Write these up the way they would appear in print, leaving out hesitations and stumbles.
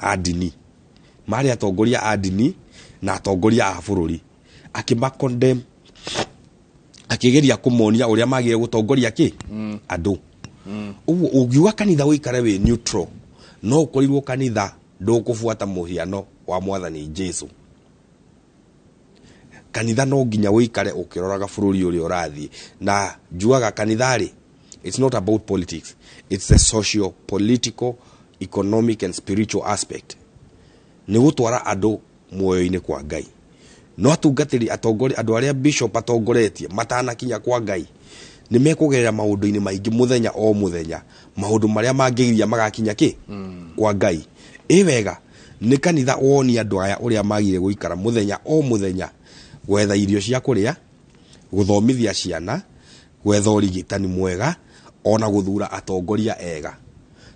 a ndini marĩ atongoria a ndini na atongoria a bũrũri akĩmakondem akĩgeria kũmonia ũrĩa magĩrĩire gũtongoria andũ ũguo ũngiuga kanitha ũikare wĩ neutral no ũkorirwo kanitha ndũkũbuata mũhiano wa mwathani Jesu. Kanitha no nginya ũikare ũkĩroraga bũrũri ũrĩa ũrathiĩ na njuaga kanitha rĩ, it's not about politics, it's the socio political, economic and spiritual aspect. Nĩ gũtwara andũ muoyo-inĩ kwa Ngai. No atungatĩri atongoria andũ arĩa bishop atongoretie matanakinya kwa Ngai nĩ mekũgerera maũndũ-inĩ maingĩ mũthenya o mũthenya, maũndũ marĩa mangĩgiria magakinya kwa Ngai. Wega nĩ kanitha woni andũ aya ũrĩa magire gũikara mũthenya o mũthenya, gwetha irio cia kũrĩa, gũthomithia ciana, gwetha ũrigitani mwega, ona gũthura atongoria ega.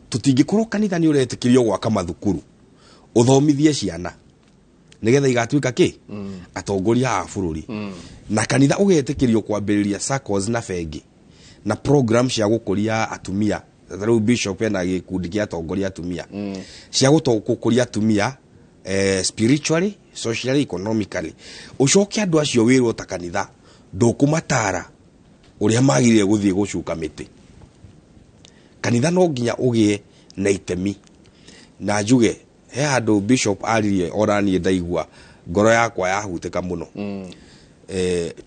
Tũtingĩkorwo kanitha nĩ ũretĩkĩrio gwaka mathukuru ũthomithie ciana nigetha igatuĩka atongoria a bũrũri. Na kanitha ũgetĩkĩrio kwambĩrĩria SACCOs na bengi na program cia gũkũria atumia. Rĩu bishop ena gĩkundi kĩa atongoria atumia cia gũkũria atumia spiritually, socially, economically. Ũcoke andũ acio wĩrwo ta kanitha ndũkũmatara ũrĩa magĩrĩire gũthiĩ gũcuka mĩtĩ. Kanitha no nginya ũgĩe na itemi. Na njuge he handũ bishop aririe oranie ndaigua ngoro yakwa yahutĩka mũno.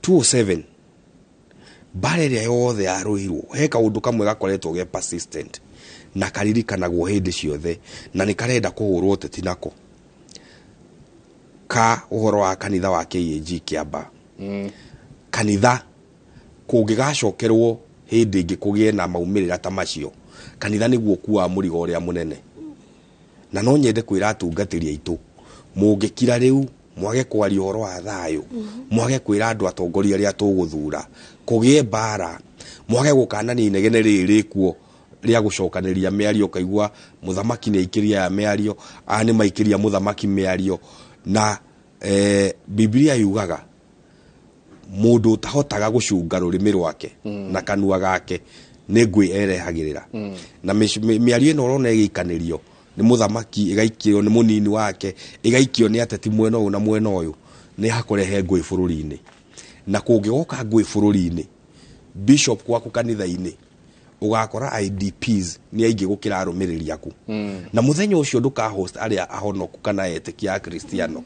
207 bara ĩrĩa yothe yarũirwo he kaũndũ kamwe gakoretwo ge persistent na karirikanagwo hĩndĩ ciothe na nĩ karenda kũhũrwo teti nako ka ũhoro wa kanitha wa KAG Kiamba. Kanitha kũngĩgacokerwo hĩndĩ ĩngĩ kũgĩe na maumĩrĩra ta macio, kanitha nĩguo kuwa mũrigo ũrĩa mũnene. Na no nyende kwĩra atungatĩri aitũ mũngĩkira rĩu mwage kwaria ũhoro wa thayũ, mwage kwĩra andũ atongoria arĩa tũgũthura, kũgĩe mbara, mwage gũkanania inegene rĩrĩ kuo rĩa gũcokanĩria mĩario, kaigua mũthamaki nĩ aikĩria ya mĩario, nĩ maikĩria mũthamaki mĩario. Na Biblia yugaga mũndũ ũtahotaga gũcunga rũrĩmĩ rwake na kanua gake nĩ ngũĩ erehagĩrĩra. Na mĩario ĩno ũrona ĩgĩikanĩrio nĩ mũthamaki, ĩgaikio nĩ mũnini wake, ĩgaikio nĩ ateti mwena ũyũ na mwena ũyũ, nĩ hakũrehe ngũĩ bũrũri-inĩ. Na kũngĩgoka ngũĩ bũrũri-inĩ, bishop gwaku kanitha-inĩ ũgakora IDPs nĩ aingĩ gũkĩra arũmĩrĩri aku. Na mũthenya ũcio ndũkahost arĩa ahonoku kana etĩkia a Kristiano,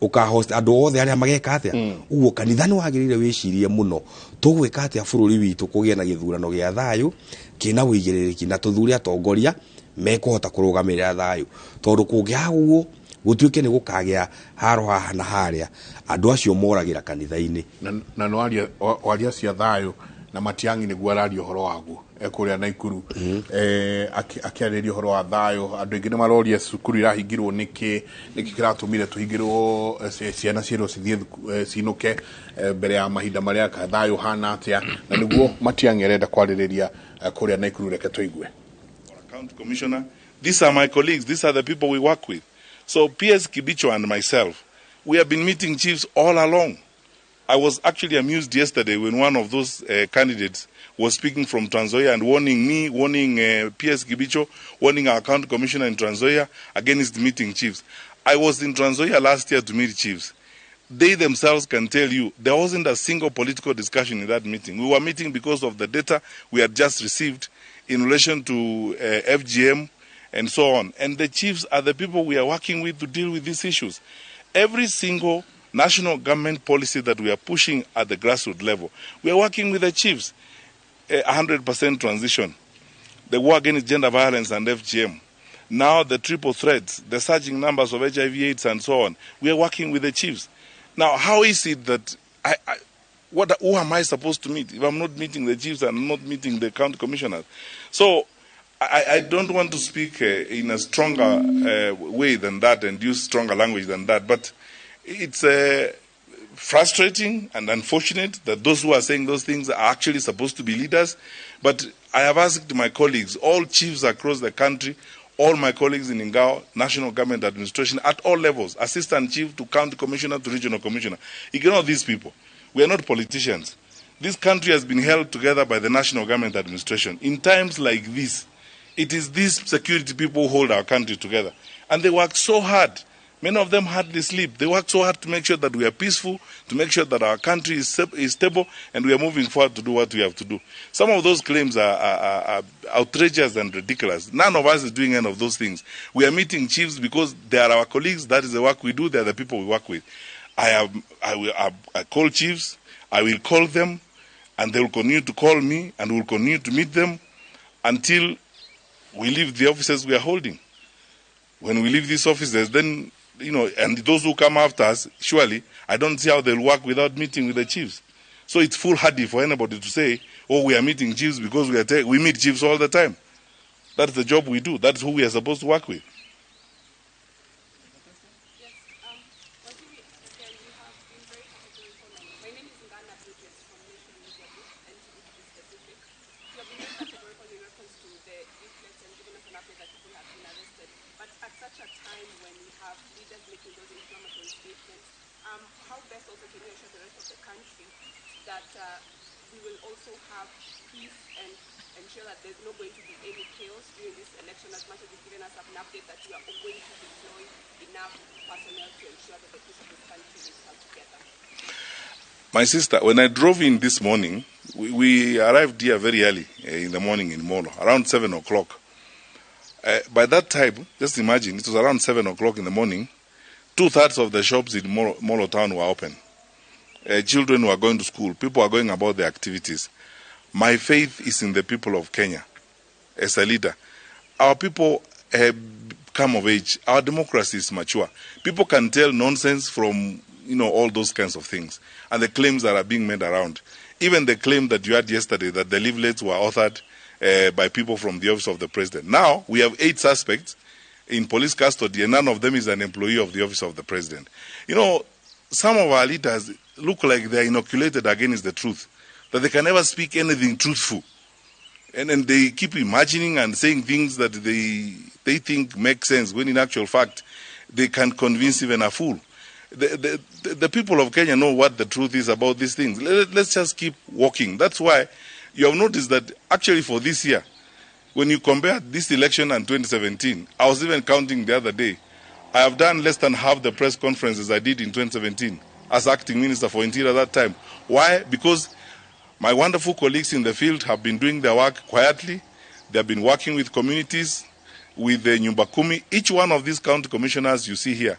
ũkahost andũ othe arĩa mageka atĩa. Ũguo kanitha nĩ wagĩrĩire wĩcirie mũno tũgwĩka atĩa bũrũri witũ kũgĩe na gĩthurano gĩa thayũ kĩna wĩigĩrĩrĩki na tũthure atongoria mekũhota kũrũgamĩrĩra thayũ. Tondũ kũngĩaga ũguo gũtuĩke nĩ gũkagĩa haro haha na harĩa, andũ acio moragĩra kanitha-inĩ. Na no waria cia thayũ na Matiang'i nĩguo araria ũhoro waguo kũrĩa Naikuru akĩarĩria ũhoro wa thayũ. Andũ aingĩ nĩ maroria cukuru irahingirwo nĩkĩ kĩratũmire tũhingĩrwo ciana ciĩrwo cithiĩ ciinũke mbere ya mahinda marĩa thayũ hana atĩa, na nĩguo Matiang'i arenda kwarĩrĩria kũrĩa Naikuru. Reke tũigue. County Commissioner, these are my colleagues, these are the people we work with. So PS Kibicho and myself, we have been meeting chiefs all along. I was actually amused yesterday when one of those candidates was speaking from Trans Nzoia and warning me, warning PS Kibicho, warning our county commissioner in Trans Nzoia against meeting chiefs. I was in Trans Nzoia last year to meet chiefs. They themselves can tell you there wasn't a single political discussion in that meeting. We were meeting because of the data we had just received in relation to FGM and so on. And the chiefs are the people we are working with to deal with these issues. Every single national government policy that we are pushing at the grassroots level, we are working with the chiefs. 100% transition, the war against gender violence and FGM, now the triple threats, the surging numbers of HIV/AIDS and so on. We are working with the chiefs. Now, how is it that who am I supposed to meet if I'm not meeting the chiefs and I'm not meeting the county commissioners? So I don't want to speak in a stronger way than that and use stronger language than that, but it's frustrating and unfortunate that those who are saying those things are actually supposed to be leaders. But I have asked my colleagues, all chiefs across the country, all my colleagues in Ingao, national government administration, at all levels, assistant chief to county commissioner to regional commissioner, ignore these people. We are not politicians. This country has been held together by the national government administration. In times like this, It is these security people who hold our country together. And they work so hard. Many of them hardly sleep. They work so hard to make sure that we are peaceful, to make sure that our country is stable, and we are moving forward to do what we have to do. Some of those claims are outrageous and ridiculous. None of us is doing any of those things. We are meeting chiefs because they are our colleagues. That is the work we do. They are the people we work with. I call chiefs. I will call them, and they will continue to call me, and we will continue to meet them until we leave the offices we are holding. When we leave these offices, then, and those who come after us, surely, I don't see how they'll work without meeting with the chiefs. So it's foolhardy for anybody to say, oh, we are meeting chiefs because we meet chiefs all the time. That's the job we do. That's who we are supposed to work with. How best also can you assure the rest of the country that we will also have peace and ensure that there's not going to be any chaos during this election, as much as you've given us an update that you are going to deploy enough personnel to ensure that the peace of this country is held together? My sister, when I drove in this morning, we arrived here very early in the morning in Molo, around 7 o'clock. By that time, just imagine, it was around 7 o'clock in the morning. 2/3 of the shops in Molo town were open. Children were going to school. People were going about their activities. My faith is in the people of Kenya. As a leader, our people have come of age. Our democracy is mature. People can tell nonsense from all those kinds of things, and the claims that are being made around. Even the claim that you had yesterday that the leaflets were authored by people from the office of the president. Now we have 8 suspects in police custody, and none of them is an employee of the office of the president. Some of our leaders look like they are inoculated against the truth, that they can never speak anything truthful. And then they keep imagining and saying things that they think make sense, when in actual fact, they can convince even a fool. The people of Kenya know what the truth is about these things. Let's just keep walking. That's why you have noticed that actually for this year, when you compare this election and 2017, I was even counting the other day, I have done less than half the press conferences I did in 2017 as acting Minister for Interior at that time. Why? Because my wonderful colleagues in the field have been doing their work quietly. They have been working with communities, with the Nyumba Kumi. Each one of these county commissioners you see here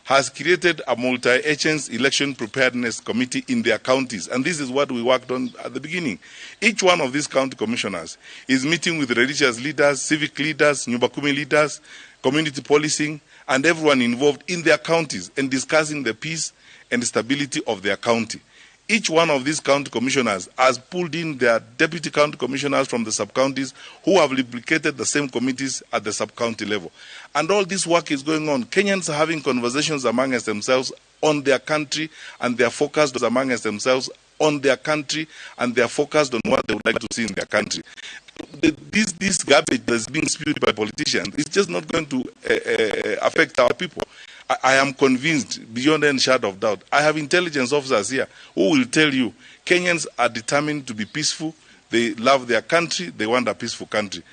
has created a multi-agency election preparedness committee in their counties. And this is what we worked on at the beginning. Each one of these county commissioners is meeting with religious leaders, civic leaders, Nyumba Kumi leaders, community policing, and everyone involved in their counties and discussing the peace and stability of their county. Each one of these county commissioners has pulled in their deputy county commissioners from the sub-counties who have replicated the same committees at the sub-county level. And all this work is going on. Kenyans are having conversations amongst themselves on their country, and they are focused amongst themselves on their country, and they are focused on what they would like to see in their country. This garbage that's being spewed by politicians is just not going to affect our people. I am convinced, beyond any shadow of doubt. I have intelligence officers here who will tell you Kenyans are determined to be peaceful. They love their country. They want a peaceful country.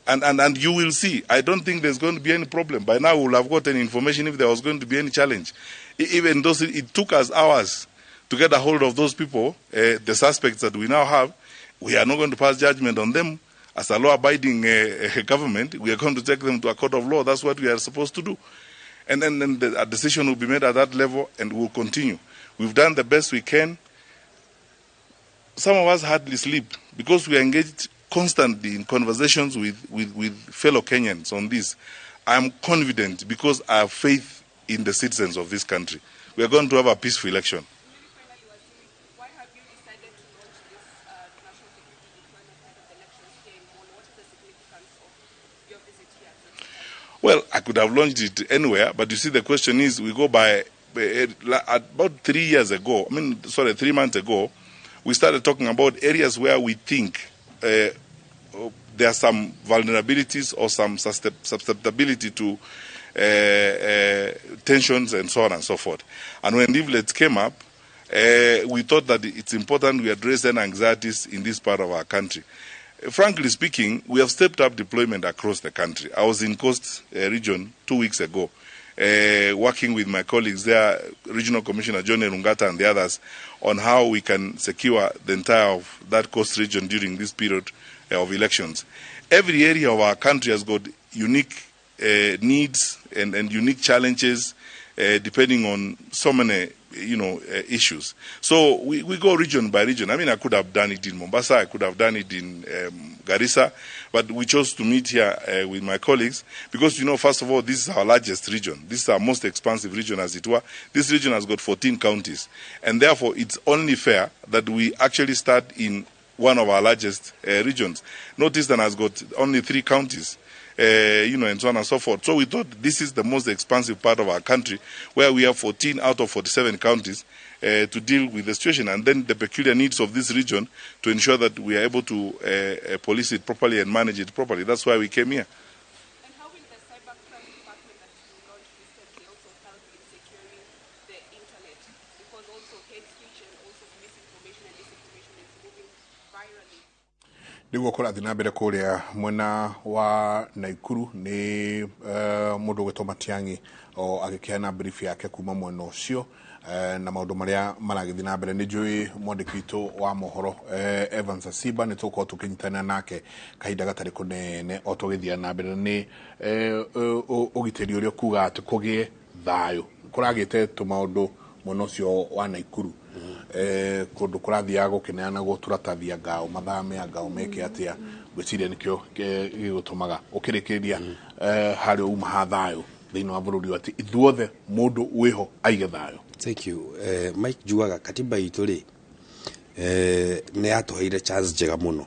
And you will see, I don't think there's going to be any problem. By now, we'll have gotten information if there was going to be any challenge. Even though it took us hours to get a hold of those people, the suspects that we now have, we are not going to pass judgment on them. As a law-abiding government, we are going to take them to a court of law. That's what we are supposed to do. And then a decision will be made at that level, and we'll continue. We've done the best we can. Some of us hardly sleep because we are engaged constantly in conversations with fellow Kenyans on this. I'm confident because I have faith in the citizens of this country. We are going to have a peaceful election. Why have you decided to launch this national security deployment ahead of the elections here in Molo? What is the significance of your visit here? Well, I could have launched it anywhere, but you see, the question is, we go by, about 3 years ago, 3 months ago, we started talking about areas where we think there are some vulnerabilities or some susceptibility to tensions and so on and so forth. And when leaflets came up, we thought that it's important we address any anxieties in this part of our country. frankly speaking, we have stepped up deployment across the country. I was in Coast region 2 weeks ago, working with my colleagues there, Regional Commissioner John Erungata and the others, on how we can secure the entire of that coast region during this period of elections. Every area of our country has got unique needs and unique challenges depending on so many issues. So we go region by region. I mean, I could have done it in Mombasa, I could have done it in Garissa, but we chose to meet here with my colleagues because, first of all, this is our largest region. This is our most expansive region, as it were. This region has got 14 counties, and therefore it's only fair that we actually start in one of our largest regions. Northeastern has got only 3 counties. And so on and so forth. So we thought this is the most expansive part of our country, where we have 14 out of 47 counties to deal with the situation, and then the peculiar needs of this region to ensure that we are able to police it properly and manage it properly. That's why we came here. And how will the cybercrime department that you launched recently also help in securing the internet? Because also hate speech and also misinformation and disinformation is moving virally. Niguo kurathi na mbere kuria mwena wa Naikuru ni mundu gwetwo Matiang'i o agikiana brief yake kuma mwena ucio na maundu maria maragithi na mbere. Ni njui mwandiki witu wa mohoro Evans Asiba ni tuko tukinyitana nake kahinda gatari kunene o tugithia na mbere ni ugitiri uria kuga ati kugie thayo kuragite tumaundu mwena ucio wa Naikuru kundu kurathiaga gukineana guturatathia ngao mathame ngao meke atia gwiciria nikio gigutumaga ukirikiria hari uma hathayo thini wa bururi ati ithuothe mundu wiho aige thayo. Thank you. Mike juaga katiba itu ri ne atuheire chance njega muno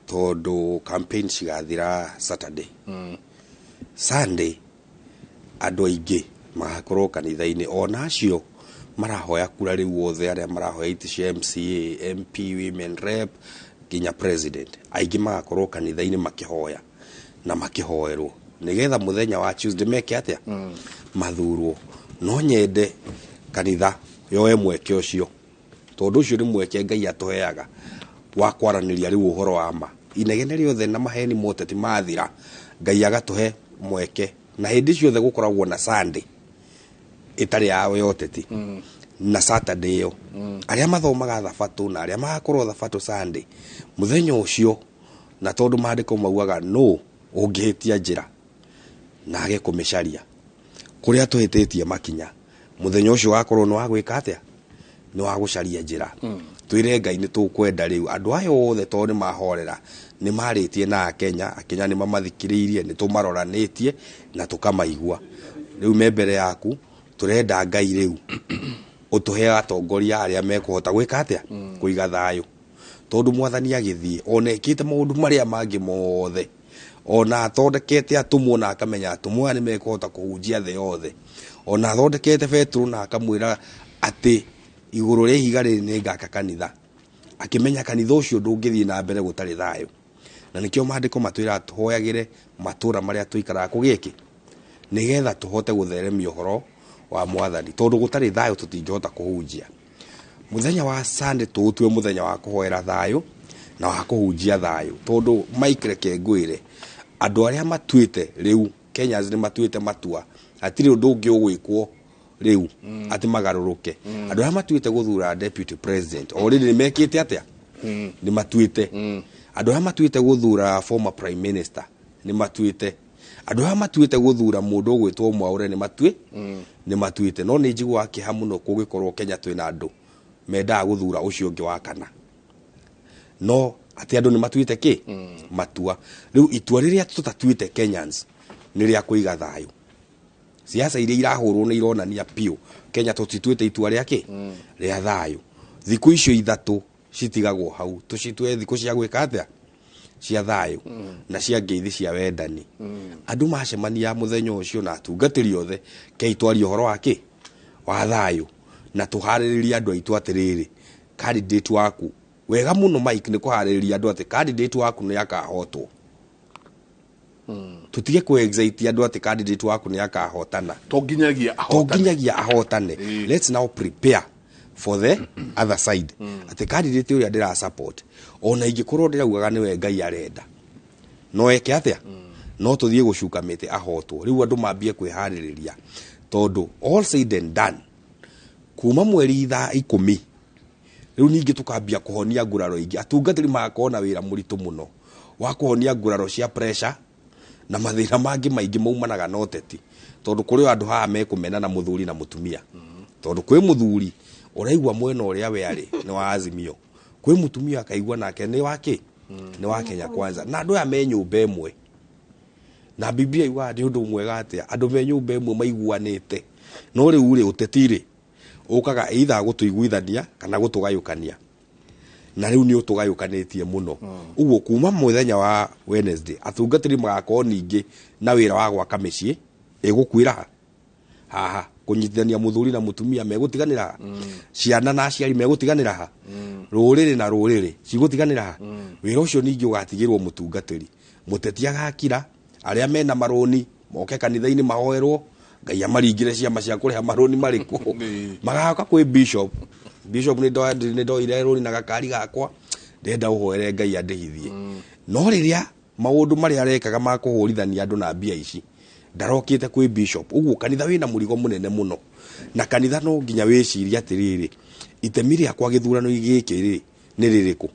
tondu campaign cigathira Saturday Sunday andu aingi magakorwo kanitha-ini ona acio marahoya kura riu othe aria marahoya iti cia MCA, MP, women rep, kinya president aingi magakorwo kanitha-ini makihoya na makihoerwo nigetha muthenya wa Tuesday meke atia mathurwo. No nyende kanitha yoe mweke ucio tondu ucio ni mweke Ngai atuheaga wa kwaraniria riu uhoro wa ma inegene riothe na maheni moteti mathira Ngai agatuhe mweke na hindi ciothe gukoragwo na Sunday itari yawe yoteti na Saturday yo aria mathomaga thabatu na aria magakorwo thabatu Sunday muthenya ucio na tondu maandiko mauaga no ungihitia njira na age kumisharia kuria tuhitetie makinya muthenya ucio wakorwo no agwika atia no agucaria njira twire Ngai ni tukwenda riu andu ayo othe tondu mahorera ni maritie na Kenya ni mamathikiriirie ni tumaroranitie na tukamaigua riu membere yaku turenda Ngai riu utuhe atongoria aria mekuhota gwika atia kuiga thayo tondu mwathani agithie ona ikite maundu maria mangi mothe ona athondekete atumwo na akamenya atumwo ni mekuhota kuhunjia the yothe ona athondekete Petro na akamwira ati iguru ria ihiga riri ni ngaka kanitha akimenya kanitha ucio ndungithie na mbere gutari thayo na nikio maandiko matwira tuhoyagire matura maria tuikara kugiki nigetha tuhote gutheremia uhoro wa mwathani tondu gutari thayo tutingihota kuhunjia. Muthenya wa Sunday tutwe muthenya wa kuhoera thayo na wa kuhunjia thayo tondu Mike Kengwire andu aria matuite riu Kenyans ni matuite matua atiri undu ungi ugwikwo riu ati magaruruke andu aria matuite guthura deputy president already ni mekite atia ni matuite andu aria matuite guthura former prime minister ni matuite andu aria matuite guthura mundu ugwitwo Mwaure ni matuite no ni njigwa kiha muno kugikorwo Kenya twina andu menda guthura ucio ungi wa kana no ati andu ni matuite ki matua riu itua riria tutatuite Kenyans ni ria kuiga thayo siasa iria irahurwo ni ironania pio Kenya tutituite itua ria ki ria thayo thiku icio ithatu citigagwo hau tucitwe thiku cia gwika atia cia thayo na cia ngeithi cia wendani andu macemania muthenya ucio na atungatiri othe keitwari uhoro wa ki wa thayo na tuhaririria andu aitu atiriri candidate waku wega muno Mike ni kuhaririria andu ati candidate waku ni akahotwo tutige ku excite andu ati candidate waku ni akahotana tonginyagia ahotane let's now prepare for the other side ati candidate uria ndira support ona ingikorwo ndiraugaga niwe Ngai arenda no eke atia no tuthie gucuka mite ahotwo riu andu mambie kwihaririria tondu all said and done kuma mweri 10 riu ningi tukambia kuhonia nguraro ingi atungatiri makona wira muritu muno wa kuhonia nguraro cia pressure na mathira mangi maingi maumanaga na oteti tondu kuri andu haha mekumena na muthuri na mutumia tondu kwi muthuri uraigwa mwena uria we ari ni wa Azimio kwi mutumia akaigwa nake ni wake ni wa Kenya Kwanza na andu aya me nyumba imwe na Biblia iwa ndi undu mwega atia andu me nyumba imwe maiguanite no riu ri utetire ukaga either gutuiguithania kana gutugayukania na riu ni utugayukanitie muno uguo kuma muthenya wa Wednesday atungatiri magakorwo ningi na wira wa gwaka micii igukwira haha kunyitithania muthuri na mutumia megutiganira ciana na aciari megutiganira ha ruriri na ruriri cigutiganira ha wira ucio ningi ugatigirwo mutungatiri muteti agakira aria mena maroni moke kanitha-ini mahoerwo Ngai amaringire ciama cia kuriha maroni mariku magaka kwi bishop ni ndoire roni na gakari gakwa ndenda uhoere Ngai andihithie no riria maundu mari arekaga ma kuhurithania andu na mbia ici ndarokite kwi bishop uguo kanitha wina murigo munene muno na kanitha no nginya wiciria atiriri itemi riakwa githurano giki ri ni ririku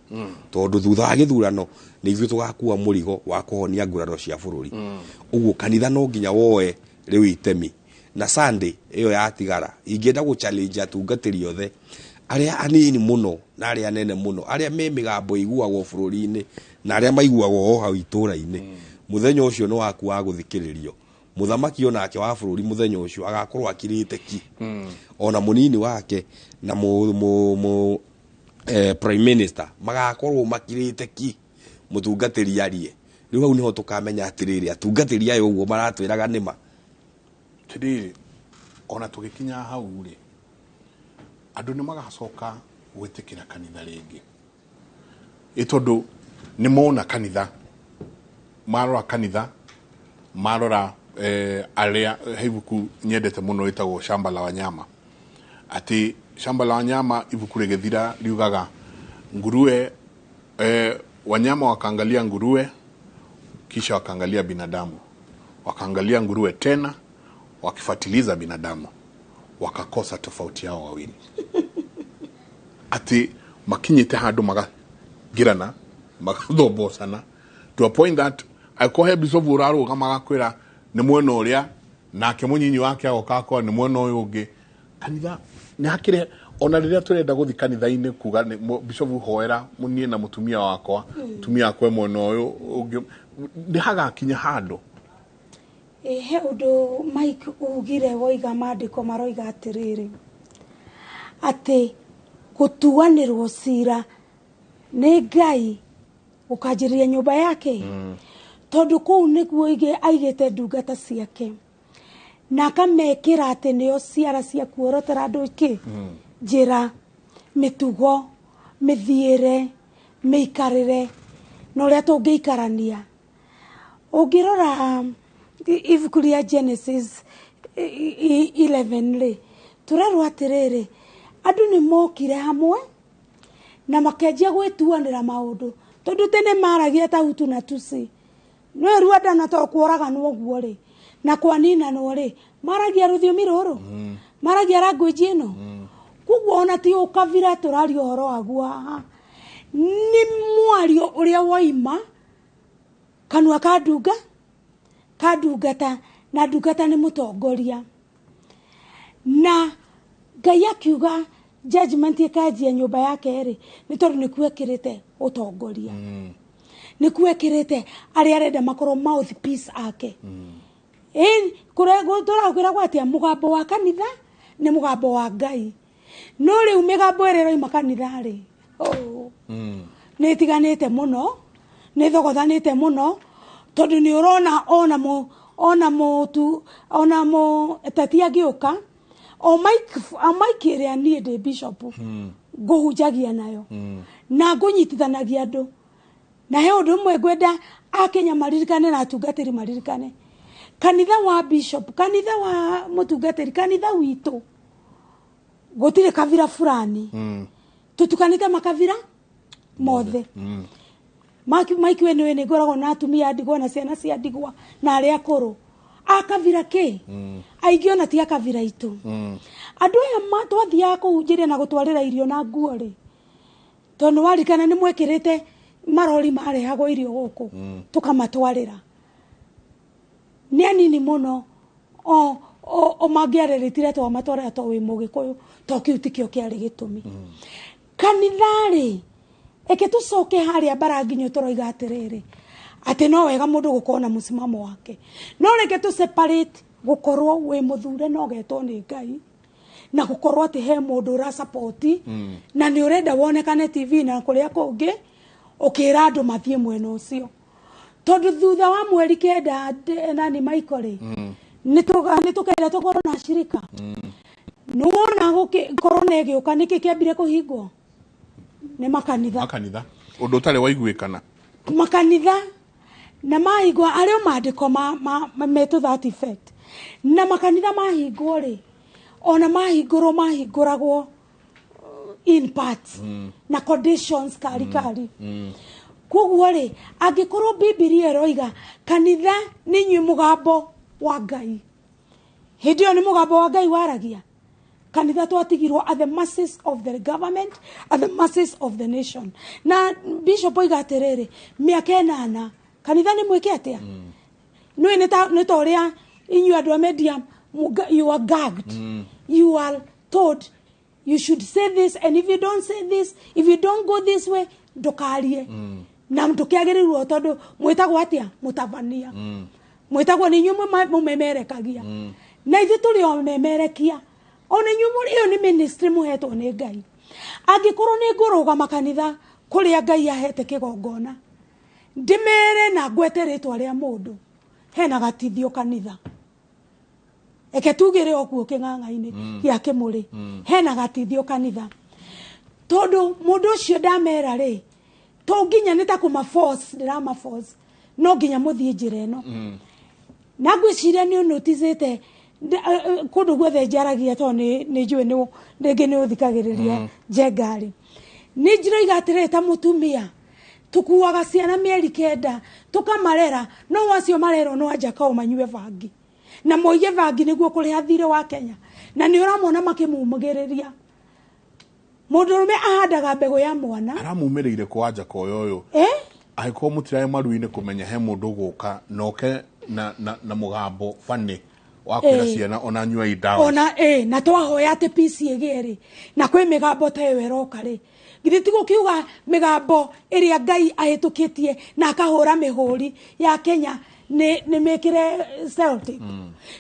tondu thutha wa githurano ni ithuĩ tugakua murigo wa kuhonia nguraro cia bururi uguo kanitha no nginya woe riu itemi na Sunday iyo yatigara ingienda gu challenge atungatiri othe aria anini muno na aria nene muno aria me migambo iguagwo bururi-ini na aria maiguagwo hau itura-ini muthenya ucio no waku wa guthikiririo muthamaki onake wa bururi muthenya ucio agakorwo akirite ki ona munini wake na prime minister magakorwo makirite ki mutungatiri arie riu hau niho tukamenya atiriri atungatiri ayo uguo maratwiraga nima tiri ona tugikinya hau ri andu ni magacoka gwitikira kanitha ringi itondu ni mona kanitha marora kanitha marora aria heibuku nyendete muno itagwo shamba la wanyama ati shamba la wanyama ibuku rigithira riugaga nguruwe wanyama wakaangalia nguruwe kisha wakaangalia binadamu wakaangalia nguruwe tena wakifuatiliza binadamu wakakosa tofauti yao wawili ati makinyite handu magagirana magathobosana to a point that akohe bisovu uraro kama gakwira ni mwena uria nake munyinyi wake agokakwa ni mwena uyu ungi kanitha ni hakire ona riria turenda guthi kanitha-ini kuga bisovu hoera munie na mutumia wakwa mutumia akwe mwena uyu ungi ndi hagakinya handu he undu Mike ugire woiga mandiko maroiga atiriri ati gutuanirwo cira ni Ngai ukanjiria nyumba yake tondu kuu niguo aigite ndungata ciake na akamekira ati nio ciara cia kuorotera andu iki njira mitugo mithiire miikarire no ria tungiikarania ungirora ibuku ria Genesis 11 ri turarwa atiriri andu ni mokire hamwe na makenjia gwituanira maundu tondu tene maragia ta Hutu na Tutsi no Rwanda na to kuoraga no guo ri na kwanina no ri maragia ruthiomi ruru maragia language ino kuguo ona ti ukavira turario horo agua ni mwario uria waima kanua kadungata na ndungata ni mutongoria na Ngai akiuga judgment ikajia nyumba yake ri ni tondu ni kuekirite utongoria ni kuekirite ari arenda makoro mouthpiece ake kurego turakwira gwatia mugambo wa kanitha ni mugambo wa Ngai no riu migambo iri roima kanitha ri ni tiganite muno ni thogothanite muno tondu ni urona ona mo tatia giuka o Mike ria ni de bishop nguhunjagia nayo na ngunyitithanagia andu na he undu mwe gwenda akenya maririkane na atungatiri maririkane kanitha wa bishop kanitha wa mutungatiri kanitha witu gutire kavira fulani tutukanite makavira mothe Mike wene ngoragwo na atumia ndigwa na ciana cia ndigwa na aria akuru akavira ki aingĩ ona ti akavira itu andu aya twathiaga kũhunjĩria na gũtwarĩra irio na nguo ri tondu warikana nĩ mwekĩrĩte marori marehagwo irio gũkũ tukamatwarĩra nĩ anini mũno o mangĩarĩrĩtire twamatwarĩra to wĩ mũgĩkũyũ to kĩu tikĩo kĩarĩ gĩtũmi kanitha-rĩ eke tucoke harĩa baranginyo tũroiga atĩrĩrĩ atĩ no wega mũndũ gũkorwo na mũsimamo wake no reke tu separate gũkorwo wĩ mũthure na ũgetwo nĩ Ngai na gũkorwo atĩ he mũndũ ũra support na nĩ ũrenda wonekane TV na kũrĩa kũngĩ ũkĩra andũ mathiĩ mwena ũcio tondu thutha wa mweri kenda nani Michael nĩ tũkenda tũkorwo na shirika nũwona gũkorwo na ĩgĩũka nĩkĩ kĩambire kũhingwo nĩ makanitha ũndũ ũtarĩ waiguĩkana makanitha na mahingwo arĩa maandĩko metũ that effect na makanitha mahingwo rĩ ona mahingũragwo in parts na conditions kari koguo rĩ angĩkorwo Biblia ĩroiga kanitha nĩ inyuĩ mũgambo wa Ngai hĩndĩ ĩyo nĩ mũgambo wa Ngai waragia kanitha twatigirwo at the masses of the government at the masses of the nation na bishop oiga atĩrĩrĩ mĩaka 8 kanitha nĩ mwĩke atĩa nĩ ta ũrĩa inyuĩ andũ a media you are gagged you are told you should say this and if you don't say this if you don't go this way ndukarie na ndũkĩagĩrĩirwo tondũ mwĩtagwo atĩa mũtabania mwĩtagwo nĩ inyuĩ mũmemerekagia na ithuĩ tũrĩ o memerekia ona inyuĩ ĩyo nĩ ministry mũhetwo nĩ Ngai angĩkorwo nĩ ngũrũgama kanitha kũrĩa Ngai ahete kĩgongona ndĩmere na ngwete rĩtwa rĩa mũndũ hena gatithio kanitha eke tugĩre okuo kĩng'ang'a-inĩ gĩa kĩmũrĩ hena gatithio kanitha tondu mũndũ ũcio ndamera rĩ to nginya nĩ ta kũma force ndĩrama force no nginya mũthiĩ njĩra ĩno na ngwĩciria nĩ ũnotizĩte kũndũ guothe njaragia to nĩ njũĩ rĩngĩ nĩ ũthikagĩrĩria njengari nĩ njĩroiga atĩrĩrĩ ta mũtumia tukuaga ciana mĩeri 9 tukamarera no wacio marerwo no anja kao manyue bangi na moige bangi nĩguo kũrĩha thirĩ wa Kenya na nĩ ũramona makĩmumagĩrĩria mũndũrũme ahandaga mbegũ ya mwana aramumĩrĩire kwanja koyoyo agĩkorwo mũtirae maru-inĩ kũmenya he mũndũ gũka noke na mũgambo bani wa kwĩra ciana ona nyua idawa ona na twahoya atĩ peace ĩgĩe na kwĩ mĩgambo ta ĩyo ĩroka rĩ githĩ ti gũkiuga mĩgambo ĩrĩa Ngai ahĩtũkĩtie na akahũra mĩhũri ya Kenya nĩ mĩkĩre Celtic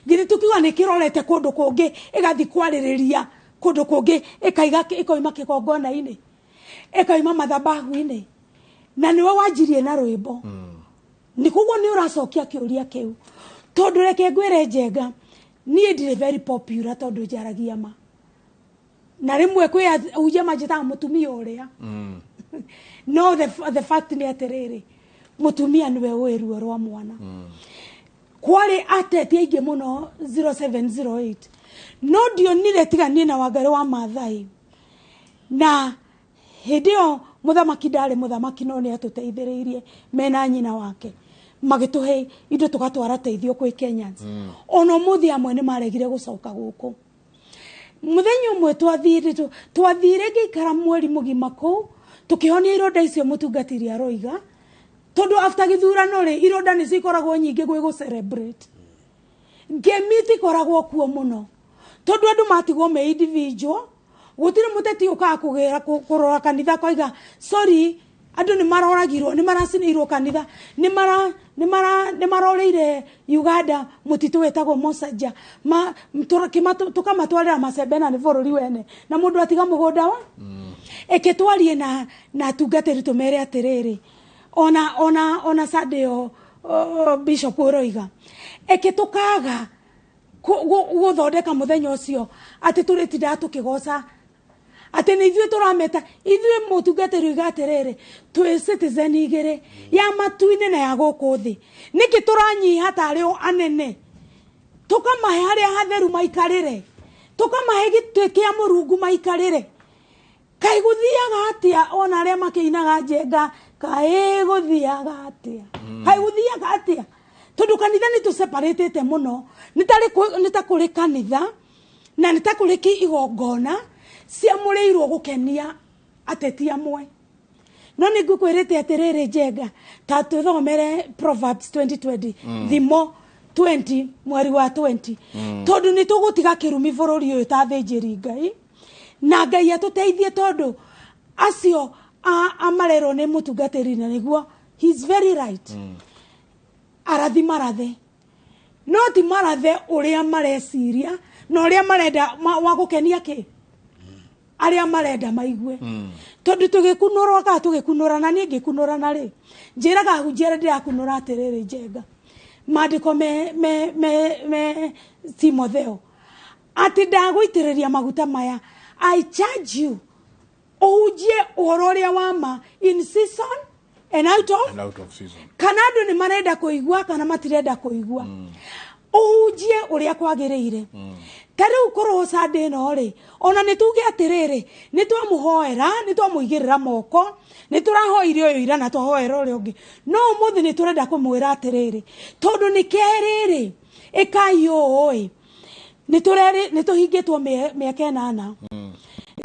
githĩ tukiuga nĩ kĩrorete kũndũ kũngĩ ĩgathi kwarĩrĩria kũndũ kũngĩ ĩkoima kĩgongona-inĩ ĩkoima mathabahu-inĩ na nĩwe wanjirie na rwĩmbo nĩ koguo nĩ ũracokia kĩũria kĩu tondu reke ngwĩre njenga niĩ ndirĩ very popular tondu njaragia ma na rĩmwe kwĩ uje manjĩtaga mũtumia ũrĩa no the fact nĩ atĩrĩrĩ mũtumia nĩwe ũĩ ruo rwa mwana kwarĩ ateti aingĩ mũno 0708 no ndionire tiga niĩ na Wangari wa Maathai na hĩndĩ ĩyo mũthamaki ndarĩ mũthamaki no nĩ atũteithĩrĩirie mena nyina wake magĩtũhe indo tũgatwara teithio kwĩ Kenyans ona mũthĩ amwe nĩ maregire gũcoka gũkũ mũthenya ũmwe twathire ngĩikara mweri mũgima kũu tũkĩhonia ironda icio mũtungatĩri aroiga tondu after gĩthurano rĩ ironda nĩ cikoragwo nyingĩ gwĩ gũ celebrate ngemiti ikoragwo kuo mũno tondu andũ matigwo me individual gũtirĩ mũteti ũkaga kũgĩra kũrora kanitha koiga sorry andũ nĩ maroragirwo nĩ maracinĩirwo kanitha nĩ maroreire Uganda mũtitũ wetagwo Mosaja tukamatwarĩra macembe na nĩ bũrũri wene na mũndũ atiga mũgũnda wa eke twarie na tungatĩri tũmere atĩrĩrĩ ona Sunday bishop ũroiga eke tukaga gũthondeka mũthenya ũcio atĩ tũrĩtindaga tũkĩgoca atĩ nĩ ithuĩ tũrameta ithuĩ mũtungatĩri uga atĩrĩrĩ twĩ citizen igĩrĩ ya matu-inĩ na ya gũkũ thĩ nĩkĩ tũranyiha tarĩ o anene tũkamahe harĩa hatheru maikarĩre tukamahe gitwe kia murungu maikarire kai guthiaga atia ona aria makeinaga njenga kai guthiaga atia kai guthiaga atia tondu kanitha ni tu separatete muno nitakuri kanitha na nitakuri ki igongona cia mureirwo gukenia ateti amwe no ni ngukwirite atiriri njenga ta tuthomere Proverbs 20:20 thimo 20 mweri wa 20 tondu ni tugutiga kirumi bururi uyu ta thinjiri Ngai na Ngai atuteithie tondu acio amarero ni mutungatiri na niguo he's very right arathi marathe no ti marathe uria mareciria no uria marenda wa gukenia ki aria marenda maigue tondu tugikunurwa ka tugikunura na ni ngikunura na ri njiraga hunjere ndirakunura atiriri njenga maandiko me Timotheo ati ndagwitiriria maguta maya I charge you ujie uhoro uria wama in season and out of season kana andu ni marenda kuigua kana matirenda kuigua ujie uria kwagiriire tariu korwo Sunday no ri ona nituge atiriri nitwamuhoera nitwamuigirira moko niturahoire uyu ira na twahoera uria ungi no umuthi niturenda kumwira atiriri tondu ni keriri ikayo oi nituhingitwo miaka 8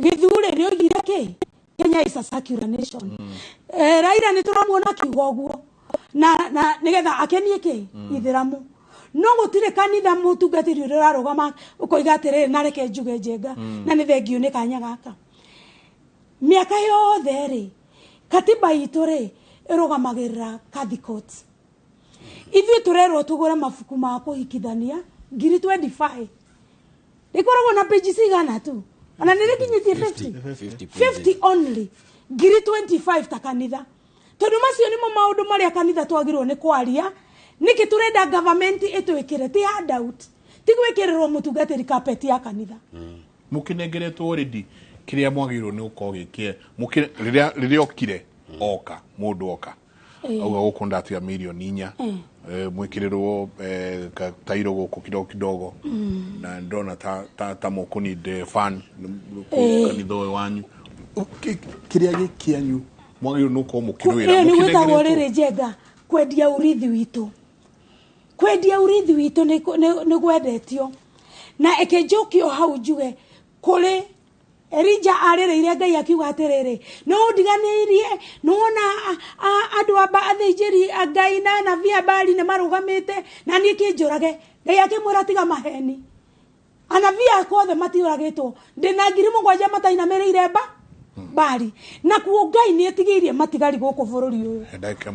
githure ni ogire ki Kenya is a secular nation Raila nituramuona kiugo na nigetha akenie ki ithiramu no gutire kanitha mutungatiri uria rugama ukoiga atiriri na reke njuge njenga na ni thengio ni kanya gaka miaka yothe ri katiba itu ri irugamagirira Catholic court ithu turerwo tugure mabuku ma kuhikithania ngiri 25 ikoragwo na pages igana tu ona nirikinyitie 50 only ngiri 25 ta kanitha tondu macio nimo maundu maria kanitha twagirwo ni kwaria niki turenda government itwikire ti handout ti gwikirirwo mutungatiri carpet ya kanitha mukinengeretwo already kiria mwagirwo ni ukogikie riria okire oka mundu oka auga gukunda atia milioni 4 mwikirirwo tairo guku kidogo na ndona ta mukuni de fan kanitho wanyu kiria gikianyu mwagirwo ni uko mukirwira ni gwetagwo riri njenga kwendia urithi witu ni gwendetio na ekenjokio hau njuge kuri Erija arereire Ngai akiuga atiriri no ndiganirie nona andu aba athijiri Ngai na navia bali ne marugamite na ni kinjurage Ngai akimwira tiga maheni anavia akothe matiuragitwo ndina ngiri mugwanja mataina mereire bali na kuo Ngai ni etigirie matigari guku bururi uyu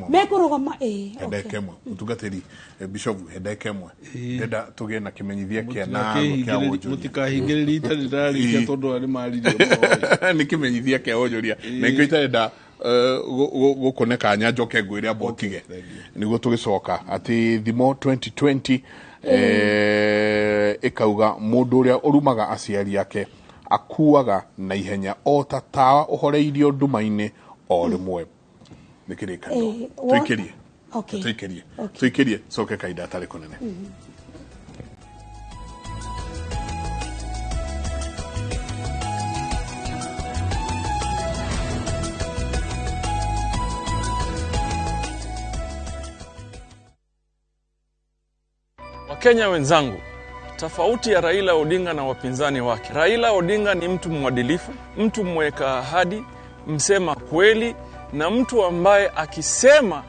mekurugama hedekemwe mutungatiri bishop hedekemwe ndenda tuge na kimenyithia kia na kia wonjoria mutikahingiriri itarindari kia tondu ari maririo ni kimenyithia kia wonjoria na ingĩ itarenda gukoneka nyanjoke ngwire abotige niguo tugicoka ati thimo 2020 ikauga mundu uria urumaga aciari yake akuaga na ihenya o ta tawa uhoreirio ndumaini o rimwe nikirikano tuikirie soke kaida tari kunene Wakenya wenzangu, tofauti ya Raila Odinga na wapinzani wake. Raila Odinga ni mtu mwadilifu, mtu mweka ahadi, msema kweli na mtu ambaye akisema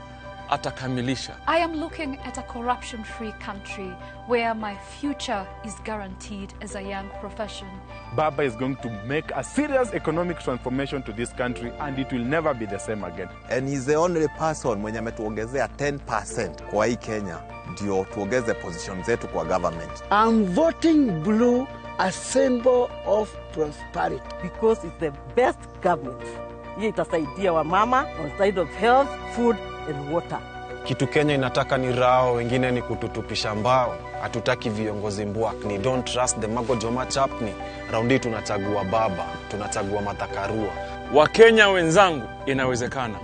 atakamilisha. I am looking at a corruption-free country where my future is guaranteed as a young profession. Baba is going to make a serious economic transformation to this country and it will never be the same again. And he's the only person mwenye ametuongezea 10% kwa hii Kenya ndio tuongeze position zetu kwa government. I'm voting blue, a symbol of prosperity, because it's the best government. Hii itasaidia wamama on side of health, food and water. Kitu Kenya inataka ni rao, wengine ni kututupisha mbao. Hatutaki viongozi mbwakni. Don't trust the magojoma chapni. Raundi tunachagua baba, tunachagua matakarua. Wakenya wenzangu, inawezekana.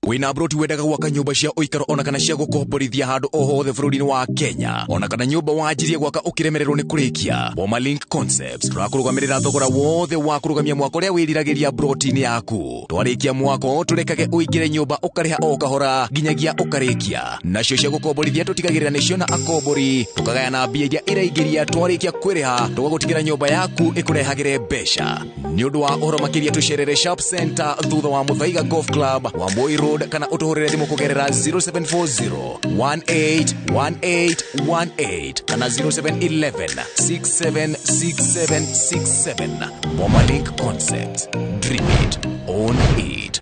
wina broti wendaga gwaka nyumba cia uikaro ona kana cia gukomborithia handu o hothe bururi-ini wa Kenya ona kana nyumba wanjirie gwaka ukiremererwo ni kurikia, Boma Link Concepts turakurugamirira thogora wothe wa kurugamia mwako uria wiriragiria broti-ini yaku. Twarikia mwako turekage uingire nyumba ukariha o kahora nginyagia ukarikia, nacio cia gukomborithia tutigagirira nicio na akombori tukagayana mbia iria iraingiria twarikia kwiriha tugagutigira nyumba yaku ikurehagire mbeca. Ni undu wa uhoro makiria tucerere Sharp Center thutha wa Muthaiga Golf Club Wamboi Road kana utuhurire thimu kugerera 0740181818 kana 0711676767. Boma Link Concept, dream it, own it.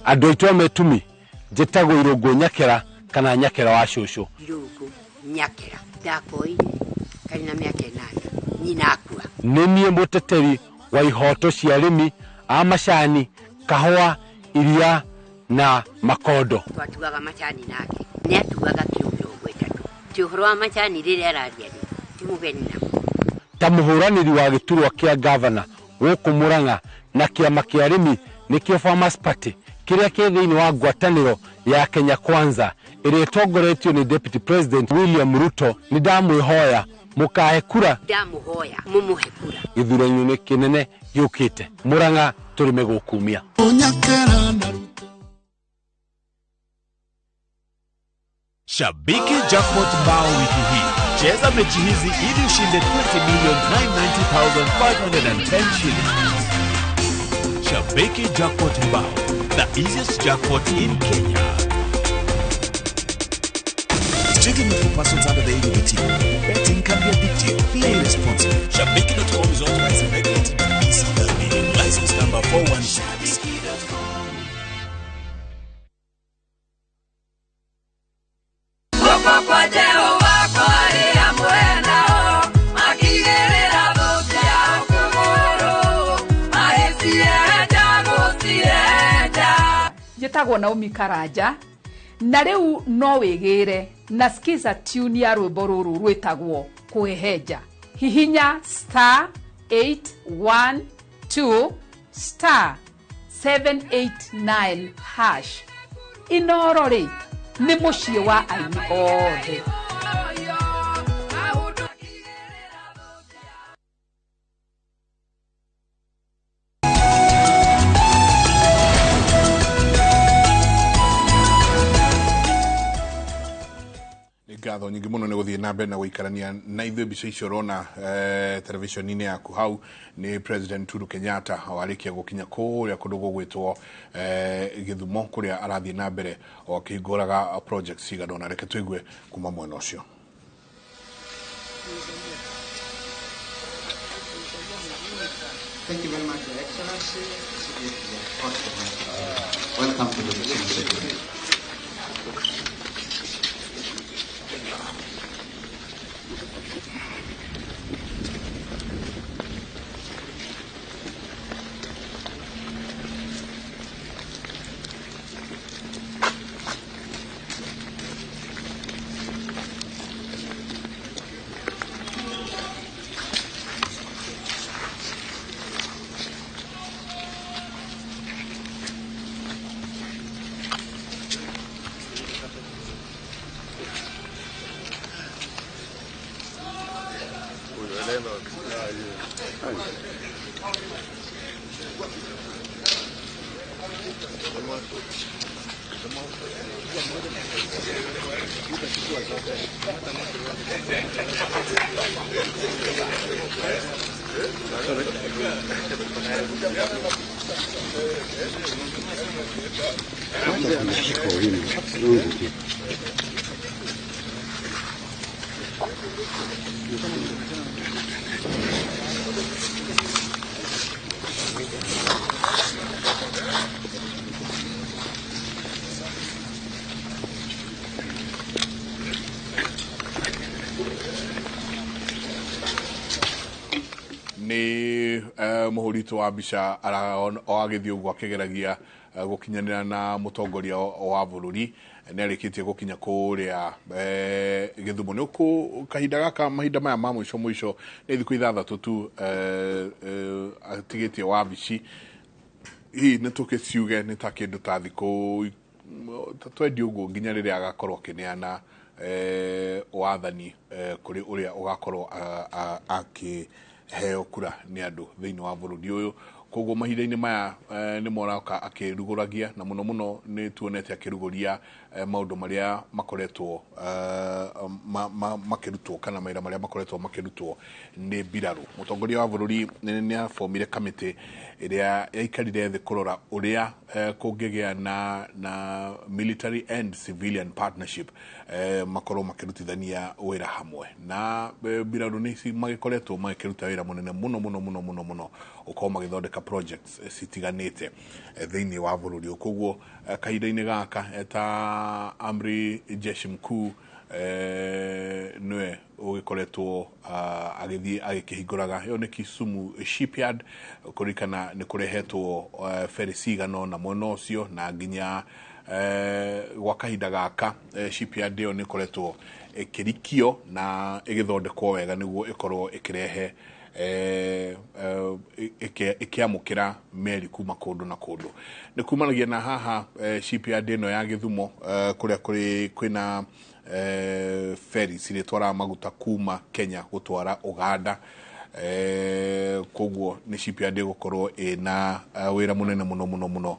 Andũ aitũ metumi njĩtagwo Irũngũ Nyakera kana Nyakera wa cũcũ. Irũngũ Nyakera ndakoire kaina mĩaka 8 nyina akua. Nĩ niĩ mũteteri wa ihoto cia arĩmi a macani, kahũa, iria na makondo. Twatuaga macani nake nĩ atuaga kilo 30. Ti ũhoro wa macani rĩrĩa araria rĩ ti mũgeni na ta mũhũranĩri wa gĩturwa kĩa gavana gũkũ Murang'a na kĩama kĩa arĩmi nĩkĩo Farmers Party kĩrĩa kĩ thĩinĩ wa ngwatanĩro ya Kenya Kwanza ĩrĩa ĩtongoretio nĩ Deputy President William Ruto. Nĩ ndamwĩhoya mũkahe kura, ndamũhoya mũmũhe kura gĩthurano-inĩ kĩnene gĩũkĩte. Murang'a tũrĩ megũkumia. Shabiki Jackpot Mbao wiki hii. Cheza mechi hizi ili ushinde 20,990,510 shillings. Shabiki Jackpot Mbao, the easiest jackpot in Kenya. Strictly not for persons under the age of 18. Betting can be addictive. Play responsibly. Shabiki.com is authorized and regulated by BCLB. License number 416. Njĩtagwo Naomi Karanja na rĩu no wĩgĩre na skiza tune ya rwĩmbo rũrũ rwĩtagwo Kũhehenja. Hihinya *812 *789 hash. Inooro rĩ nĩ mũciĩ wa aini othe. Ngatho nyingi muno ni guthie na mbere na guikarania na ithuĩ mbica icio rona televisheni-inĩ yaku hau ni President Uhuru Kenyatta warikia gukinya kuria kundu gugwitwo Githumo kuria arathie na mbere o akihingũraga projects cigana ũna. Reke tũigue kuma mwena ũcio. Thank you very much, Your Excellency. Welcome to the meeting. ni muhurito wa mbica o agithii uguo akigeragia gukinyanira na mutongoria wa bururi ni arikitie gukinya kuria Githumo. Ni ku kahinda gaka mahinda maya ma mwisho ni thiku 6 tu atigitie wabici hii nä tå kä ciuge nä ta kä ndå ta thikå twendi å guo nginya rä rä a agakorwo akä neana wathani kå rä å rä a å gakorwo akä heo kura nä andå thä inä wa bå rå ri å yå koguo mahinda-inä maya nä moraoka akä rugå ragia na må no må no nä tuonete akä rugå ria maå ndå marä a makoretwo makä rutwo kana mawä ra marä a makoretwo makä rutwo nä mbirarå må tongoria wa bå rå ri nä abomire kamitä ä rä a yaikarire thä kå rora å rä a kå ngä gä a na military and civilian partnership makorwo makä rutithania wä ra hamwe na mbirarå nä magä koretwo magä ruta wä ra må nene må no må no må no må no må no å korwo magä thondeka projects citiganä te thä inä wa bå rå ri å koguo kahinda-inä gaka ta amri jeshi mkuu nwe ũgĩkoretwo agĩthiĩ agĩkĩhingũraga yo nĩ Kisumu shipyard kũrikana nĩ kũrehetwo ferry cigano na mwena ũcio na nginya gwa kahinda gaka shipyard ĩyo nĩ ĩkoretwo ĩkĩrikio na ĩgĩthondekwo wega nĩguo ĩkorwo ĩkĩrehe ikiamukira meri kuma kundu na kundu ni kumanagia na haha shipyard ino ya Githumo kuria kwina ferry ciritwara maguta kuma Kenya gutwara Uganda koguo ni shipyard igukorwo ina wira munene muno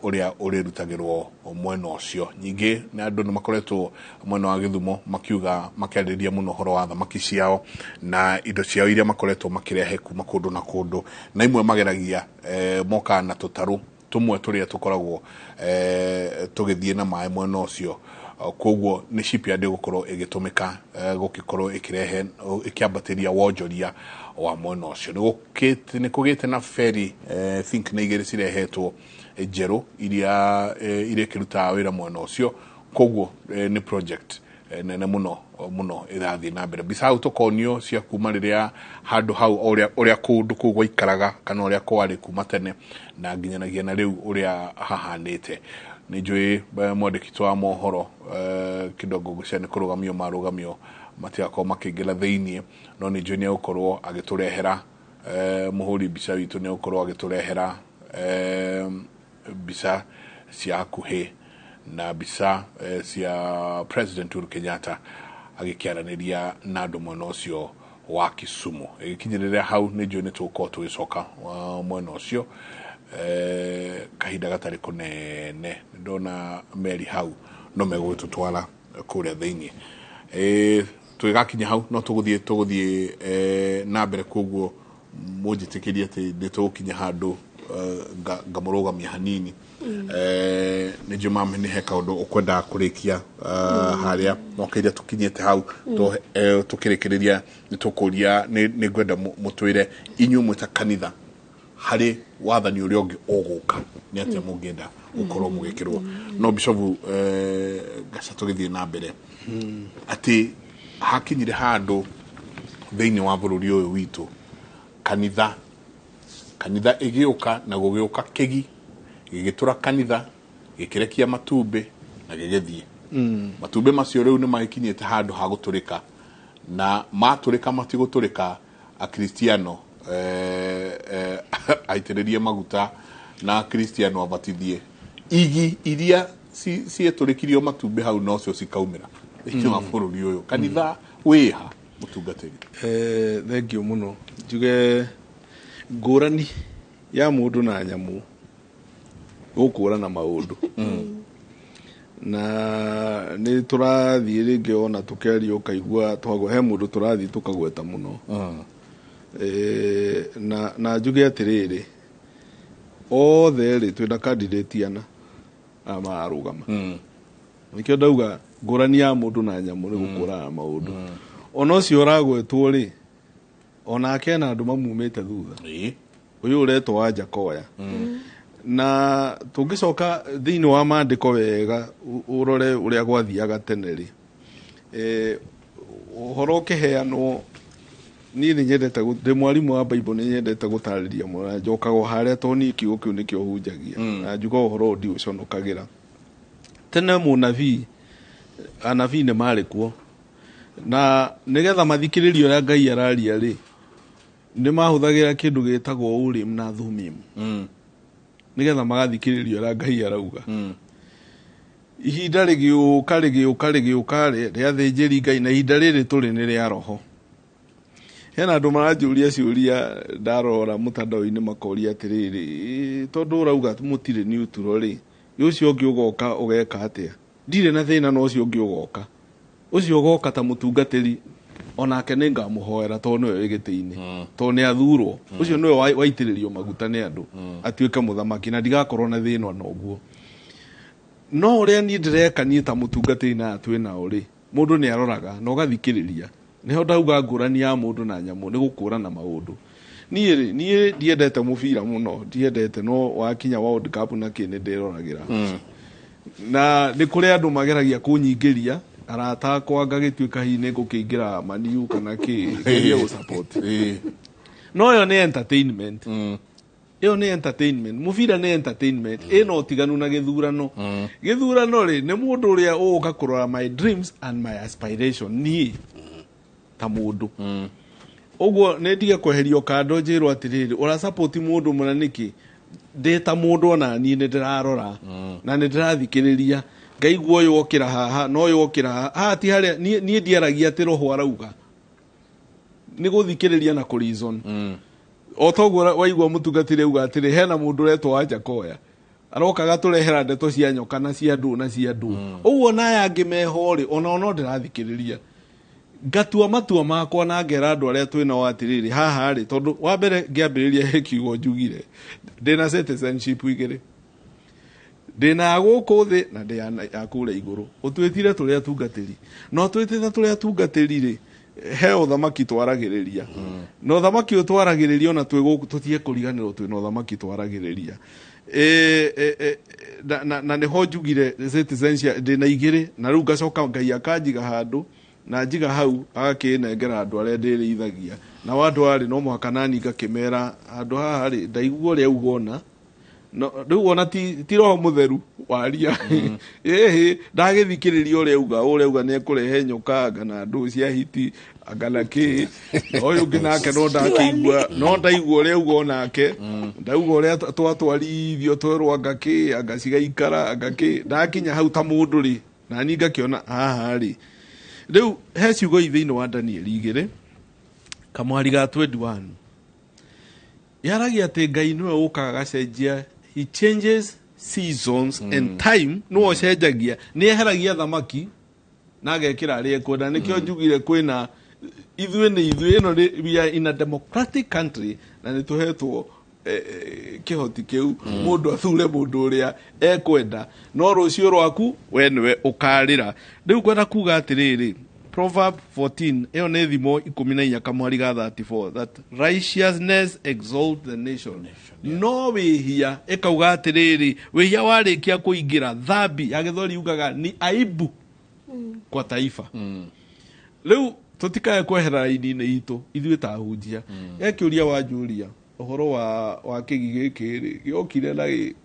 uria urirutagirwo mwena ucio nyingi na andu ni makoretwo mwena wa Githumo makiuga makiarĩrĩria muno horo wa thamaki ciao na indo ciao iria makoretwo makirehe kuma kundu na kundu na imwe mageragia moka na tutaru tumwe turia tukoragwo tugithie na maĩ mwena ucio koguo ni shipyard igukorwo igitumika gukikorwo ikirehe ikiambatiria wonjoria wa mwena ucio ni kugite na ferry think na igere cirehetwo njeru iria kiruta wira mwena ucio koguo ni project nene muno irathi na mbere bisa utokonio cia kuma riria handu hau uria kundu kugwa ikaraga kana uria kwari kuma tene na nginyanagia na riu uria hahanite ni njui mwandiki wa mohoro kidogo gucene kurugamio marugamio matiako makingila thiini no ni njui ni ukorwo agiturehera muhuri bisa witu ni ukorwo agiturehera bisa cia kuhe na bisa cia President Uhuru Kenyatta agikiaraniria na andu mwena ucio wa Kisumu ikinyirira hau ni njui ni tuko tugicoka mwena ucio kahinda gatari kunene ndona meri hau no megututwara kuria thiini twigakinya hau no tuguthie na mbere koguo mujitikirie ati nitukinya handu ngamurugamia hanini ni juma ni heka undu ukwenda kurikia haria no kairia tukinyete hau tukirikiria nitukuria ni ngwenda mutwire inyu mwita kanitha hari wathani uria ungi uguka ni atia mungenda ukorwo mugikirwo no bishovu gaca tugithie na mbere ati hakinyire handu thiini wa bururi uyu witu kanitha igiuka na gugiuka kigi gigitura kanitha gikirekia matumbe na gigithie matumbe macio riu ni magikinyite handu ha guturika na maturika matiguturika akristiano aitiririe maguta na kristiano abatithie igi iria cieturikirio matumbe hau no cio cikaumira ikiwa bururi uyu kanitha wiha mutungatiri thank you muno njuge ngurani ya mundu na nyamu gukũrana maundu na ni turathie ringi ona tukerio kaigua twago he mundu turathie tukagweta muno na njuge atiriri othe ri twina candidate ana amarugama nikio ndauga ngurani ya mundu na nyamu ni gukũrana maundu ona ucio uragwetwo ri ona akena andu mamumite thutha uyu uretwo wa Jakoya na tungicoka thiini wa mandiko wega urore uria gwathiaga tene ri uhoro kiheanwo ni nyendete ndi mwarimu wa Bible ni nyendete gutariria mwana njokago haria to ni kiugo kiu nikio hunjagia na njuga uhoro ndi uconokagira tene munabii anabii ne mari kuo na nigetha mathikiririo ya Ngai araria ri ni mahuthagira kindu gitagwo urim na thumim nigetha magathikiririo ra Ngai arauga ihinda rigiuka ria thinjiri Ngai na ihinda riri turi ni ria roho. Hena andu maranjuria ciuria ndarora mutandao-ini makoria atiriri tondu urauga mutire neutral ri ucio ungi ugoka ugeka atia ndire na thina no ucio ungi ugoka ucio ugoka ta mutungatiri onake ningamuhoera tondu niwe wigiti-ini tondu ni athurwo ucio niwe waitiririo maguta ni andu atuike muthamaki na ndigakorwo na thina na uguo no uria ni ndireka ni ta mutungatiri na twina uri mundu ni aroraga na ugathikiriria niho ndauga ngurani ya mundu na nyamu ni gukurana maundu nie ndiendete mubira muno ndiendete no wakinya World Cup na kini ndiroragira na ni kuri andu mageragia kunyingiria arata akwa ngagituika hine ngukiingira maniu kana kigeria gu support no yo ni entertainment iyo ni entertainment mubira ni entertainment ino tiganu na githurano ri ni mundu uria uka kurora my dreams and my aspiration ni ta mundu uguo ne ndige kweherio kando njirwo atiriri ura support mundu munaniki ndeta mundu ona ni ndirarora na ndirathikiriria ngaigua uyu okira haha no uyu okira haha ti haria ni ndiaragia ati roho arauga ni guthikiriria na reason otogwo waigua mutungatire uga atiri hena mundu retwo anja koya aroka gaturehera ndeto cia nyoka na cia ndu na cia ndu uguo na yangi mehori ona ndirathikiriria ngatua matua makwa na ngera andu aria twina o atiriri haha ri tondu wa mbere ngiambiriria hekiugo njugire ndina citizenship igiri ndina guku thi na ndina yakure iguru utwitire turi atungatiri no twitire turi atungatiri ri he uthamaki twaragiriria no uthamaki utwaragiriria na tutie kuriganirwo twina uthamaki twaragiriria na ne ho njugire citizenship ndina igiri na riu ngacoka Ngai akanjiga handu na njiga hau agakinengera andu aria ndirithagia na wandu ari no muhaka nani ngakimera andu haha ri ndaigua ria ugona no riu ona ti roho mutheru waria ndagithikiriria uria uga ni kurehe nyoka kana ndu cia hiti agana ki uyu nginake no ndaigua uria uga onake ndauga uria twatwarithio twerwo agacigaikara agaki ndakinya hau ta mundu ri na ni ngakiona haha ri riu he ciugo ithiini wa Daniel igiri kamwari ga 21 yaragia ati Ngai niwe ukaga gacenjia he changes seasons and time no cenjagia ni eheragia thamaki na agekira ari ekwenda nikio njugire kwina ithuĩ ino we are in a democratic country na ni tuhetwo kihoti kiu mundu athure mundu uria ekwenda no rucio rwaku we niwe ukarira riu kwenda kuga atiriri Proverb 14 iyo ni thimo 14 kamwari ga 34 that righteousness exalt the nation no wihia ikauga atiriri wihia warikia kuingira thambi ya githori ugaga ni aibu kwa taifa riu tutikae kwehera ini-ini itu ithuĩ ta hunjia ekiuria wanjuria uhoro wa kigigikiri giokire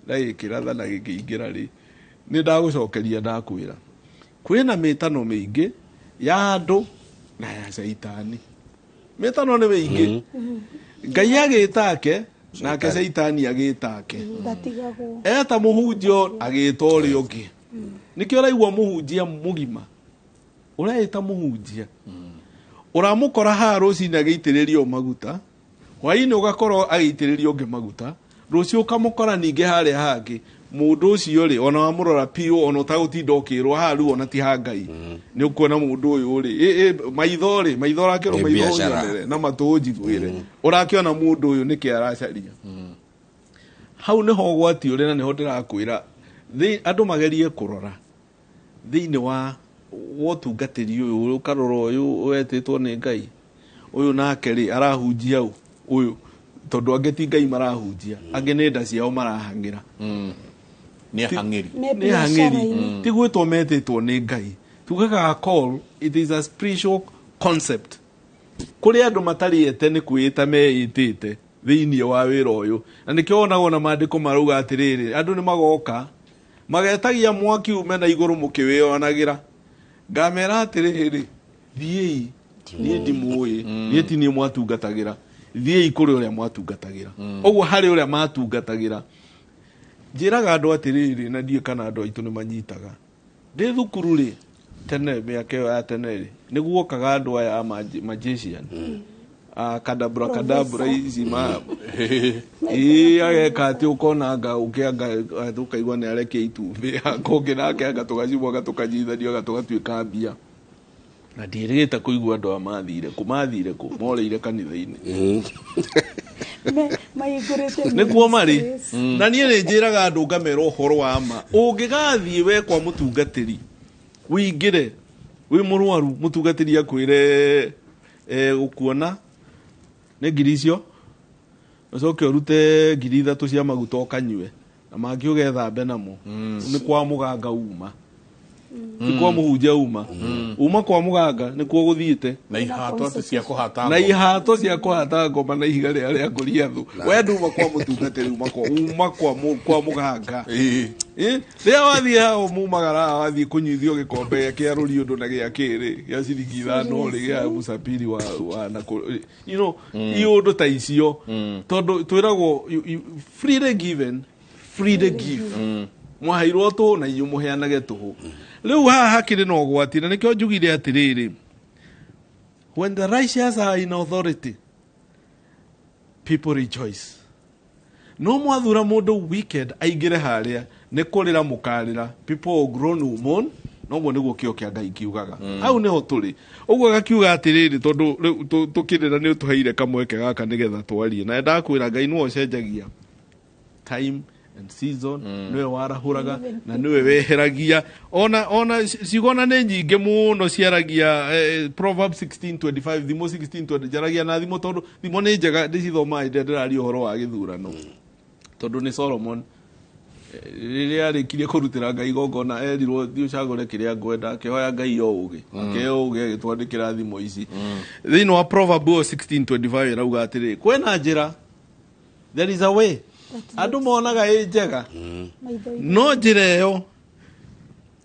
na gikiratha na gikiingira ri ni ndagucokeria ndakwira kwina mitano mingi ya andu na ya Saitani mitano ni mingi Ngai agitake nake Saitani agitake eta muhunjio agita uria ungi nikio raigua muhunjia mugima uraita muhunjia uramukora ha rucini agiitiririo maguta hwaini ugakorwo agiitiririo ungi maguta rucio ukamukora ninge haria hangi mundu ucio ri ona wamurora piu ona utagutinda ukirwo ha riu ona ti ha Ngai ni ukuona mundu uyu ri maitho rakiro maitho na matunjiguire urakiona mundu uyu niki aracaria hau niho gwati uri na niho ndirakwira andu magerie kurora thiini wa wotungatiri uyu ukarora uyu wetitwo ni Ngai uyu nake ri arahunjia uyu tondu angeti Ngai marahunjia angi ni nda ciao marahangira ni hangiri ti gwitwo metitwo ni Ngai tugaga call it is a spiritual concept kuri andu matariete ni kwita meitite thiini wa wira uyu na nikio onagwo na maandiko maruga atiriri andu ni magoka magetagia mwaki ume na iguru mukiwionagira ngamera atiriri thiei nie ndimui nie ti nie mwatungatagira thiei kuri uria mwatungatagira uguo hari uria matungatagira njiraga andu atiriri na ndie kana andu aitu ni manyitaga ndi thukuru ri tene miaka ya tene ri niguo kaga andu aya magician kadabra ici ma ageka ati ukona ukianga tukaigua ni areke itumbi akonge nake agatugacibwa gatukanyithanio gatugatuika mbia na ndirigite kuigua andu amathire ku moreire kanitha-ini nikuo mari na niĩ nĩ njĩraga andũ ngamera ũhoro wa ma ũngĩgathiĩ we kwa mũtungatĩri wĩingĩre wĩ mũrwaru mũtungatĩri akwĩre gũkuona nĩ ngiri icio ũcoke ũrute ngiri 3 cia maguta ũkanyue na mangĩ ũgethambe namo nĩ kwa mũganga uma ni kwa muhunjia uma kwa muganga ni kwa guthiite na ihato cia kuhata ngoma na ihiga ria kuria thu we nduma kwa mutungatiri uma kwa muganga ria wathie hao mumagara wathie kunyithio gikombe kia ruri undu na gia kiri ya ciringi 5 ri gia musapiri wa iyo undu ta icio tondu twiragwo freely given free to give mwahairwo tu na iyo muheanage tuhu riu haha hakiri na ugwati na nikio njugire atiriri when the righteous are in authority people rejoice no mwathura mundu wicked aingire haria ni kurira mukarira people will groan mourn no mo niguo kio kia Ngai kiugaga hau niho turi uguo gakiuga atiriri tondu tukirira ni utuheire kamweke gaka nigetha twarie na ndakwira Ngai no ocenjagia time and season niwe warahuraga na niwe weheragia ona cigona ni nyinge muno ciaragia Proverbs 16:25 thimo 16:20 jaragia na thimo tondu thimo ni njega ndicithoma inde ndirari uhoro wa githurano tondu ni Solomon riria arikirie kurutira Ngai gongona erirwo thi ucagure kiria ngwenda akihoya Ngai yo ugi akeo ugi agitwandikira thimo ici thino wa Proverbs 16:25 irauga atiri kwena njira there is a way andu monaga njega no njira yo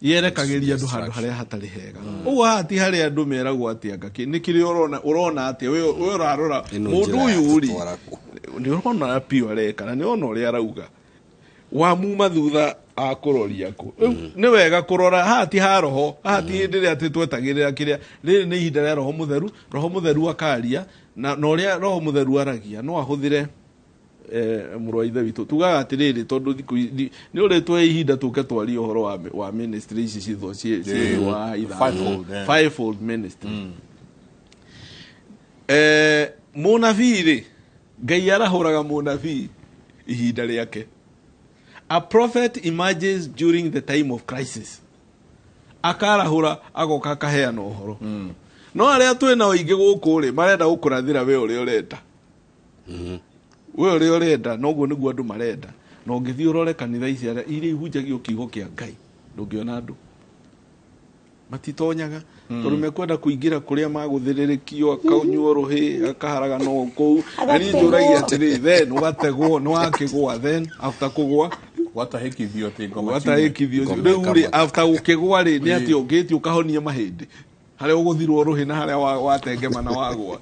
yerekagiria andu handu haria hatari hega uguo hati haria andu meragwo atia ngaki nikiri urona atia we urarora mundu uyu uri ni urona pio areka na ni ona uria arauga wa muma thutha akuroria ku ni wega kurora hati ha roho hati hindire ati twetagirira kiria riri ni ihinda ria roho mutheru akaria na uria roho mutheru aragia no ahuthire murwaithe witu tugaga atiriri tondu ni uretwe ihinda tuke twari uhoro wa ministry ici citho wa fivefold ministry munabii Ngai arahuraga munabii ihinda riake a prophet emerges during the time of crisis akarahura agoka kaheana uhoro no aria twina oingi guku ri marenda gukurathira we uri urenda we uri urenda noguo niguo andu marenda no ngithii urore kanitha ici aria iri ihunjagio kiugo kia Ngai ndungiona andu matitonyaga tondu mekwenda kuingira kuria maguthirikio akaunywo ruhi akaharaga no kou ani njuragia atiri then ugategwo no akigwa then after kugwa watahikithio tingo riu ri after ukigwa ri ni ati ungiti ukahonia mahindi haria uguthirwo ruhi na haria watengema na wagwa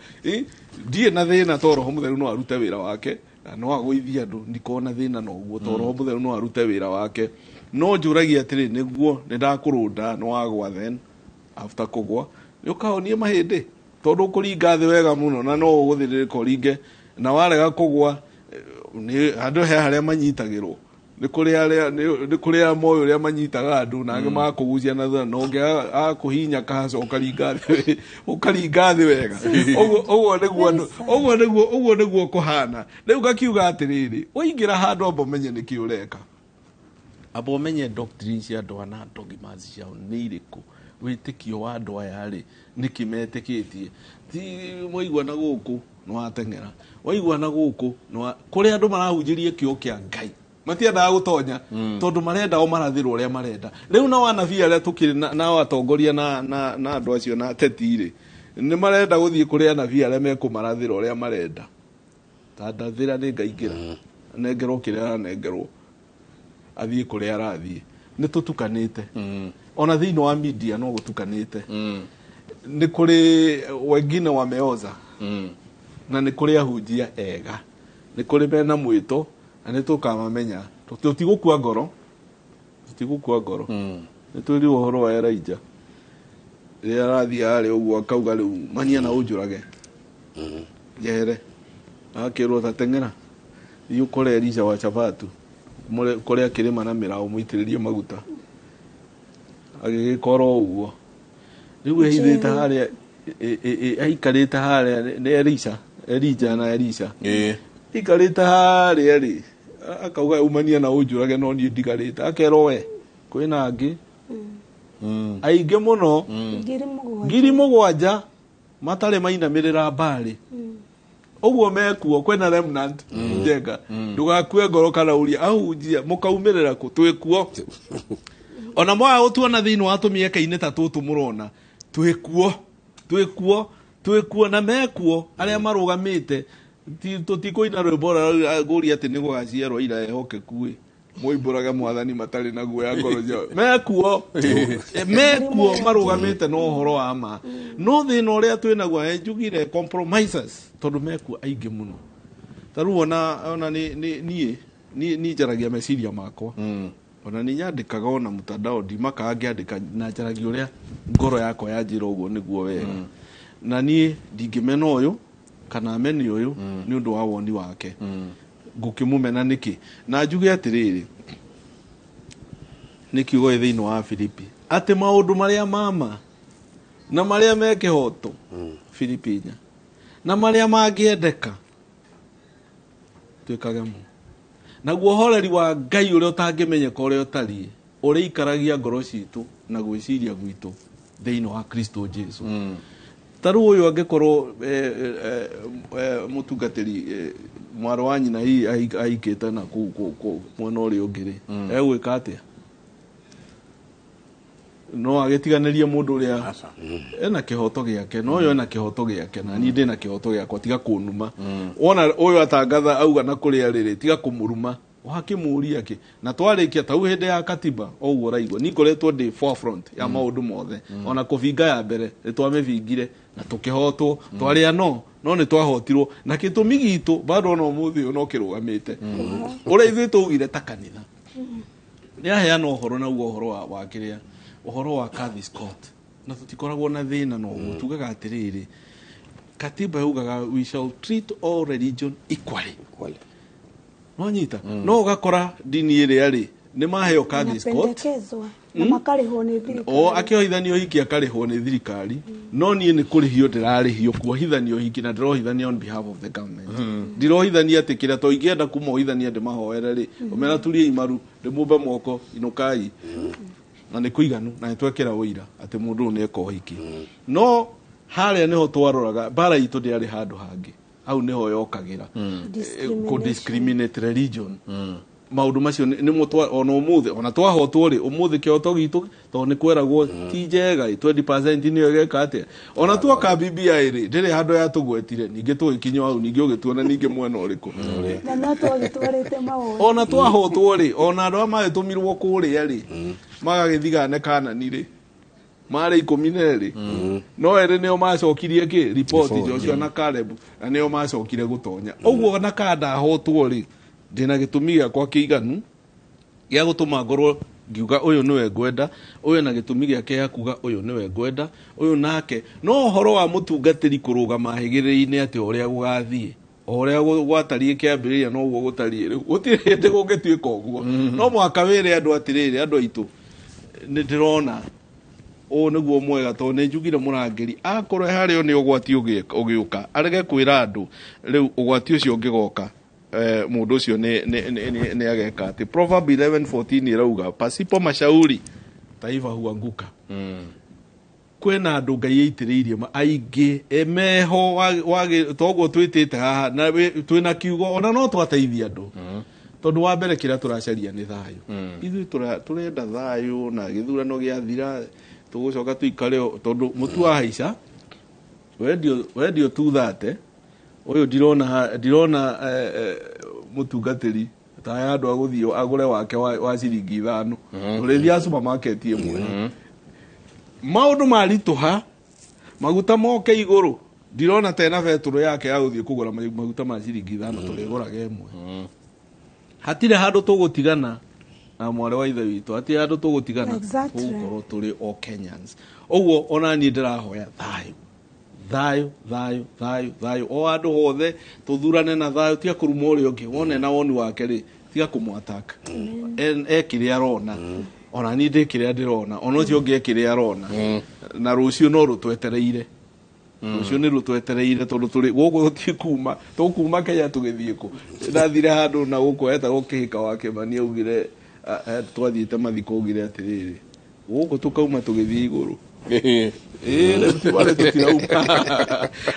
ndie na thina to roho mutheru no arute wira wake no agwithia andu ndikona thina no guo to roho mutheru no arute wira wake no njuragia atiri niguo nindakurunda no wagwa then after kugwa ni ukahonie mahindi tondu kuringa thi wega muno na no uguthiririka uringe na warega kugwa ni andu he haria manyitagirwo ni kuria moyo ria manyitaga andu na ange makugucia na thana no nge akuhinya kahaco ukaringa thi wega uguo niguo kuhana riu gakiuga atiriri waingira handu abo menye niki ureka abo menye doctrine cia andu ana dogmas ciao ni iriku witikio wa andu aya ri niki metikitie ti moigwa na guku no atengera waigwa na guku no kuria andu marahunjirie kio kia Ngai matiendaga gutonya tondu marenda o marathirwo uria marenda riu na wanabii aria tukiri na atongoria na andu acio na tetiri ni marenda guthie kuria anabii aria mekumarathira uria marenda tandathira ni ngaingira nengerwo kiria nengerwo athie kuria arathie ni tutukanite ona thiini wa media no gutukanite ni kuri wengine wameoza na ni kuri ahunjia ega ni kuri bena mwito ani tukamamenya tutigukua ngoro nä twä rirwo horo wa Elijah rä rä arathiä harä å guo akauga rä u mania na å njå rage njere akä rwo ta teng'era thiä å kore Elisha wa Chapatu kå rä a kä rä ma na mä raå må itä rä rie maguta agä gä kora å guo rä u ehithä te harä a aikarä te harä a nä Elijah na Elisha aikarä te harä a rä akauga umania na å njå rage no niä ndigarä te akerwo we kwä na angä aingä må no 7,000 matarä mainamä rä ra mbarä å guo mekuo kwena remnant njenga ndugakue ngoro kana uria ahunjia mukaumä rä ra kå twä kuo ona mwaga gå tuona thä inä wa tå mä eka-inä ta tå tå må rona twä kuo na mekuo arä a marå gamä te tå tikå ina rwä mbo gå ria atä nä gå gaciarwo ira ehokeku moimbå rage mwathani matarä na guoya ngoro ciao mekuo marå gamä te no horo wa ma no thä na å rä a twä naguo njugire compromises tondå mekuo aingä må no ta rä u ona niä njaragia meciria makwa ona nä nyandä kaga ona mutandao ndimakaga ngä andä ka na njaragia å rä a ngoro yakwa yanjä ra å guo nä guo wega na niä ndingä mena å yå kana mene å yå nä å ndå wa woni wake ngå kä må mena nä kä na njuge atä rä rä nä kiugo thä inä wa Filipi atä maå ndå marä a mama na marä a me kä hoto Filipi 4 na marä a mangä endeka twä kage må naguo horeri wa Ngai å rä a å tangä menyeka å rä a å tariä å rä ikaragia ngoro citå na gwä ciria gwitå thä inä wa Kristo Jesu ta rä u å yå angä korwo må tungatä ri mwarå wa nyina aikä te na mwena å rä å ngä rä egwä ka atä a no agä tiganä rie må ndå å rä a ena kä hoto gä ake no yo ena kä hoto gä ake na niä ndä na kä hoto gä akwa tiga kå numa wona å yå atangatha auga na kå rä a rä rä tiga kå må ruma wakä må ria kä na twarä kia tau hä ndä ya katiba o guo raigua nä ngoretwo ndä forefront ya maå ndå mothe ona kå binga ya mbere nä twamä bingire na tå kä hotwo twarä a no nä twahotirwo na kä tå mi gitå bado ona å må thä å no kä rå gamä te å rä a ithuä tå ugire ta kanitha nä aheana å horo nauguo å horo wa kä rä a å horo wa Kathy Scott na tå tikoragwo na thä na no guo tugaga atä rä rä katiba yugaga we shall treat all religion equally no nyita no gakora dini ĩrĩa rĩ nĩ maheo Kathy Scott na makarĩhwo nĩ thirikari akĩohithanio hiki akarĩhwo nĩ thirikari no niĩ nĩ kũrĩhio ndĩrarĩhio kuohithanio hiki na ndĩrohithania on behalf of the government ndirohithania atĩ kĩrĩa to ingĩenda kũmohithania ndĩmahoere rĩ ũmera turie imaru ndĩmũmbe moko inũkai na nĩ kũiganu na nĩ twekĩra ũira atĩ mũndũ ũyũ nĩ eka ũhiki no harĩa nĩho twaroraga mbara itũ ndĩarĩ handũ hangĩ au niho yokagĩra discriminate religion maundu macio nĩ mutwa ona ũmũthĩ ona twahotwo rĩ ũmũthĩ kĩhoto gitũ tondũ nĩ kweragwo ti njega 20% nĩyo ĩgeka atĩa ona tuoka BBI rĩ ndĩrĩ handũ ya tũgwetire ningĩ tũgĩkinya hau ningĩ ũgĩtuona ningĩ mwena ũrĩkũ na no twagĩtwarĩte maũndũ ona twahotwo rĩ ona andũ arĩa magĩtũmirwo kũrĩa rĩ magagĩthigane Kanani rĩ marĩ 12 no erĩ nĩo macokirie kĩ ripoti Joshua na Caleb na nĩo macokire gũtonya ũguo na kada ahotwo rĩ ndĩna gĩtũmi gĩakwa kĩiganu gĩa gũtũma ngorwo ngiuga ũyũ nĩwe ngwenda ũyũ na gĩtũmi gĩake gĩa kuga ũyũ nĩwe ngwenda ũyũ nake no ũhoro wa mũtungatĩri kũrũgama hĩgĩrĩri-inĩ atĩ ũrĩa gũgathiĩ ũrĩa gwatariĩ kĩambĩrĩria no guo gũtariĩ rĩu gũtirĩ hĩndĩ gũngĩtuĩka ũguo no mwaka wĩre andũ atĩrĩrĩ andũ aitũ nĩ ndĩrona o nĩguo mwega tondũ nĩ njugire mũrangĩri akorwo harĩa nĩ ũgwati ũgĩũka arege kwĩra andũ rĩu ũgwati ũcio ũngĩgoka mũndũ ũcio nĩ ageka atĩ Proverb 11:14 ĩrauga pasipo mashauri taifa huanguka kwĩna andũ Ngai aitĩrĩirie aingĩ emeho toguo twĩtĩte haha na twĩna kiugo ona no twateithia andũ tondũ wa mbere kĩrĩa tũracaria nĩ thayũ ithuĩ tũrenda thayũ na gĩthurano gĩathira tũgũcoka tũikare tondũ mũtu wa haica wendio 230 ũyũ ndirona mũtungatĩri ta ya andũ agũthiĩ agũre wake wa ciringi 5 ũrĩthia supermarket ĩmwe maũndũ maritũha maguta moke igũrũ ndirona tena betũrũ yake ya gũthiĩ kũgũra maguta ma ciringi 5 tũrĩgũraga ĩmwe hatire handu tugutigana na mware wa ithe witu hatire handu tugutigana Exactly. gukorwo turi all Kenyans oguo ona ni ndirahoya thayo o andu hothe tuthurane na thayo tia kuruma uri ungi wone na woni wake ri tia kumwataka ekire arona ona ni ndikire ndirona ona ucio ungi ekire arona na rucio no rutwetereire rucio ni rutwetereire tondu turi guku tukuma Kenya tugithie ku ndathire handu na guku eta gukihika wake mani augire twathiite mathiko augire atiriri guku tukauma tugithie iguru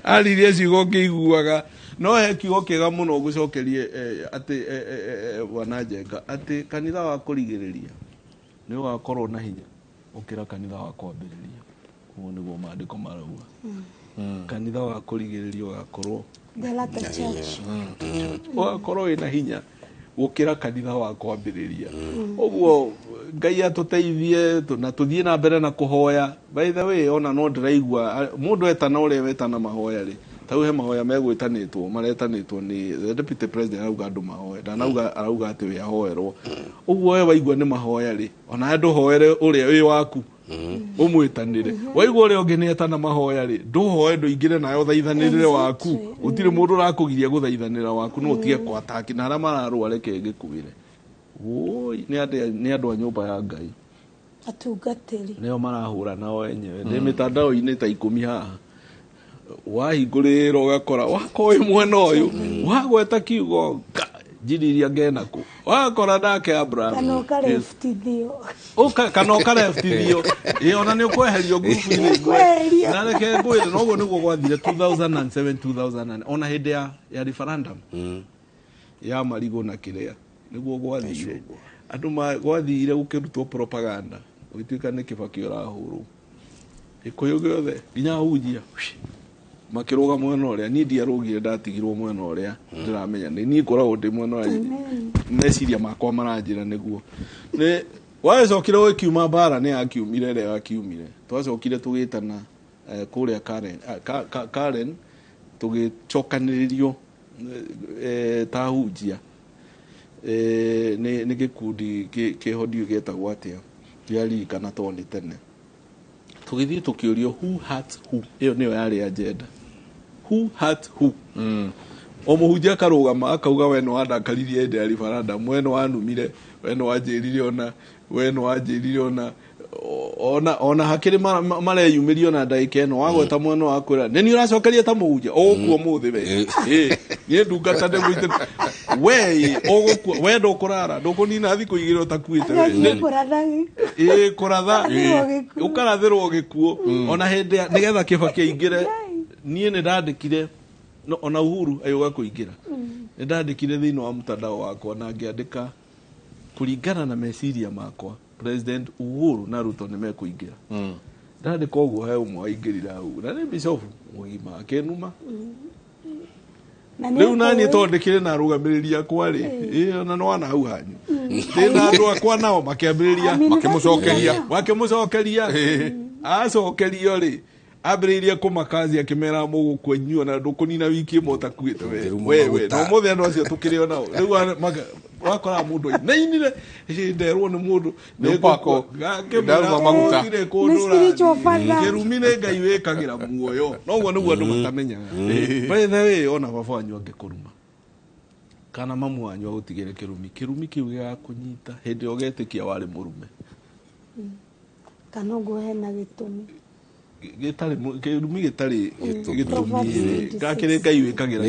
aririe ciugo ngĩiguaga no he kiugo kĩega mũno gũcokerie atĩ bwana Njenga atĩ kanitha wa kũrigĩrĩria nĩ ũgakorwo na hinya gũkĩra kanitha wa kwambĩrĩria ũguo nĩguo maandĩko marauga kanitha wa kũrigĩrĩria ũgakorwo wĩna hinya gukira kanitha wa kwambĩrĩria ũguo Ngai atũteithie na tũthiĩ na mbere na kũhoya by the way ona no ndĩraigua mũndũ etana ũrĩa wetana mahoya rĩ tau he mahoya megwĩtanĩtwo maretanĩtwo ni the deputy president arauga andũ mahoya arauga atĩ we ahoerwo ũguo we waigua nĩ mahoya rĩ ona andũ hoere ũrĩa wĩ waku umwitanire waigua ũrĩa ũngĩ nĩ etana mahoya rĩ ndũhoe ndũingĩre nayo thaithanĩrĩre waku gũtirĩ mũndũ ũrakũgiria gũthaithanĩra waku no ũtige kwataki na arĩa mararũa reke ngĩkuĩre nĩ andũ a nyũmba ya Ngai atungatĩri nĩo marahũra nao enyewe ndĩ mĩtandao-inĩ ta 10 haha wahingũrĩra ũgakora wakoĩ mwena ũyũ wagweta kiugo njiriria ngena kũ wakora nake Abraham kana ũkareftithio ona nĩ ũkweherio ngurubu-inĩ na reke ngwĩre na ũguo nĩguo gwathire 2007 2009 ona hĩndĩ ya referendum ya marigũ na kĩrĩa nĩguo gwathire andũ gwathire gũkĩrutwo propaganda gũtuĩka nĩ Kibaki ũrahũrwo gĩkũyũ gĩothe nginya hunjia makĩrũga mwena ũrĩa niĩ ndiarũgire ndatigirwo mwena ũrĩa ndiramenya nĩ niĩ ngoragwo ndĩ mwena ũrĩa meciria makwa maranjĩra nĩguo wacokire gũkiuma mbara nĩ yakiumire ĩrĩa yakiumire twacokire tũgĩtana kũrĩa Karen tũgĩcokanĩrĩrio ta hunjia nĩ gĩkundi kĩhodio gĩetagwo atĩa kĩaririkana toni tene tũgĩthiĩ tũkĩũrio who hurt who ĩyo nĩyo yarĩ agenda who hurt who o mũhunjia akarũgama akauga we nĩ wandakaririe hĩndĩ ya referendum we nĩ wanumire we nĩ wanjĩrire ona hakĩrĩ mareyumĩrio na ndagĩka ĩno wagweta mwena wa kwĩra nĩ niĩ ũracokeria ta mũhunjia ũgũkua mũthĩ we niĩ ndungata ndĩmũite we ndũkũrara ndũkũnina thikũ igĩrĩ ũtakuĩte kũratha ũkarathĩrwo gĩkuũ ona hĩndĩ nĩgetha Kibaki aingĩre niĩ nĩ ndandĩkire ona Uhuru ayũga kũingĩra nĩ ndandĩkire thĩinĩ wa mtandao wakwa na ngĩandĩka kũringana na meciria makwa President Uhuru na Ruto nĩ mekũingĩra ndandĩka ũguo he ũmwe waingĩrire hau na nĩ Bishop mũgima akĩnuma rĩu naniĩ tondĩkire na arũgamĩrĩri akwa rĩ ona no wana hau hanyu ndĩna andũ akwa nao makĩambĩrĩria makĩmũcokeria acokerio rĩ ambĩrĩirie kũmakazia akĩmera mũgũkua inyuo na ndũkũnina wiki ĩmwe ũtakuĩte wewe no mũthĩ andũ acio tũkĩrĩ o nao rĩu wakora mũndũ nainire nderwo nĩ mũndũ kĩrumi nĩ Ngai wĩkagĩra muoyo noguo nĩguo andũ matamenyaga by the way ona baba wanyu angĩkũruma kana mamu wanyu agũtigĩre kĩrumi kĩu gĩgakũnyita hĩndĩ ĩyo ũgetĩkia warĩ mũrume kana ũguo hena gĩtũmi kĩrumi gĩtarĩ gĩtũmi gakĩrĩ Ngai wĩkagĩra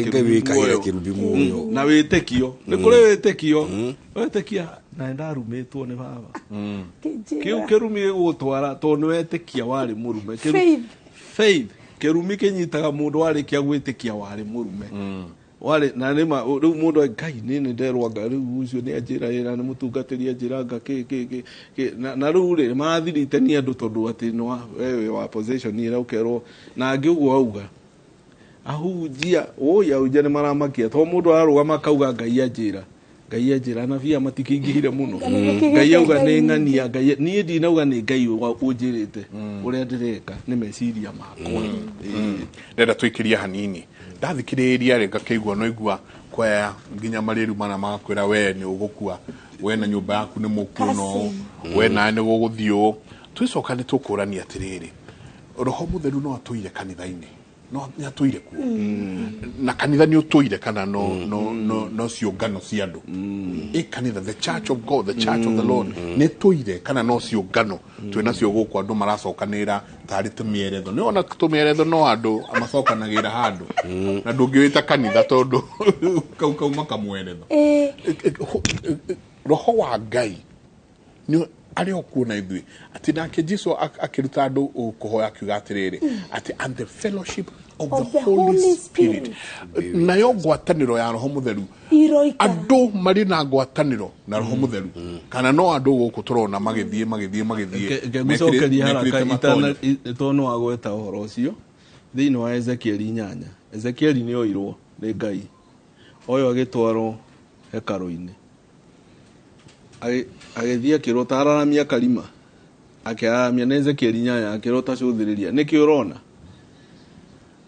kĩrumi muoyo na wĩtĩkio nĩ kũrĩ wĩtĩkia na ndarumĩtwo nĩ baba kĩu kĩrumi gĩgũtwara tondũ wetĩkia warĩ mũrume faith kĩrumi kĩnyitaga mũndũ warĩkia gwĩtĩkia warĩ mũrume na rĩu mũndũ Ngai nĩ nderwo anga rĩu ũcio nĩ anjĩra nĩ mũtungatĩri anjĩra anga na rĩu rĩ marathiritania andũ tondũ atĩ wewe wa possession ĩra ũkerwo na angĩ ũguo auga ahunjia ahunjia nĩ maramakia tondũ mũndũ ararũgama akauga Ngai anjĩra na bia matikĩingĩhire mũno Ngai auga nĩ ng'ania niĩ ndinauga nĩ Ngai ũnjĩrĩte ũrĩa ndĩreka nĩ meciria makwa ndenda twĩkĩria hanini ndathikĩrĩria rĩ ngakĩigua no igua kwea nginya mariru mana makwira we ni ugukua we na nyumba yaku ni mukuno we na ni guguthio twicoka ni tukurani atiriri roho mutheru no atuire kanitha-ini no ni atuire ku na kanitha ni utuire kana no ciungano cia andu kanitha the church of God, the church of the Lord ni tuire kana no ciungano twina cio guku andu maracokanira tari tumieretho ni ona tumieretho no andu amacokanagira handu na ndungiwita kanitha tondu kau makamweretho roho wa Ngai ni ari okuona ithui ati nake Jesu akiruta andu kuhoya kiuga atiriri ati and the fellowship of the Holy Spirit na yo ngwataniro ya roho mutheru andu mari na ngwataniro na roho mutheru kana no andu guku turona magithie ngegucokeria haraka itana itono agweta uhoro ucio thiini wa Ezekiel 8 Ezekiel ni oirwo ni Ngai oyo agitwarwo hekalu-ini agithia kirota araramia kalima akiaramia na Ezekiel 8 akirota cuthiriria niki urona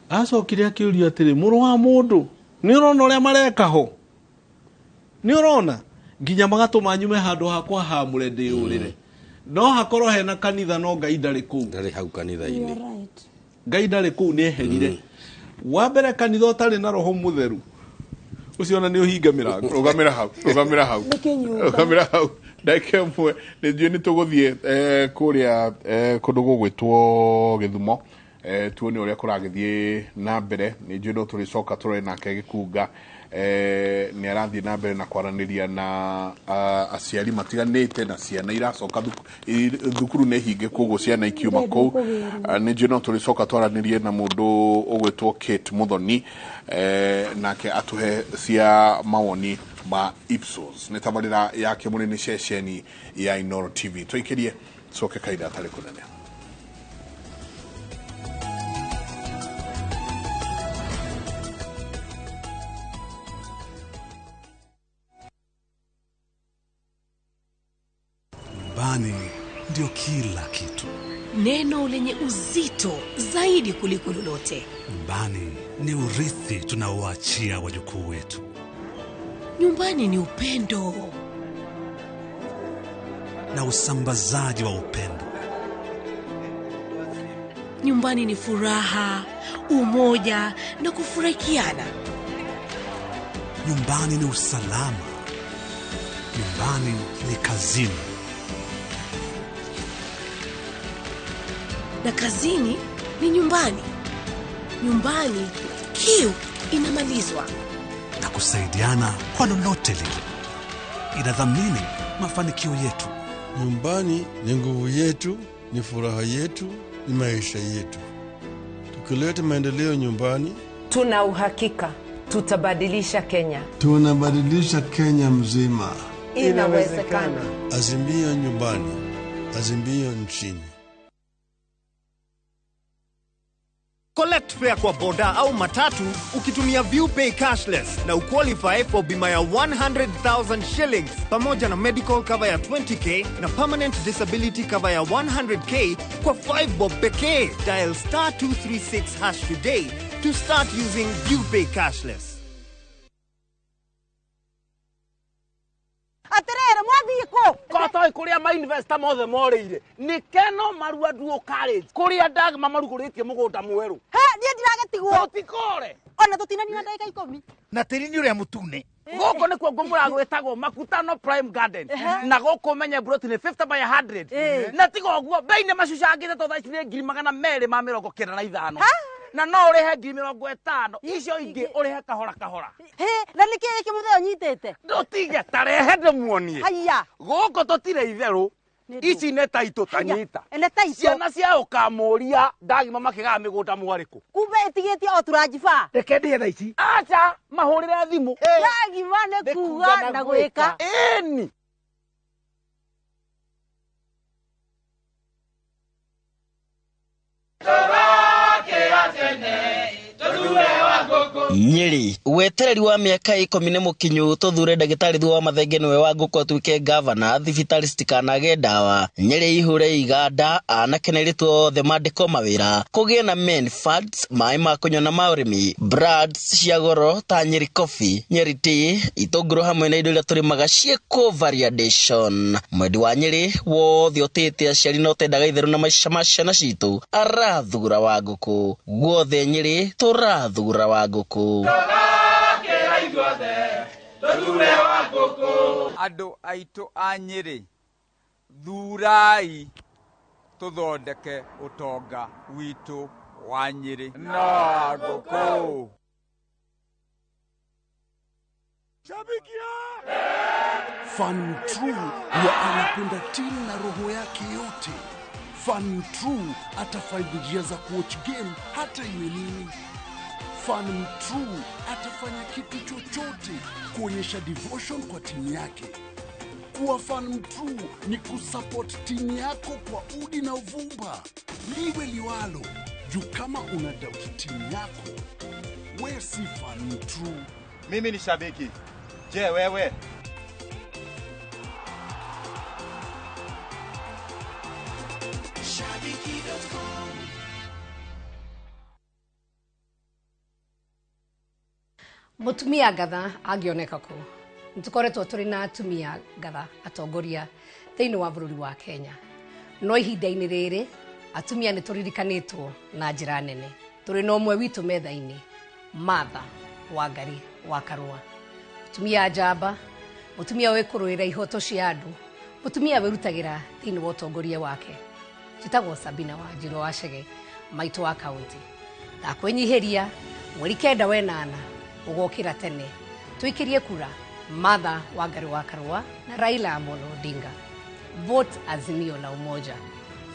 acokire akiuria atiri muru wa mundu ni urona uria mareka ho ni urona nginya magatuma nyume handu hakwa hamure ndiurire no hakorwo hena kanitha no Ngai ndari ku ndari hau kanitha-ini Ngai ndari ku ni eherire wa mbere kanitha utari na roho mutheru ucio na ni uhinga mirango rugamira hau ndake mwe ni ndio ni tuguthie kuria kundu gugwitwo Githumo tuone uria kuragithie na mbere ni ndio no turicoka turi nake gikunga ni arathie na mbere na kwaraniria na aciari matiganite na ciana iracoka thukuru ne hinge koguo ciana ikiuma kou ni ndio no turicoka twaranirie na mundu ugwitwo Kate Muthoni nake atuhe cia mawoni ma Ipsos ni tabarira yake munini ceceni ya Inooro TV twikirie coke kaida atari kunene Nyumbani ndio kila kitu. Neno lenye uzito zaidi kuliko lolote. Nyumbani ni urithi tunaoachia wajukuu wetu. Nyumbani ni upendo na usambazaji wa upendo. Nyumbani ni furaha, umoja na kufurahikiana. Nyumbani ni usalama. Nyumbani ni kazini. Na kazini ni nyumbani. Nyumbani kiu inamalizwa. Na kusaidiana kwa lolote lile. Inadhamini mafanikio yetu. Nyumbani ni nguvu yetu, ni furaha yetu, ni maisha yetu. Tukileta maendeleo nyumbani, tuna uhakika tutabadilisha Kenya. Tunabadilisha Kenya mzima. Inawezekana. Azimio nyumbani, azimio nchini. Collect fare kwa boda au matatu ukitumia ViewPay cashless na uqualify for bima ya 100,000 shillings pamoja na medical cover ya 20k na permanent disability cover ya 100k kwa 5 bob pekee. Dial *236# today to start using ViewPay cashless. Aterere mwathiko kotoi kuria ma investor mothe moreire ni keno marua duo college kuria ndag mamaruguritie mugunda mweru he nie ndiragetigwo tutikore ona tutinani na ndagika 10 na tirini uria mutune goko nikuo ngumura gwetagwo Makutano Prime Garden na goko menye broti ni 50 by 100 na tigo guo beine macucangite to thaici ni 295 na no urehe 50 icio ingi urehe kahora he na niki iki mutheo nyitete ndutige tarehe ndemuonie haya goko totire itheru ici ne taito tanyita ene taito ciana cia ukamuria ndagima makiga migunda mwariku kumbe itigetie o turajiba reke ndie tha ici acha mahurire thimu ndagima ne kuga na gwika eni Nyeri wetereri wa miaka 10 mukinyu tuthure ndagitari Thuo wa Mathenge niwe wa nguko atuike governor thibitari citikanaage ndawa Nyeri ihure iganda anake neritwo the mandiko mawira kugie na men fads mai ma kunyona maurimi brands cia goro ta Nyeri coffee Nyeri tea itongoro hamwe na indo iria turimaga cieko variation mwedi wa Nyeri wothe otete aciari no tendaga itheru na maisha ma ciana citu arathugura wa nguku guothe Nyeri turathugura wa nguku Ando aitu a Nyeri thurai tuthondeke utonga witu wa Nyeri na nguku. Fan True huwa anapenda timu na roho yake yote. Fan True atafanya njia za kuwatch game hata iwe nini. Fan True atafanya kitu chochote kuonyesha devotion kwa timu yake. Kuwa Fan True ni kusupport timu yako kwa udi na uvumba. Liwe liwalo, juu kama una doubt timu yako, we si Fan True. Mimi ni shabiki. Je, wewe? Mutumia gatha angioneka ku nitukoretwo turi na atumia gatha atongoria thiini wa bururi wa Kenya no ihinda-ini riri atumia ni turirikanitwo na njira nene turi no mwe witu metha-ini Martha Wangari wa Karua mutumia njamba mutumia wikuruira ihoto cia andu mutumia wirutagira thiini wa utongoria wake jitagwo Sabina Wanjiru wa Chege maitu wa kaunti ndakwenyihiria mweri 9 wa 8 ugokira tene tuikirie kura Martha Wangari wa Karua na Raila Amolo Odinga. Vote Azimio la Umoja.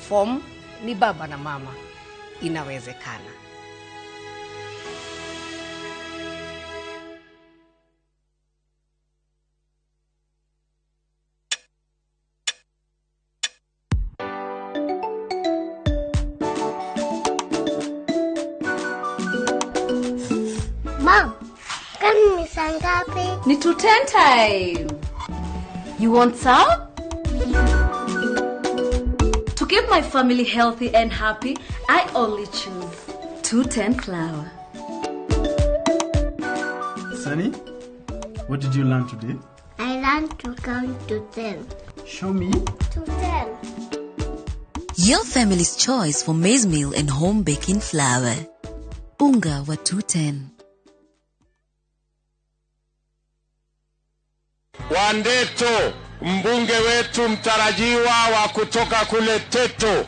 Form ni baba na mama, inawezekana. Mom, kani ni saa ngapi? Ni 2:10 time. You want some? To keep my family healthy and happy, I only choose 210 flour. Sunny, what did you learn today? I learned to count to 10. Show me. To 10. Your family's choice for maize meal and home baking flour. Unga wa 210. Wandeto, mbunge wetu mtarajiwa wa kutoka kule Teto.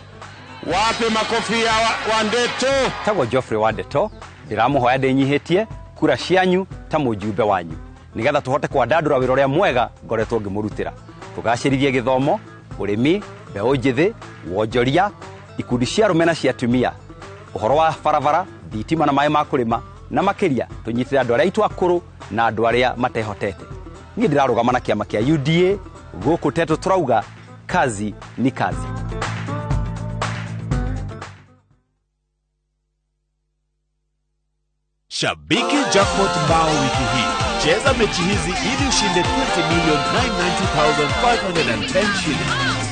Wape makofi ya Wandeto. Tagwo Geoffrey Wandeto, ndiramuhoya ndinyihitie kura cianyu ta mujumbe wanyu. Nigetha tuhote kwandandura wira uria mwega ngoretwo ngimurutira. Tugacirithie githomo, urimi, mbeu njithi, wonjoria, ikundi cia rume na cia atumia. Uhoro wa barabara, thitima na mai ma kurima na makiria tunyitire andu aria itu akuru na andu aria matehotete. Ni ndirarugama na kiama kia UDA guku Teto turauga kazi ni kazi. Shabiki Jackpot Mbao wiki hii. Cheza mechi hizi ili ushinde 20,990,510 shillings.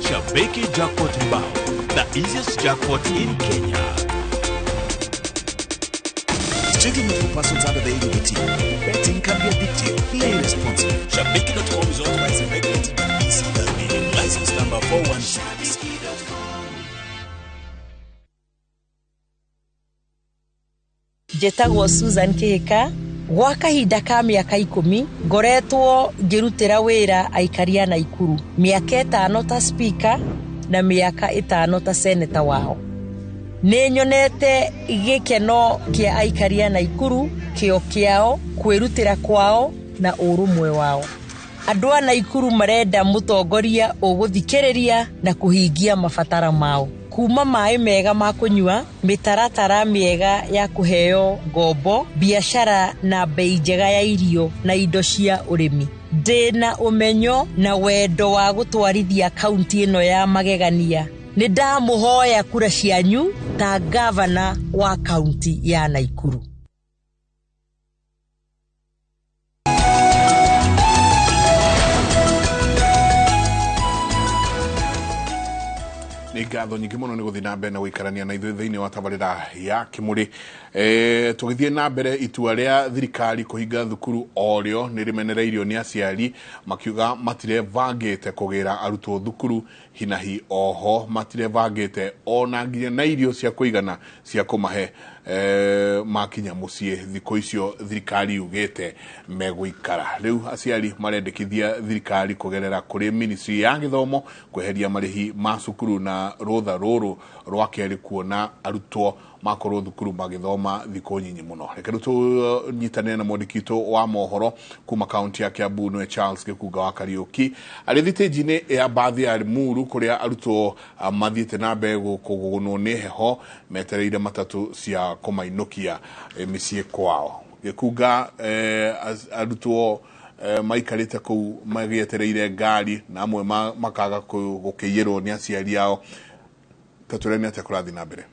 Shabiki Jackpot Mbao, the easiest jackpot in Kenya. Children with persons under the age of 18. Betting can be addictive. Play responsibly. Shabiki.com is authorized and regulated by the ECW. License number 416. Jetagwo Susan Kihika gwa kahinda ka miaka 10 ngoretwo ngirutira wira aikaria na Ikuru miaka 5 ta speaker na miaka 5 ta senator wao. Ninyonete gikeno kia aikaria na Ikuru kio kiao kwirutira kwao na urumwe wao. Andu a Ikuru marenda mutongoria uguthikiriria na kuhingia mabatara mao. Kuma mai mega ma kunyua, mitaratara miega ya kuheo ngombo, biashara na bei njega ya irio na indo cia urimi. Ndina umenyo na wendo wa gutwarithia kaunti ino ya magegania. Nindamuhoya kura cianyu ta gavana wa kaunti ya Naikuru. nĩ ngatho nyingĩ mũno nĩ gũthiĩ na mbere na gũikarania na ithuĩ thĩinĩ wa tabarĩra ya Kĩmũrĩ. Tũgĩthiĩ na mbere, itua rĩa thirikari kũhinga thukuru orĩo nĩ rĩmenereirio nĩ aciari makiuga matirebangĩte kũgĩra arutwo thukuru hinahi. Oho matirebangĩte ona nginya na irio cia kũigana cia kũmahe makinya mũciĩ thikũ icio thirikari yugĩte megũikara. Rĩu aciari marendekithia thirikari kũgerera kũrĩ ministry ya gĩthomo kweheria marĩhi ma cukuru na rũtha rũrũ rwa kerĩ kuona arutwo makorwo thukuru magĩthoma thikũ nyinyi mũno. Reke tũnyitanĩre na mwandĩki witũ wa mohoro kuma kaunti ya Kiambu nĩwe Charles Gĩkunga wa Kariũki arĩ thitĩnji-inĩ ya mbathi ya Limuru kũrĩa arutwo mathiĩte na mbere kũgũnwo nĩ heho metereire matatũ cia kũmainũkia mĩciĩ kwao. Gĩkunga, arutwo maikarĩte kũu magĩetereire ngari na amwe makaga gũkĩiyĩrwo nĩ aciari ao. Tatũreni atĩa kũrathiĩ na mbere?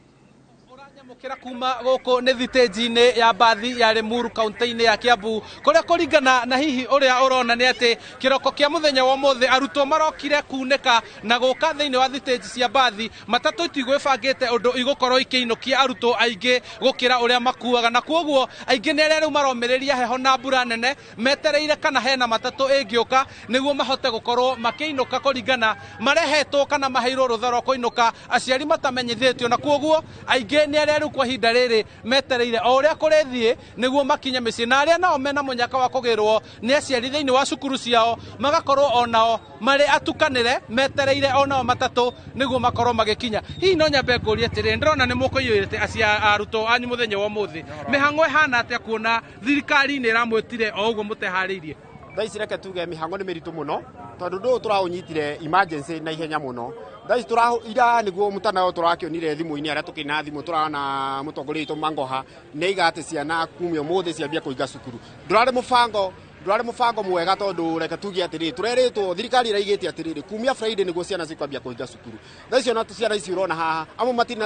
Kira kuma goko nĩ thitĩnji-inĩ ya mbathi ya Limuru kaunti-inĩ ya Kiambu kũrĩa kũringana na hihi ũrĩa ũrona nĩ atĩ kĩroko kĩa mũthenya wa ũmũthĩ arutwo marokire kunĩka na gũka thĩinĩ wa thitĩnji cia mbathi. Matatũ itigwĩbangĩte ũndũ igũkorwo ikĩinũkia arutwo aingĩ gũkĩra ũrĩa makuaga, na kuoguo aingĩ nĩ arĩa rĩu maromĩrĩria heho na mbura nene metereire kana hena matatũ ĩngĩũka nĩguo mahote gũkorwo makĩinũka kũringana marehetwo kana maheirwo rũtha rwa kũinũka, aciari matamenyithĩtio, na kuoguo aingĩ nĩ arĩa kwa hinda rĩrĩ metereire o ũrĩa kũrĩthiĩ nĩguo makinye mĩciĩ, na arĩa nao mena mũnyaka wa kũgĩrwo nĩ aciari thĩinĩ wa cukuru ciao magakorwo onao marĩ atukanĩre metereire onao matatũ nĩguo makorwo magĩkinya. Hihi no nyambe ngũrie atĩrĩ, ndĩrona nĩ mũkũiyũrĩte arutwo anyu mũthenya wa ũmũthĩ, mĩhang'o ĩhana atĩa kuona thirikari nĩ ĩramwĩtire o ũguo mũteharĩirie? Thaa ici reke tuge mĩhang'o nĩ mĩritũ mũno tondũ ndũ tũraũnyitire emergency na ihenya mũno. Thaa ici ira nĩguo mũtandao tũrakĩonire thimũ-inĩ arĩa tũkĩna thimũ tũrana mũtongoria witũ Mangoha nĩ iga atĩ ciana kumia ũmũthĩ ciambia kũinga cukuru. Ndũrarĩ mũbango mwega tondũ reke tuge atĩrĩ tũrerĩtwo thirikari ĩraigĩte atĩrĩrĩ kumia Friday nĩguo ciana cikwambia kũinga cukuru. Thaa icio na ciana ici ũrona haha amwe matirĩ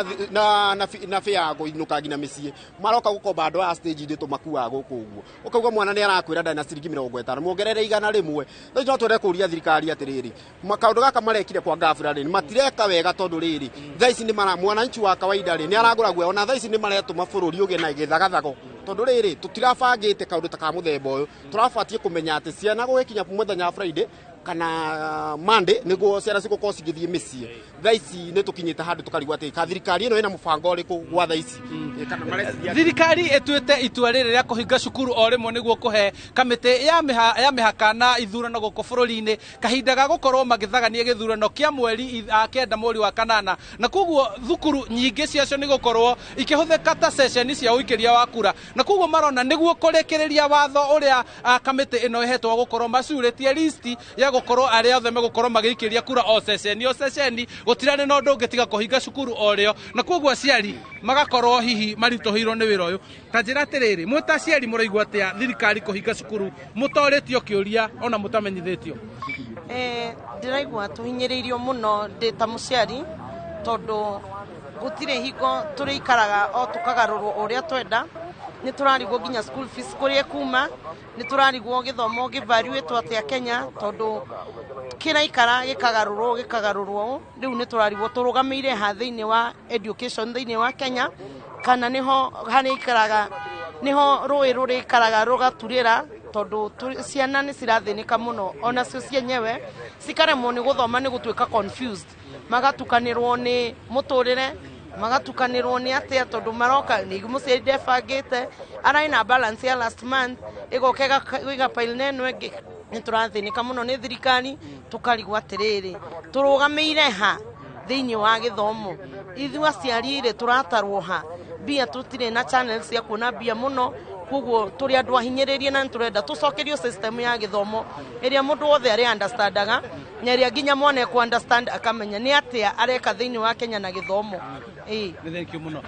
na fĩa kũinũka nginya mĩciĩ, maroka gũkomba andũ a stage ndĩ tũmakuaga gũkũ ũguo. Ũkauga mwana nĩ arakwĩra ndarĩ na ciringi 50 muongerere 100. Thaa icio no twende kũria thirikari atĩrĩrĩ makaũndũ gaka marekire kwa gafra rĩ matireka wega tondũ rĩrĩ thaa ici nĩ mwananchi wa kawaida rĩ nĩ aragũra guo, ona thaa ici nĩ maretũma bũrũri ũgĩe na gĩthagathago tondũ rĩrĩ tũtirabangĩte kaũndũ ta ka mũthemba ũyũ. Tũrabatie kũmenya atĩ ciana gũgĩkinya mũthenya wa Friday kana Monday nĩguo ciana cigũkorwo cigĩthiĩ mĩciĩ. Thaa ici nĩ tũkinyĩte handũ tũkarigwo atĩ thirikari ĩno ĩna mũbango ũrĩkũ gwa thaa ici. Thirikari ĩtuĩte itua rĩrĩ rĩa kũhinga cukuru o rĩmwe nĩguo kũhe kamĩtĩ ya mĩhaka na ithurano gũkũ bũrũri-inĩ kahinda ga gũkorwo magĩthagania gĩthurano kĩa mweri 9 mweri wa 8, na koguo thukuru nyingĩ ciacio nĩ gũkorwo ikĩhũthĩka ta session cia ũikĩria wa kura, na koguo marona nĩguo kũrĩkĩrĩria watho ũrĩa kamĩtĩ ĩno ĩhetwo gũkorwo macurĩtie list ya gũkorwo arĩa othe megũkorwo magĩikĩria kura o ceceni gũtirarĩ na ũndũ ũngĩtiga kũhinga cukuru o rĩo, na koguo aciari magakorwo hihi maritũhĩirwo nĩ wĩra ũyũ. Ta njĩra atĩrĩrĩ, mwĩ ta aciari mũraigua atĩa thirikari kũhinga cukuru mũtorĩtio kĩũria ona mũtamenyithĩtio? Ndĩraigua tũhinyĩrĩirio mũno ndĩ ta mũciari tondũ gũtirĩ hingo tũrĩikaraga o tũkagarũrwo ũrĩa twenda. Nĩ tũrarigwo nginya school fees kũrĩa kuma, nĩ tũrarigwo gĩthomo gĩvaluĩtwo atĩa Kenya tondũ kĩraikara gĩkagarũrwo. Rĩu nĩ tũrarigwo tũrũgamĩire ha thĩinĩ wa education thĩinĩ wa Kenya kana niho harĩikaraga niho rũĩ rũrĩikaraga rũgaturĩra tondũ ciana nĩ cirathĩnĩka mũno, ona cio cienyewe cikaremwo nĩ gũthoma nĩ gũtuĩka confused, magatukanĩrwo nĩ mũtũrĩre, magatukanĩrwo nĩ atĩa tondũ maroka nĩ mũciari ndebangĩte arĩ na balance ya last month ĩgoka ĩgapail neno ĩngĩ. Nĩ tũrathĩnĩka mũno nĩ thirikari, tũkarigwo atĩrĩrĩ tũrũgamĩire ha thĩinĩ wa gĩthomo. Ithuĩ aciari rĩ tũratarwo ha mbia, tũtirĩ na channels cia kuona mbia mũno, koguo tũrĩ andũ ahinyĩrĩrie na nĩtũrenda tũcokerio system ya gĩthomo ĩrĩa mũndũ wothe arĩ understandaga na ĩrĩa nginya mwana eku understand akamenya nĩ atĩa areka thĩinĩ wa Kenya na gĩthomo. thank you muno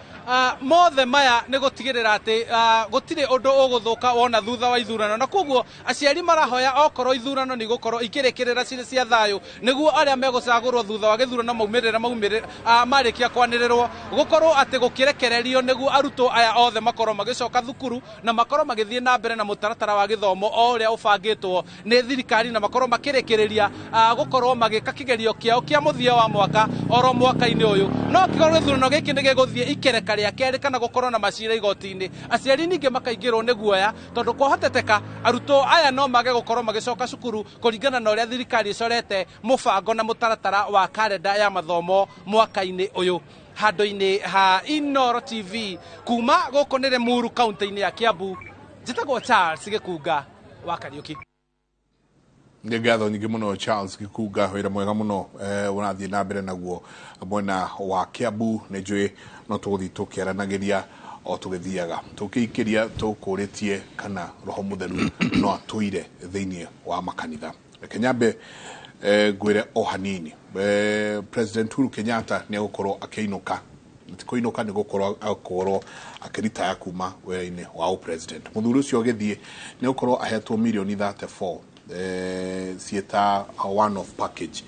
mothe maya nä gå tigä rä ra atä gå tirä å ndå å gå thå ka wona thutha wa ithurano na koguo aciari marahoya okorwo ithurano nä gå korwo ikä rä kä rä ra cirä cia thayå nä guo arä a megå cagå rwo thutha wa gä thurano maumä rä marä kia kwanä rä rwo gå korwo atä gå kä rekererio nä guo arutwo aya othe makorwo magä coka thukuru na makorwo magä thiä na mbere na må taratara wa gä thomo o å rä a å bangä two nä thirikari na makorwo makä rä kä rä ria gå korwo magä ka kä gerio kä ao kä a må thia wa mwaka oro mwaka-inä å yå no kä korwo gä thurano gä kä nä gä gå thiä ikereka rä a kerä kana gå korwo na macira igoti-inä aciari ningä makaingä rwo nä guoya tondå kwahoteteka arutwo aya no mage gå korwo magä coka cukuru kå ringana na å rä a thirikari ĩcorete må bango na må taratara wa karenda ya mathomo mwaka-inä å yå handå-inä ha Inooro TV kuma gå kå nä Limuru kauntä-inä ya Kiambu njätagwo Charles Gĩkunga wa Kariũki nä ngatho nyingä må no Charles Gĩkunga wä ra mwega må no å rathiä na mbere naguo mwena wa Kiambu nä njå no tå gå thiä tå kä aranagä ria o tå gä thiaga tå kä ikä ria tå kå rä tie kana roho må theru no atå ire thä iniä wa makanitha reke nyambe ngwä re o hanini President Uhuru Kenyatta nä egå korwo akä inå ka kå inå ka nä gå korwo akä ritaya kuma wĩra-inĩ wa president må thuri å cio å gä thiä nä gå korwo ahetwo mirioni 34 cieta one off package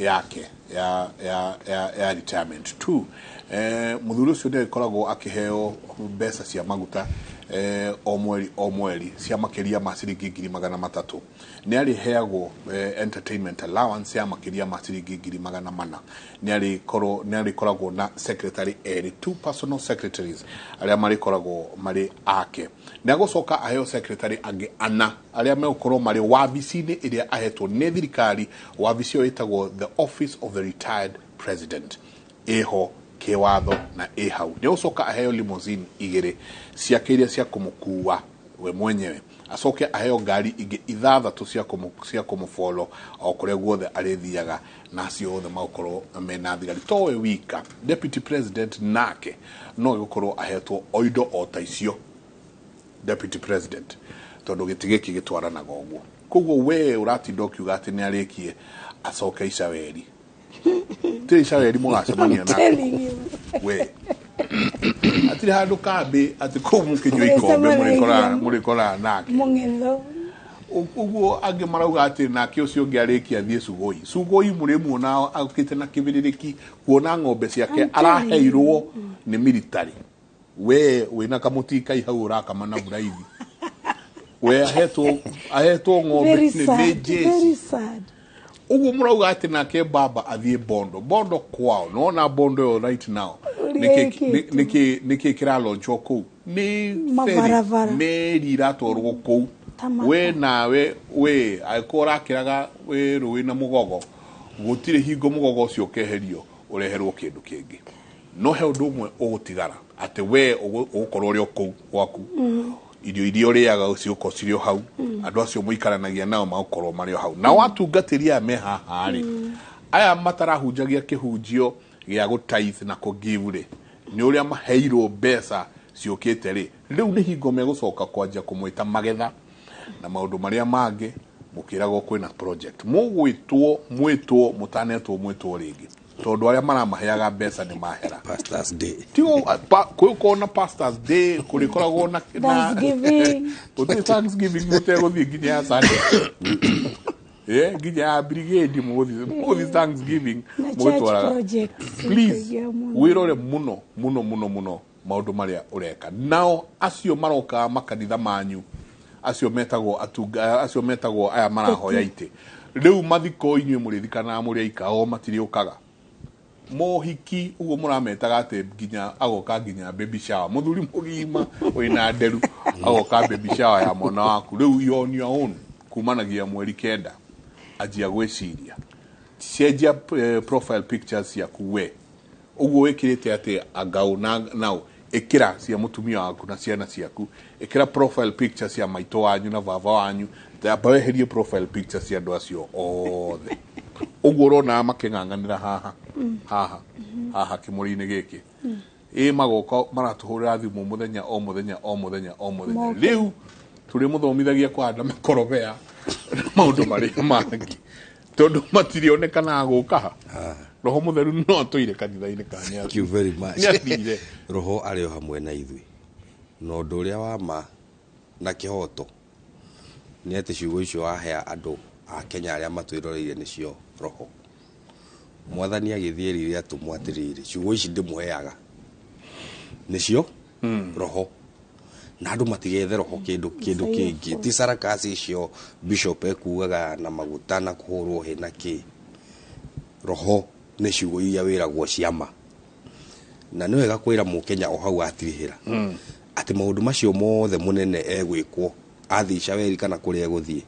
yake ya retirement tu må thuri å cio nä koragwo akĩheo mbeca cia maguta o mweri cia makiria ma ciringi 300,000 nä arä heagwo entertainment allowance ya makiria ma ciringi 400,000 nä arä koragwo na secretary two personal secretaries arĩa marĩ koragwo marĩ ake nä agå coka aheo secretary angĩ ana arĩa megũkorwo marĩ wabici-inĩ ĩrĩa ahetwo nĩ thirikari wabici ĩyo ĩtagwo the office of the retired president ĩho kiwatho na hau nä å coka aheo limousine igĩrĩ ciake iria cia kũmũkua we mwenyewe acoke aheo ngari ingĩ 6 cia kũmũbolo o kũrĩa guothe arĩthiaga nacio othe magũkorwo mena thigari to we wika deputy president nake no gũkorwo ahetwo o indo o ta icio deputy president tondũ gĩtĩ gĩkĩ gĩtwaranaga ũguo koguo we ũratinda ũkiuga atĩ nĩ arĩkie acoke Icaweri tiri Icaweri mũgacemania na we atiri handu kambi ati ko mukinywa ikombe muri kora nake mungetho uguo angi marauga ati nake ucio ngiarikia thie sugoi muri muona akite na kibiririki kuona ng'ombe ciake araheirwo ni military we wina kamutika ihau uraka na buraithi we ahetwo ng'ombe ni very sad uguo murauga ati nake baba athie bondo kwao nona bondo yo right now niki kira launcho ku ni meri ratorwo ku we nawe we aikora kiraga we ruwi na mugogo gutire hingo mugogo ucio keherio ureherwo kindu kingi no he undu umwe ugutigara ati we ugukorwo ri ku gwaku irio irio riaga ucio ko cirio hau andu acio muikaranagia nao magukorwo mario hau na watungatĩria me haha ri aya matarahunjagia kĩhunjio gĩa gũtithe na kũgive ri nĩ ũrĩa maheirwo mbeca ciũkĩte ri rĩu nĩ hingo megũcoka kwanja kũmwĩta magetha na maũndũ marĩa mangĩ mũkĩragwo kwĩna project mwĩtwo mũtanetwo mwĩtwo rĩngĩ tondũ arĩa maramaheaga mbeca nĩ mahera pastors day kwĩko na pastors day kũrĩkoragwo na Thanksgiving mũtegũthiĩ nginya ya Sunday nginya ya brigade mũgũthiĩ Thanksgiving mũgĩtwaraga please wĩrore mũno maũndũ marĩa ũreka nao acio maroka makanitha manyu acio metagwo aya marahoya itĩ rĩu mathiko inyuĩ mũrĩthikanaga mũrĩ aika o matirĩũkaga mohiki uguo murametaga ate nginya agoka nginya baby shower muthuri mugima wina nderu agoka baby shower ya mwana waku riu on your own kumanagia mweri kenda ajia gwiciria cenjia profile pictures yaku we uguo wikirite ate agau nao ikira cia mutumia waku na ciana ciaku ikira profile pictures ya maito wanyu na baba wanyu tabaweherie profile pictures ya andu acio othe uguo rona making'ang'anira haha kimuri-inĩ gĩkĩ magoka maratuhũrĩra thimũ mũthenya o mũthenya rĩu tũrĩ mũthomithagia kũhanda makorobea maũndũ marĩa mangĩ tondũ matirĩonekana gũka roho mutheru no tuire kanitha-inĩ kanya. Thank you very much. Nĩathire. Roho arĩ o hamwe na ithuĩ. Na ũndũ ũrĩa wa ma na kĩhoto nĩ atĩ ciugo icio wahea andũ a Kenya arĩa matwĩroreire nĩcio roho. Mwathani agĩthiĩ rĩrĩa atũmwo atĩrĩrĩ, ciugo ici ndĩmũheaga nĩcio roho. Na andũ matigethe roho kĩndũ kĩngĩ. Ti sarakasi icio bishop ekugaga na maguta na kũhũrwo he na kĩ. Roho nĩ ciugo iria wĩragwo ciama. Na nĩ wega kwĩra Mũkenya o hau atirihĩra atĩ maũndũ macio mothe mũnene egwĩkwo athica weri kana kũrĩa egũthiĩ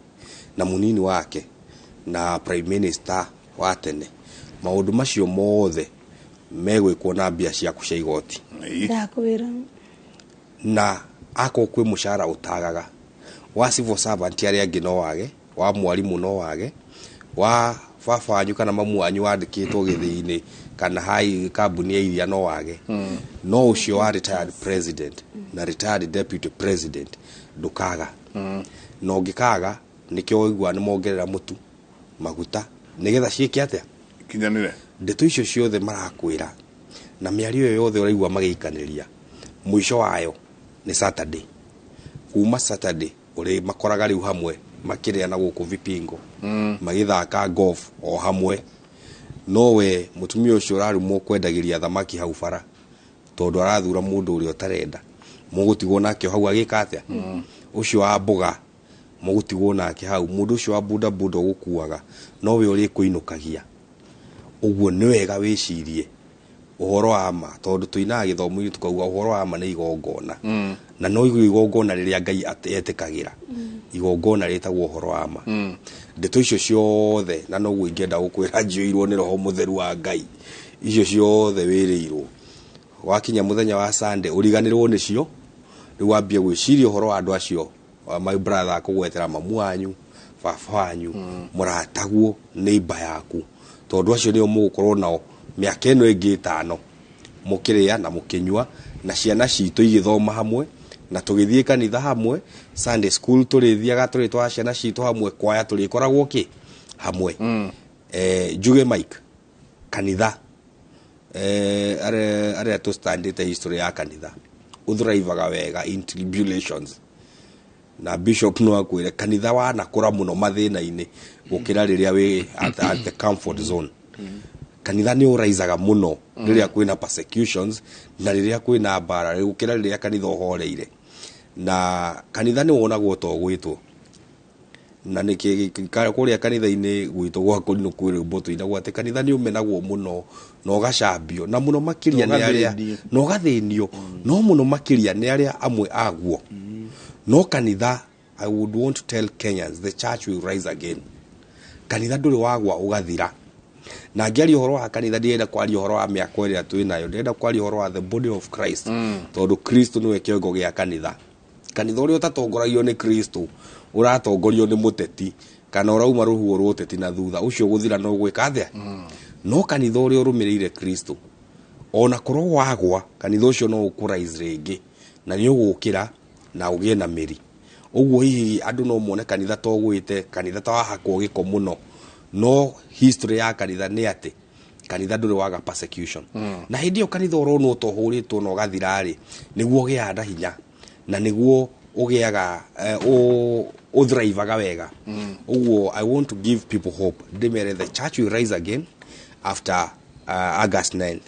na mũnini wake na prime minister wa tene, maũndũ macio mothe megwĩkwo na mbia ciaku cia igoti. Ndakwĩra. Na ako kwĩ mũcara ũtagaga wa civil servant arĩa angĩ no wage, wa mwarimũ no wage, wa baba wanyu kana mamu wanyu wandĩkĩtwo gĩthĩ-inĩ kana hai kambuni ya iria no wage. No ũcio wa retired president na retired deputy president ndũkaga. Na ũngĩkaga nĩkĩo ũigua nĩ mongerera mũtu maguta nĩgetha ciĩke atĩa kinyanĩre. Ndeto icio ciothe marakwĩra na mĩario ĩyo yothe ũraigua magĩikanĩria, mũico wayo nĩ Saturday. Kuma Saturday ũrĩ makoraga rĩu hamwe makĩrĩa na gũkũ vipingo magĩthaka golf o hamwe. Nowe mũtumia ũcio ũrarumwo kwendagĩria thamaki hau bara tondũ arathura mũndũ ũrĩa ũtarenda, mũgũtigwo nake hau agĩka atĩa. Ũcio wa mboga mũgũtigwo nake hau, mũndũ ũcio wa buda ũgũkuaga nowe ũrĩ kũinũkagia. Ũguo nĩ wega wĩcirie ũhoro wa ma, tondũ tũinaga gĩthomo-inĩ tukauga ũhoro wa ma nĩ igongona. Na no igongona rĩrĩa Ngai etĩkagĩra, igongona rĩtagwo ũhoro wa ma. Ndeto icio ciothe na noguo ingĩenda gũkwĩra njiyũirwo nĩ roho mũtheru wa Ngai, icio ciothe wĩrĩirwo wakinya mũthenya wa Sunday ũriganĩrwo nĩcio, rĩu wambie gwĩciria ũhoro wa andũ acio, my brother akũgwetera mamu wanyu, baba wanyu, mũrataguo, neighbor yaku, tondũ acio nĩo mũgũkorwo nao mĩaka ĩno ĩngĩ 5 mũkĩrĩa na mũkĩnyua na ciana citũ igĩthoma hamwe na tũgĩthiĩ kanitha hamwe. Sunday school tũrĩthiaga tũrĩ twa ciana citũ hamwe, kwaya tũrĩkoragwo kĩ hamwe. Njuge Mike kanitha arĩa tũstandĩte history ya kanitha ũthrivaga wega in tribulations, na bishop no akwĩre kanitha wanakũra mũno mathĩna-inĩ gũkĩra rĩrĩa wĩ at the comfort zone. Kanitha nĩ ũraizaga mũno rĩrĩa kwĩna persecutions na rĩrĩa kwĩna mbara gũkĩra rĩrĩa kanitha ũhoreire. Na kanitha nĩ wonagwo to gwĩtwo na nĩkĩ kũrĩa kanitha-inĩ gwitũ gwakũ nĩ kwĩrĩmbo tũinagwo atĩ kanitha nĩ ũmenagwo mũno na ũgacambio na mũno makĩria nĩ arĩa na ũgathĩnio no mũno makĩria nĩ arĩa amwe aguo. No kanitha, I would want to tell Kenyans, the church will rise again. Kanitha ndũrĩ wagwa ũgathira. Na ngĩaria ũhoro wa kanitha ndĩrenda kwaria ũhoro wa mĩaka ĩrĩa twĩnayo, ndĩrenda kwaria ũhoro wa the body of Christ, tondũ Kristo nĩwe kĩongo gĩa kanitha. Kanitha ũrĩa ũtatongoragio nĩ Kristo ũratongorio nĩ mũteti kana ũrauma rũhuo rwa ũteti na thutha, ũcio gũthira no gwĩka atĩa. No kanitha ũrĩa ũrũmĩrĩire Kristo ona korwo wagwa, kanitha ũcio no ũkũraise rĩngĩ na nĩ ũgũkĩra na ũgĩe na mĩri. Ũguo hihi andũ no mone kanitha to gwĩte, kanitha ta wahakwo gĩko mũno. No history ya kanitha nĩ atĩ kanitha ndũrĩ waga persecution. Na hĩndĩ ĩyo kanitha ũronwo to hũrĩtwo na ũgathira-rĩ, nĩguo ũgĩaga hinya na nĩguo ũgĩaga ũthrivaga wega. Ũguo I want to give people hope. Ndĩmere the church will rise again after August 9th.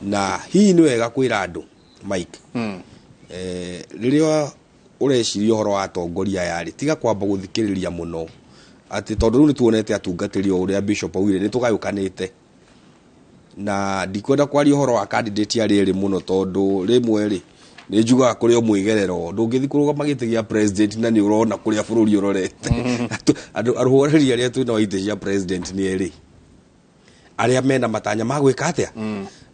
Na hihi nĩ wega kwĩra andũ Mike, rĩrĩa ũreciria ũhoro wa atongoria yarĩ tiga kwamba gũthikĩrĩria mũno atĩ tondũ rĩu nĩ tuonete atungatĩri o ũrĩa bishop augire nĩ tũgayũkanĩte, na ndikwenda kwaria ũhoro wa candidate arĩ erĩ mũno tondũ rĩmwe-rĩ nĩ njugaga kũrĩ o mwĩgerero ndũngĩthi kũrũgama gĩtĩ gĩa president na nĩ ũrona kũrĩa bũrũri ũrorete. Arũhoreri arĩa twĩna wa itĩ cia president nĩ erĩ arĩa mena matanya magwĩka atĩa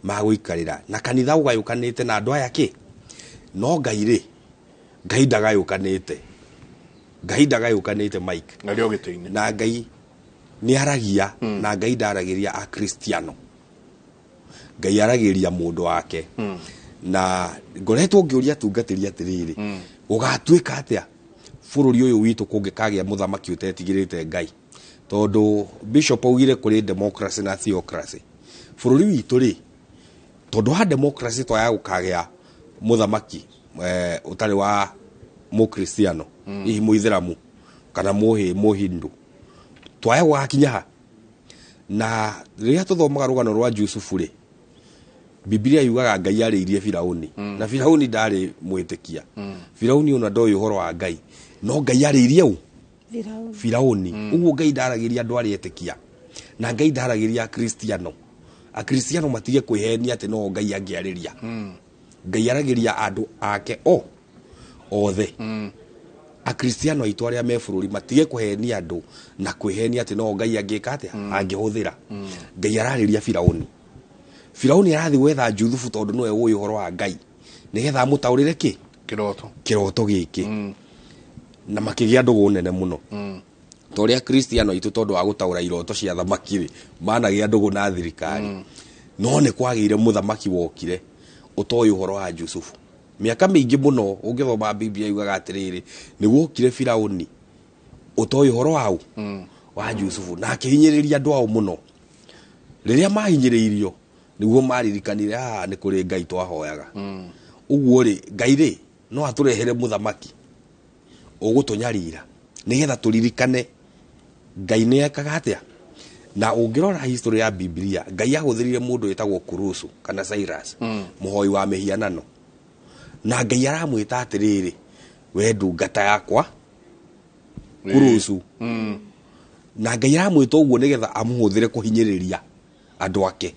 magũikarĩra, na kanitha ũgayũkanĩte na andũ aya kĩ. No Ngai-rĩ, Ngai ndagayũkanĩte, Ngai ndagayũkanĩte Mike, na Ngai nĩ aragia na Ngai ndaragĩria a Kristiano, Ngai aragĩria mũndũ wake. Na ngoretwo ngĩũria atungatĩri atĩrĩrĩ, ũgatuĩka atĩa bũrũri ũyũ witũ kũngĩkagĩa mũthamaki ũtetigĩrĩte Ngai, tondũ bishop augire kũrĩ democracy na theocracy. bururi witu ri tondu ha democracy twaya gukagea muthamaki utari wa mukristiano hihi muithiramu kana muhindu twaya gwakinya ha na riria tuthomaga rugano rwa Jusufu ri Biblia yugaga Ngai ariirie Firauni na Firauni ndari mwitikia Firauni ona ndoy uhoro wa Ngai no Ngai ariirie u Firauni uguo Ngai ndaragiria andu arietikia na Ngai ndaragiria Kristiano a Kristiano matige kwihenia ati no Ngai angiariria Ngai aragiria andu ake othe a Kristiano aitu aria me bururi matige kuhenia andu na kwihenia ati no Ngai angika atia angihuthira Ngai arariria Firauni arathi wetha Juthufu tondu noe uyu uhoro wa Ngai nigetha amutaurire ki kiroto giki na makigia ndugu nene muno toria Kristiano aitu tondu wa gutaura iroto cia thamaki managia ndugu na thirikari no ne kwagire muthamaki wokire utoy uhoro wa Jusufu miaka mingi muno ungithoma Biblia yugaga atiriri niguo ukire Firauni utoy uhoro wa Jusufu na akihinyiriria andu ao muno riria mahinyiriirio niguo maririkanire ni kuri Ngai twahoyaga uguo ri Ngai ri no aturehere muthamaki ugutunyarira nigetha turirikane Ngai ni ekaga atia na ungirora history ya Biblia Ngai aguthirire mundu etagwo Kurusu kana Cyrus muhoi wa mihianano na Ngai aramwita atiriri we ndungata yakwa Kurusu na Ngai aramwita uguo nigetha amuhuthire kuhinyiriria andu ake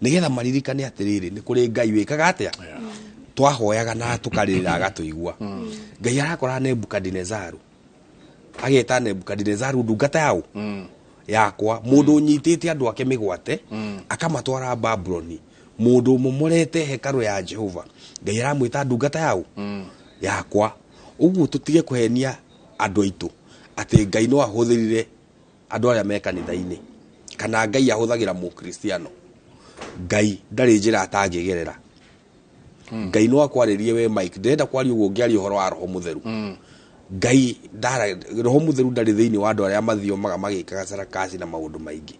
nigetha maririkane atiriri ni kuri Ngai wikaga atia twahoyaga na tukaririra agatuigua Ngai arakora Nebukadnezaru ageta Nebukadnezaru ndungata yao yakwa mundu unyitite andu ake migwate akamatwara Babyloni mundu mumorete hekaru ya Jehova Ngai aramwita ndungata yao yakwa uguo tutige kuhenia andu aitu ati Ngai no ahuthirire andu aria me kanitha-ini kana Ngai ahuthagira mukristiano Ngai ndari njira atangigerera Ngai no akwaririe we Mike ndenda kwari uguo ngiari uhoro wa roho mutheru Ngai ndara roho mutheru ndari thiini wa andu aria mathiomaga magikaga sarakasi na maundu maingi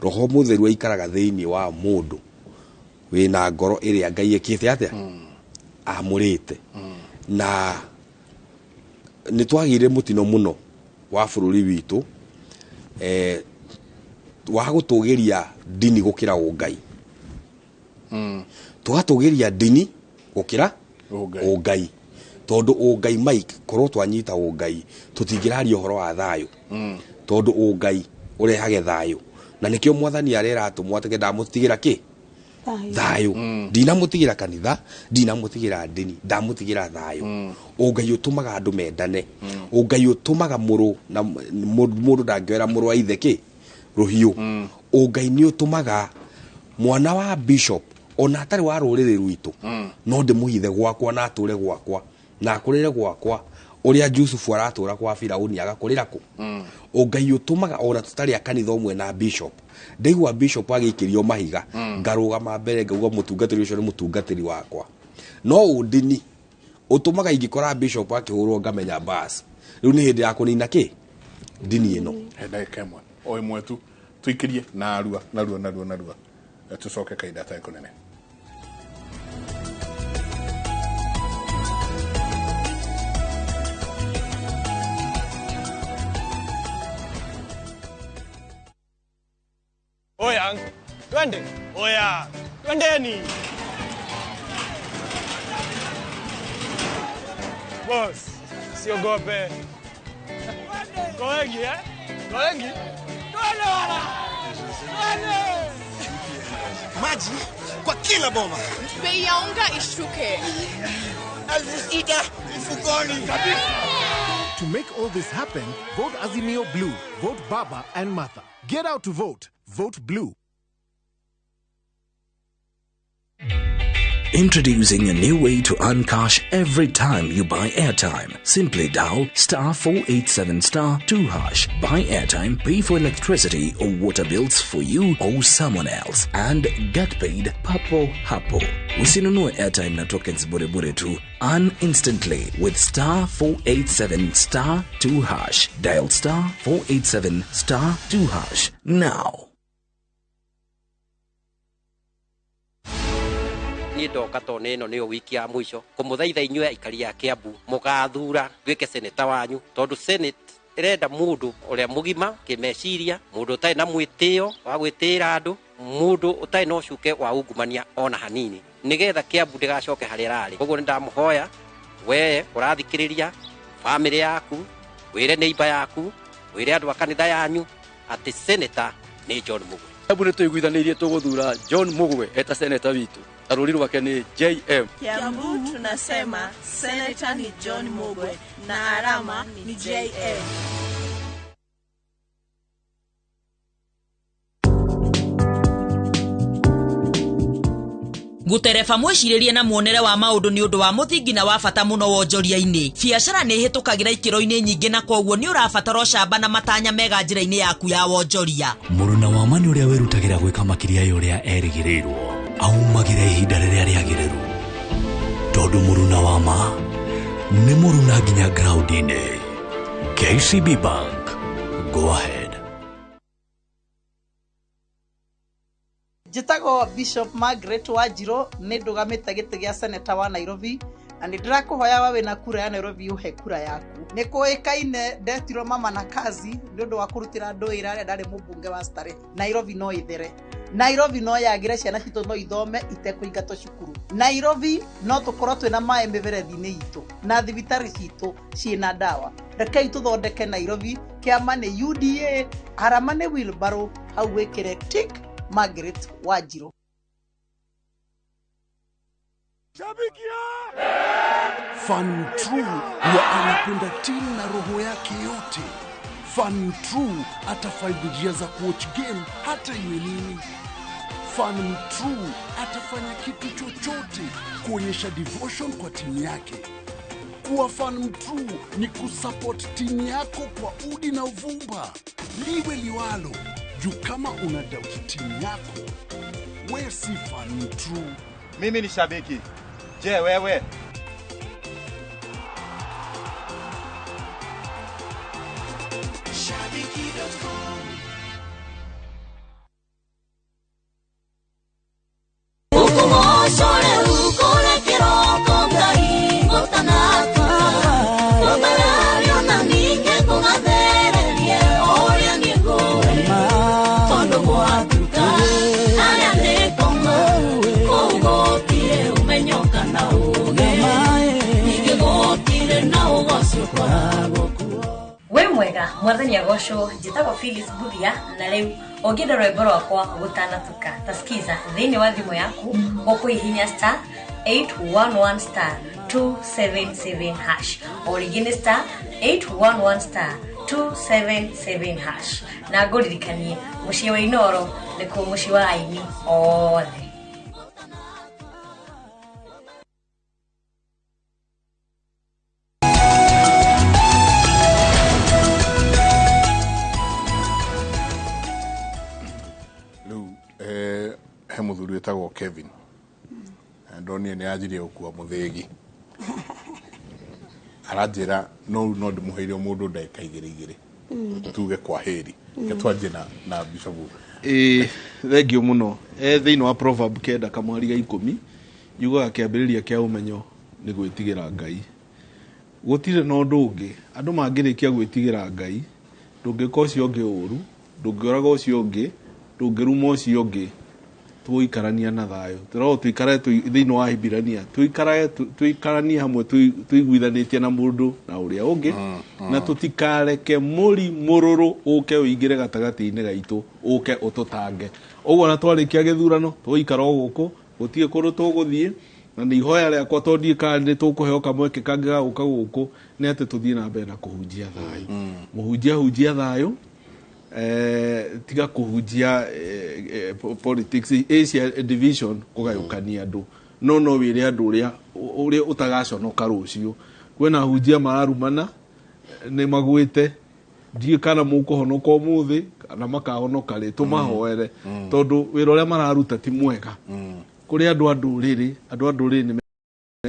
roho mutheru aikaraga thiini wa mundu wina ngoro iria Ngai ekite atia amurite na ni twagire mutino muno wa bururi witu wa gutugiria dini gukira Ngai tugatugiria dini gukira Ngai tondu Ngai Mike korwo twanyita Ngai tutingiraria uhoro wa thayo tondu Ngai urehage thayo na nikio mwathani arera atumwatege ndamutigira ki thayo ndinamutigira kanitha ndinamutigira dini ndamutigira thayo Ngai utumaga andu mendane Ngai utumaga muru na mundu ndangewera muru wa ithe ki ruhiu Ngai ni utumaga mwana wa bishop ona atari wa ruriri rwitu no ndimuhithe gwakwa na ature gwakwa na akurire gwakwa uria Jusufu aratura kwa Firauni agakurira ku Ngai utumaga ona tutari akanitha umwe na bishop ndeigua bishop agikirio mahiga ngarugama mbere ngauga mutungatiri ucio ni mutungatiri wakwa no udini utumaga ingikora bishop akihurwo ngamenya bas riu ni hindi ya kunina ki dini ino henda ikemwe oi mwetu tuikirie narua tucoke kaida ta kunene Oya, twende. Oya, twendeni. Boss, siogope. Koengi, Koengi. Twende wala. Twende. Maji kwa kila boma. Bei ya unga ishuke. Ita mfukoni. To make all this happen, vote Azimio Blue. Vote Baba and Martha. Get out to vote. Vote Blue. Introducing a new way to earn cash every time you buy airtime. Simply dial *487*2#. Buy airtime, pay for electricity or water bills for you or someone else, and get paid papo hapo. Usinunue airtime na tokens bure bure tu. Earn instantly with *487*2#. Dial *487*2# now. ni ndoka to neno ni wiki ya mwisho kumuthaitha inyue aikari a Kiambu mugathura twike seneta wanyu tondu senate irenda mundu uria mugima kimeciria mundu utai na mwitio wa gwitira andu mundu utai no cuke wa ungumania ona hanini nigetha Kiambu ndigacoke hari rari koguo ndamuhoya we urathikiriria family yaku wire neighbor yaku wire andu a kanitha yanyu ati seneta ni John Mugwe. Kiambu ni tuiguithanirie tuguthura John Mugwe eta seneta witu na rũri rwake ni JM. Kiambu tunasema seneta ni John Mugwe na alama ni JM. Gutereba mwiciririe na muonere wa maundu ni undu wa muthingi na wa bata muno wonjoria-ini. Biacara ni hitukagira ikiro-ini nyingi na koguo ni urabatara camba na matanya mega njira-ini yaku ya wonjoria. Muruna wa mani uria wirutagira gwika makiria uria erigirirwo aumagira ihinda riria riagiriru tondu muruna wa ma ni muruna nginya ground-ini. KCB Bank, go ahead. Jitago Bishop Margaret Wajiro ni ndugamite giti gia seneta wa Nairobi na ndirakuhoya wawe na kura ya Nairobi uhe kura yaku. Ni kuikaine ndetiro mama na kazi ndondo wa kurutira ndoira aria ndari mubunge wa Starehe. Nairobi no ithere. Nairobi no yagire ciana citu no ithome itekuingato cukuru. Nairobi no tukorwo twina mae miberethi-ini itu na thibitari citu ciina dawa. Rekei tuthondeke Nairobi kiama ni UDA arama ni wheelbarrow hau wikire tick Margaret Wajiro. Fan True huwa anapenda timu na roho yake yote. Fan True atafaidi njia za kuwatch game hata iwe nini. Fan True atafanya kitu chochote kuonyesha devotion kwa timu yake. Kuwa Fan True ni kusupport timu yako kwa udi na uvumba. Liwe liwalo, juu kama una doubt timu yako, we si Fan True. Mimi ni shabiki. Je, wewe? Shabiki.com. We mwega mwathani agocwo njitagwo Phyllis Buthia na riu ongenda rwimbo rwakwa gutanatuka tasikiza thiini wa thimu yaku ukuihinya star 811 star 277 hash origin star 811 star 277 hash na nguririkanie mucii wa Inooro ni ku mucii wa aini othe. he muthuri wetagwo Kevin ndoni ni ajirie gukua muthegi aranjira no ndimuheire mundu ndeka igiri tuge kwa heri ketwaje na Bishop. Thengio muno thiini wa proverb kenda kamwari ga 10 yugaga kiambiriria kia umenyo ni gwitigira Ngai. Gutire no ndungi andu mangirikia gwitigira Ngai ndungiko cio ngi uru ndungioraga ucio ngi ndungiruma ucio ngi tuikarania na thayo turo tuikare thiini wa hibirania tuikaranie hamwe tuiguithanitie na mundu na uria ungi na tutikareke muri mururu uke uingire gatagati-ini gaitu uke ututange uguo na twarikia githurano tuikara guku gutie kuru tuguthie na ni ihoya riakwa tondie kandi tukuheo kamweke kangi ga guka guku ni ati tuthie na mbere na kuhunjia thayo hunjia thayo tiga kuhunjia politics Asia division kugayukania andu no wire andu uria utagaconoka rucio kwena hunjia mararumana ni magwite ndie kana mukuhonoka umuthi kana makahonoka ri tumahoere tondu wira uria mararuta ti mwega kuri andu anduriri ni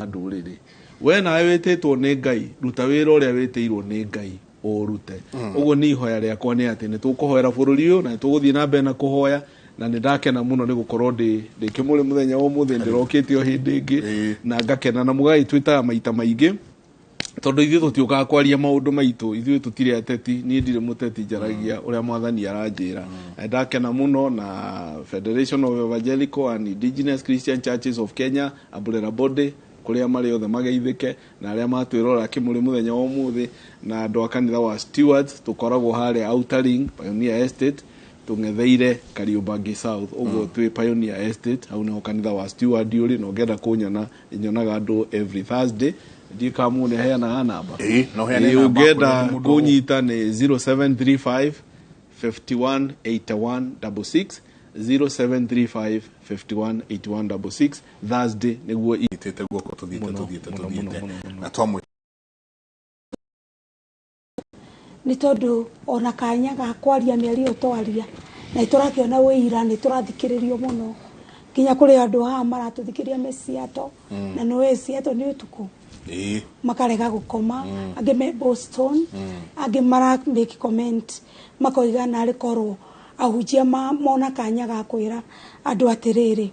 anduriri we nawe wititwo ni Ngai ruta wira uria witiirwo ni Ngai urute uguo ni ihoya riakwa ni ati ni tukuhoera bururi uyu na tuguthie na mbere na kuhoya na nindakena muno ni gukorwo ndi kimuri muthenya wa muthe ndirokite o hindi ingi na ngakena na mugai twita maita maingi tondu ithuĩ tũtiũkaga kwaria maũndũ maitũ ithuĩ tũtirĩ ateti niĩ ndirĩ mũteti njaragia ũrĩa mwathani aranjĩra ndakena mũno na Federation of Evangelical and Indigenous Christian Churches of Kenya Aburera Body kũrĩa marĩ othe mageithĩke na arĩa matwĩrora kĩmũrĩ mũthenya wa ũmũthĩ na andũ a kanitha wa Stewards tũkoragwo harĩa Outer Ring Pioneer Estate tũng'etheire Kariũbangi South ũguo twĩ Pioneer Estate hau nĩho kanitha wa Steward ũrĩ na ũngĩenda kũnyona nyonaga andũ every Thursday ndika mune heana namba no heana namba ungenda kunyita ni 0735 518166 0735 518166 Thursday niguo itete guoko tuthiete na twamwe ni tondu ona kanya ga kwaria mĩario twaria na itũrakiona wĩira ni tũrathikĩrĩrio mũno kinya kuri andu haha maratuthikiria meciato na no eciato ni utuku makarega gukoma ange me Boston ange mara make comment makoiga na rikorwo ahujia mona kanya ga kwira andu atiriri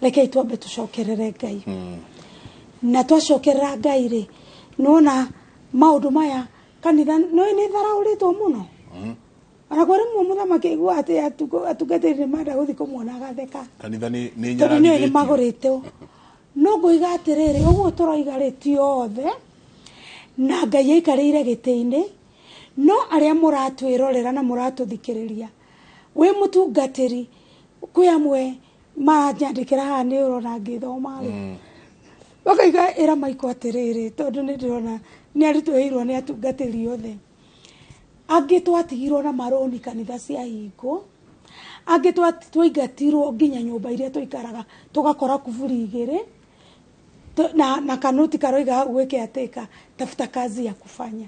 reke itwambe tucokerere Ngai na twacokerera Ngai ri nona maundu maya kanitha no ni tharauritwo muno ana kwari mu muthamaki igua ati atugatiri manda guthi kumwona agatheka kanitha ni nyarani ni magurite no ngoiga atiriri uguo turoiga ri ti othe na Ngai aikarire giti-ini no aria muratwirorera na muratuthikiriria we mutungatiri kwi amwe maranyandikira haha ni urona ngithoma ri bakaiga era maiko atiriri tondu ni ndirona ni aritweirwo ni atungatiri othe angi twatigirwo na maroni kanitha cia hingo angi twaingatirwo nginya nyumba iria tuikaraga tugakora kuburi igiri na kanuti karoiga gwike ateka tafuta kazi ya kufanya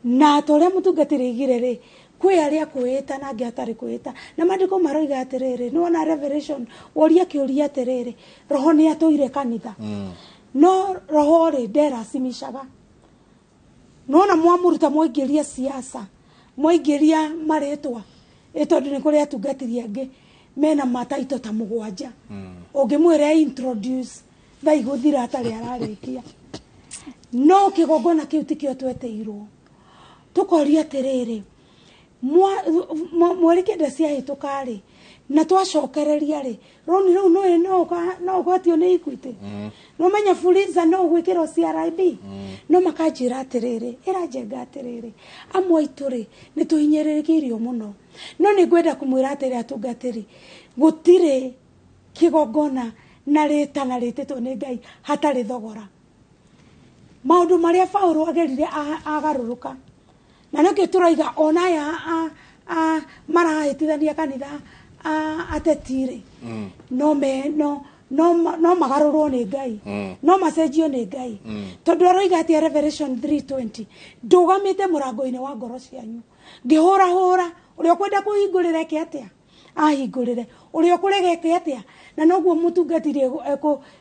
na tole mutungatiri igire ri kwi aria kwita na angi atari kwita na mandiko maroiga atiriri no na Revelation woria kiuria atiriri roho ni atuire kanitha no roho ri ndera simishaga nona mwamuruta moingiria siasa moingiria maretwa etondu ni kuri atungatiri angi mena mataito ta mugwanja ungimwira introduce thai guthira atari ararikia no kigongona kiu tikio tweteirwo tukoria atiriri mweri kenda cia hitukari na twacokereria ri roni riu no ugwatio ni Equity no menya Fuliza no gwikirwo CRIB no makanjira atiriri irajenga atiriri amwe ituri ni tuhinyirikirio muno no ni ngwenda kumwira atiri atungatiri gutire kigongona na rita na rititwo ni Ngai hatari thogora maundu maria Paulo agerire agaruruka na nokio turaiga ona ya marahitithania kanitha atetire no magarurwo ni Ngai no macenjio ni Ngai tondu aroiga ati Revelation 3:20 ndugamite murango-ini wa ngoro cianyu ngihura uria kwenda kuhingurira ki atia ahingurire uria kurege ki atia na noguo mutungatiri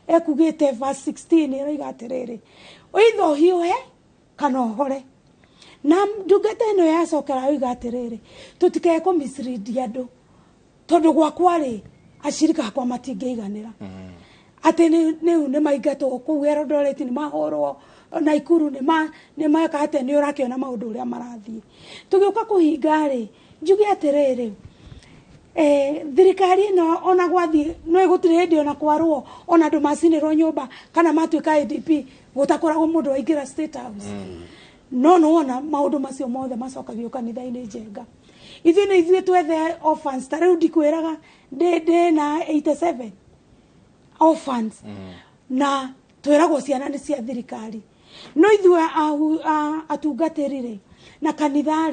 ekugite verse 16 aroiga atiriri oitho hiwe kana hore na ndungata ino yacokera oiga atiriri tutikae kumislead andu tondu gwakwa ri ashirika akwa matingeiganira ati ni maingatwo kuu Eldoret ni mahorwo na Ikuru ni maka ati ni urakiona maundu uria marathie tugiuka kuhinga ri njuge atiriri thirikari no ona gwathie no igutire hindi ona kwarwo ona andu macinirwo nyumba kana matuika IDP gutakoragwo mundu aingira State House no ona maundu macio mothe macokagio kanitha-ini njenga ithuĩ twethe orphans tariu ndikwiraga ndi na 87 orphans na twiragwo ciana ni cia thirikari no ithuĩ atungatĩri na kanitha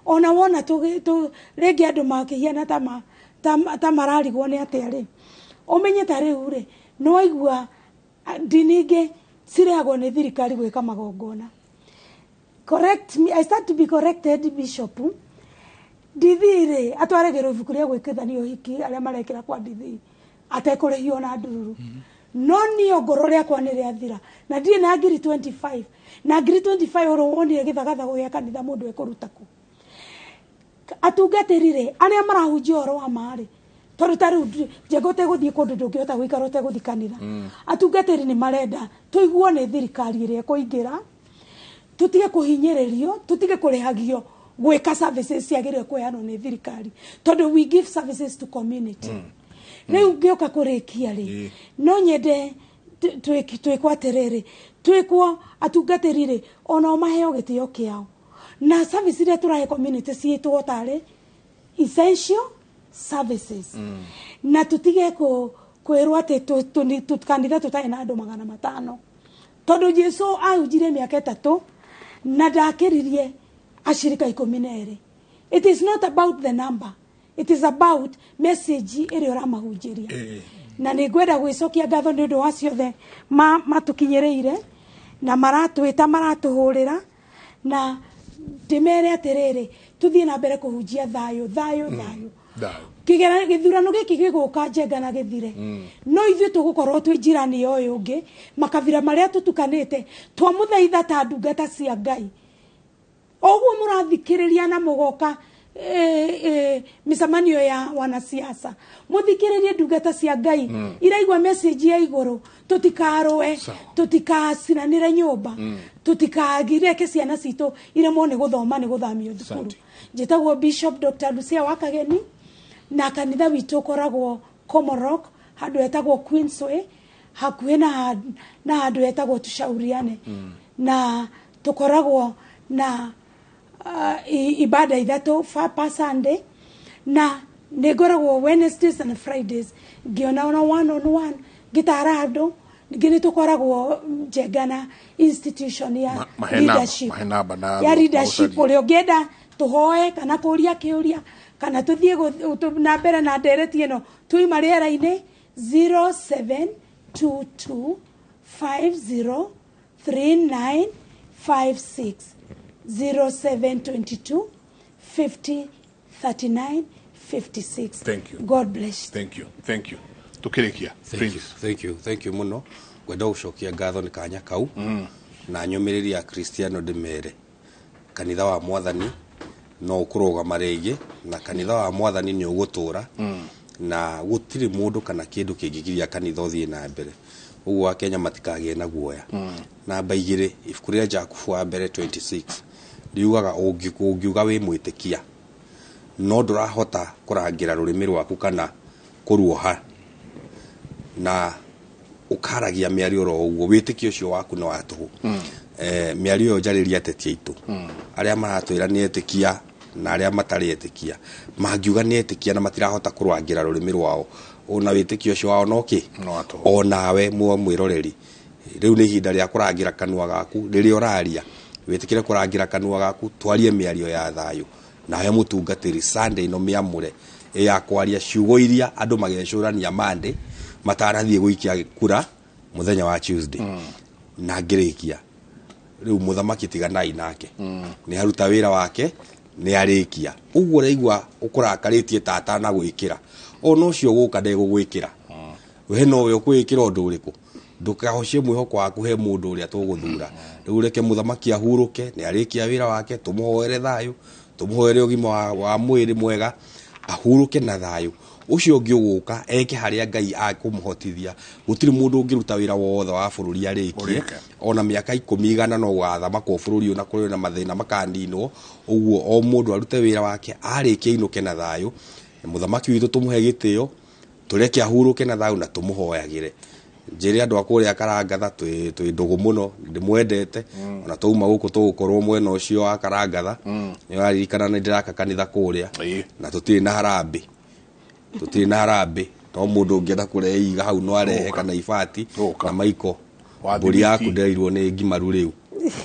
ona wona rĩngĩ andũ makĩhiana ta mararigwo nĩ atĩa rĩ ũmenye ta rĩu rĩ no aigua ndini ingĩ cireagwo nĩ thirikari gwĩka magongona. Correct me, I start to be corrected, Bishop. Dithire atwaregero ibuku ria gwikithania uhiki aria marekira kwa dithi atekurehio na ndururu no ni ngoro ria kwa ni ria thira na ndie na ngiri 25 na ngiri 25 oro wonire githagatha gwa kanitha mundu ekuruta ku atungatirire aria marahunjia oro wa mari tondu taru jegote guthie kundu ndungihota guikara uteguthi kanitha atungatiri ni marenda tuiguo ni thirikari iria kuingira tutige kuhinyiririo tutige kurihagio gwika services ciagire kuheanwo ni thirikari tondu we give services to community riu ngioka kurikia ri no nyende twikwo atiriri twikwo atungatiri ri ona maheo gitio kiao na service iria turahe community ciitwo tari essential services na tutige kwirwo ati tukanitha tutai na andu 500 tondu Jesu aujire miaka 3 na ndakiririe ashirika 12. It is not about the number, it is about message iri uramahunjiria na ningwenda gwicokia ngatho ni undu wa ciothe matukinyereire na maratwita maratuhurira na ndimere atiriri tuthie na mbere kuhunjia thayo githurano giki giguka njenga na githire no ithuĩ tugukorwo twi njirani oyo ungi makabira maria tutukanite twamuthaitha ta ndungata cia Ngai oguo murathikiriria na mugoka misamanio ya wanasiasa muthikiririe ndungata cia Ngai iraigwa message ya iguru tutikarwe tutikacinanire nyumba tutikagireke ciana citu iremwo ni guthoma ni guthamio thukuru njitagwo Bishop Dr. Lucia Wakageni na kanitha witu koragwo Komorok handu etagwo Queensway hakuhe na handu etagwo Tushauriane na tukoragwo na ibada ithatu pa Sunday na negoragwo Wednesdays and Fridays giona ona one on one gitara andu ngini tukoragwo njengana institution ya leadership ya leadership uria ngenda tuhoe kana kuria kiuria kana tuthie na mbere na ndereti ino tui mariera-ini 0722503956 0722 50 39 56. Thank you. God bless. Thank you. Tukirikia. Thank you muno. Gwenda gucokia ngatho ni kanya kau na nyumiriri ya Cristiano ndimere kanitha wa Mwathani no ukurugama rĩngĩ na kanitha wa Mwathani ni ugutura na gutiri mundu kana kindu kingigiria kanitha uthie na mbere uguo Kenya matikagie na guoya namba 2 ibuku ria Jakubu wa mbere 26 riugaga ungiuga wi mwitikia no ndurahota kurangira rurimi rwaku kana kuruoha na ukaragia miario ro uguo witikio cio waku no watuhu miario njariria ateti aitu aria maratwira ni etikia na aria matari etikia mangiuga ni etikia na matirahota kurangira rurimi rwao ona witikio cio wao no ki onawe mwiroreri riu ni hinda ria kurangira kanua gaku riria uraria witikire kurangira kanua gaku twarie miario ya thayo nawe mutungatiri Sunday no miamure ya kwaria ciugo iria andu magecurania Monday matarathie guikia kura muthenya wa Tuesday na ngirikia riu muthamaki tiganai nake ni haruta wira wake ni arikia uguo raigwa ukurakaritie tata na gwikira ono ucio guka ndegugwikira we no we ukwikira undu uriku ndukahocie mwihoko waku he mundu uria tuguthura riu reke muthamaki ahuruke ni arikia wira wake tumuhoere thayo tumuhoere ugima wa mwiri mwega ahuruke na thayo ucio ungi uguka eke haria Ngai akumuhotithia gutiri mundu ungiruta wira wothe wa bururi arikie ona miaka 10 no gathama ko bururi ona kuri na mathina makandinwo uguo o mundu arute wira wake arikie inuke na thayo muthamaki witu tumuhe gitio tureke ahuruke na thayo na tumuhoyagire njiri andu akuria akarangatha twi ndugu muno ndimwendete ona tuuma guku tugukorwo mwena ucio wa akarangatha ni waririkana ni ndiraka kanitha kuria na tutiri na harambe no mundu ungienda kureiga hau no arehe kana ibati na maiko mburi yaku nderirwo ni ngimaru riu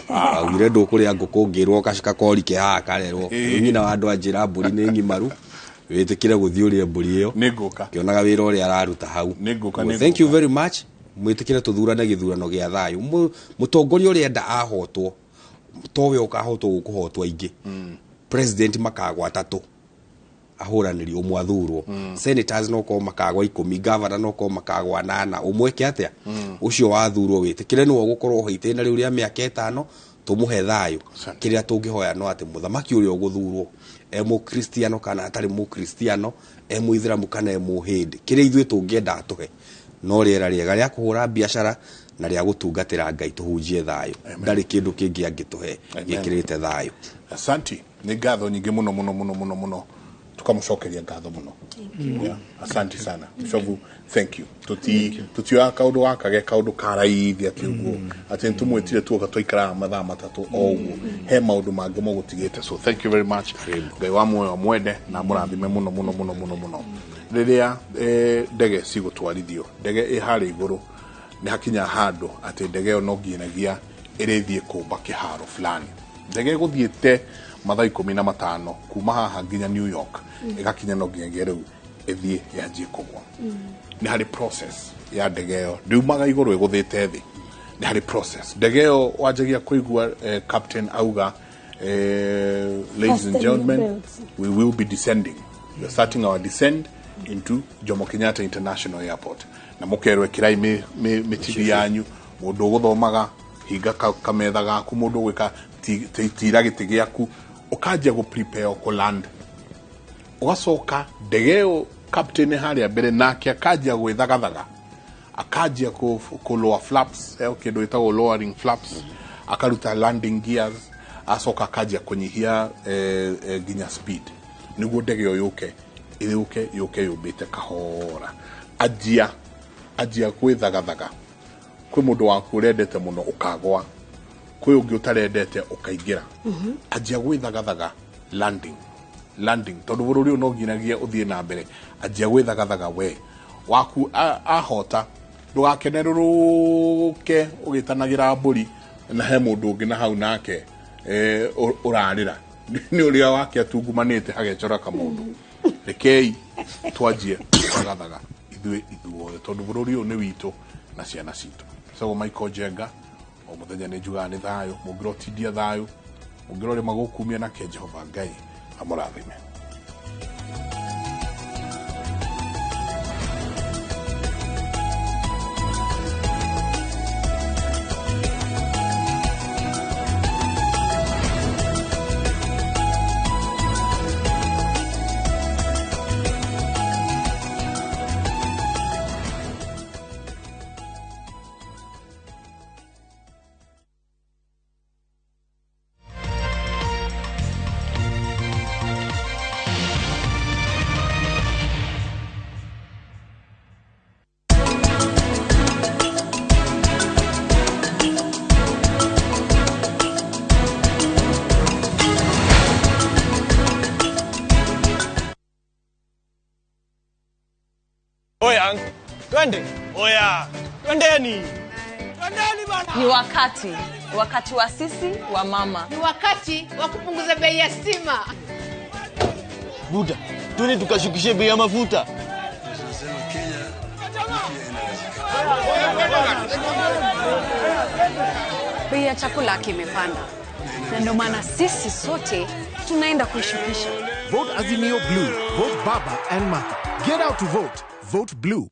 augire ndukuria nguku ngirwo kashika korike ha karerwo nyina wa andu anjira mburi ni ngimaru witikire guthiuria mburi iyo ninguka kionaga wira uria araruta hau thank you very much mwitikire tuthurane githurano gia thayo mutongoria uria enda ahotwo towe ukahotwo gukuhotwo aingi president makagwa 3 ahuraniri umwe athurwo senators no ko makagwa 10 governor no ko makagwa 8 umweke atia ucio wathurwo witikire no gukorwo hoite na riu ria miaka 5 tumuhe thayo kiria tungihoya no ati muthamaki uria uguthurwo mu Kristiano kana atari mu Kristiano muithiramu kana muhindi kire ithuĩ tũngĩenda atuhe no rĩera rĩega rĩa kũhũra biacara na rĩa gũtungatĩra Ngai tuhunjie thayũ ndarĩ kĩndũ kĩngĩ angĩtuhe gĩkĩrĩte thayũ. Asante, nĩ ngatho nyingĩ mũno tukamũcokeria ngatho mũno. Asante sana Shovu, thank you. Tutioya kaundu wakage kaundu karaithi ati uguo ati ntumwetire tuoka twaikara mathaa matatu o uguo he maundu mangĩ mũgũtigĩte. So thank you very much. Ngai wa muoyo mwende na mũrathime mũno. Rĩrĩa ndege cigũtwarithio ndege ĩharĩ igũrũ nĩ hakinya handũ ati ndege ĩyo no nginagia ĩrĩthiĩ kũmba kĩharo fulani. Ndege gũthiĩte mathaa 15 kuma haha nginya New York ĩgakinya no nginagia rĩu ĩthiĩ yanjie kũgwa. Nĩ harĩ process ya ndege ĩyo ndiumaga igũrũ ĩgũthĩte thĩ. Nĩ harĩ process ndege ĩyo wanjagia kũigua captain auga ladies and gentlemen, we will be descending. We are starting our descent into Jomo Kenyatta International Airport. Na mũkerwo kirai mĩtithi yanyu mũndũ gũthomaga hinga kametha gaku mũndũ gwĩka tira gĩtĩ gĩaku ũkanjia gũ prepare ku land. Ugacoka ndege ĩyo captain harĩa mbere nake akanjia gwĩthagathaga akanjia ku lower flaps kĩndũ gĩtagwo lowering flaps akaruta landing gears acoka akanjia kũnyihia nginya speed nĩguo ndege ĩyo yũke yũmbĩte kahora ajia gwĩthagathaga. Kwĩ mũndũ waku ũrendete mũno ũkagwa, kwĩ ũngĩ ũtarendete ũkaingĩra. Ajia gwĩthagathaga landing tondũ bũrũri ũyũ no nginagia ũthiĩ na mbere. Ajia gwĩthagathaga we waku ahota ndũgakenerũrũke ũgĩtanagĩra mbũri na he mũndũ ũngĩ na hau nake ũrarĩra nĩ ũrĩa wake atungumanĩte hagecora kamũndũ. Rekei twanjie gwĩthagathaga ithuothe tondũ bũrũri ũyũ nĩ witũ na ciana citũ. So Michael Jenga o mũthenya nĩ njugaga nĩ thayũ mũngĩrotindia thayũ mũngĩrorema gũkumia nake Jehova Ngai amũrathime. Oya, twende. Oya, twendeni. Twendeni bana. Ni wakati wa sisi wa mama. Ni wakati wa kupunguza bei ya stima. Buda, twende tukashukishe bei ya mafuta. Bei ya chakula kimepanda. Na ndio maana sisi sote tunaenda kuishukisha. Vote Azimio Blue. Vote Baba and Martha. Get out to vote. Vote Blue.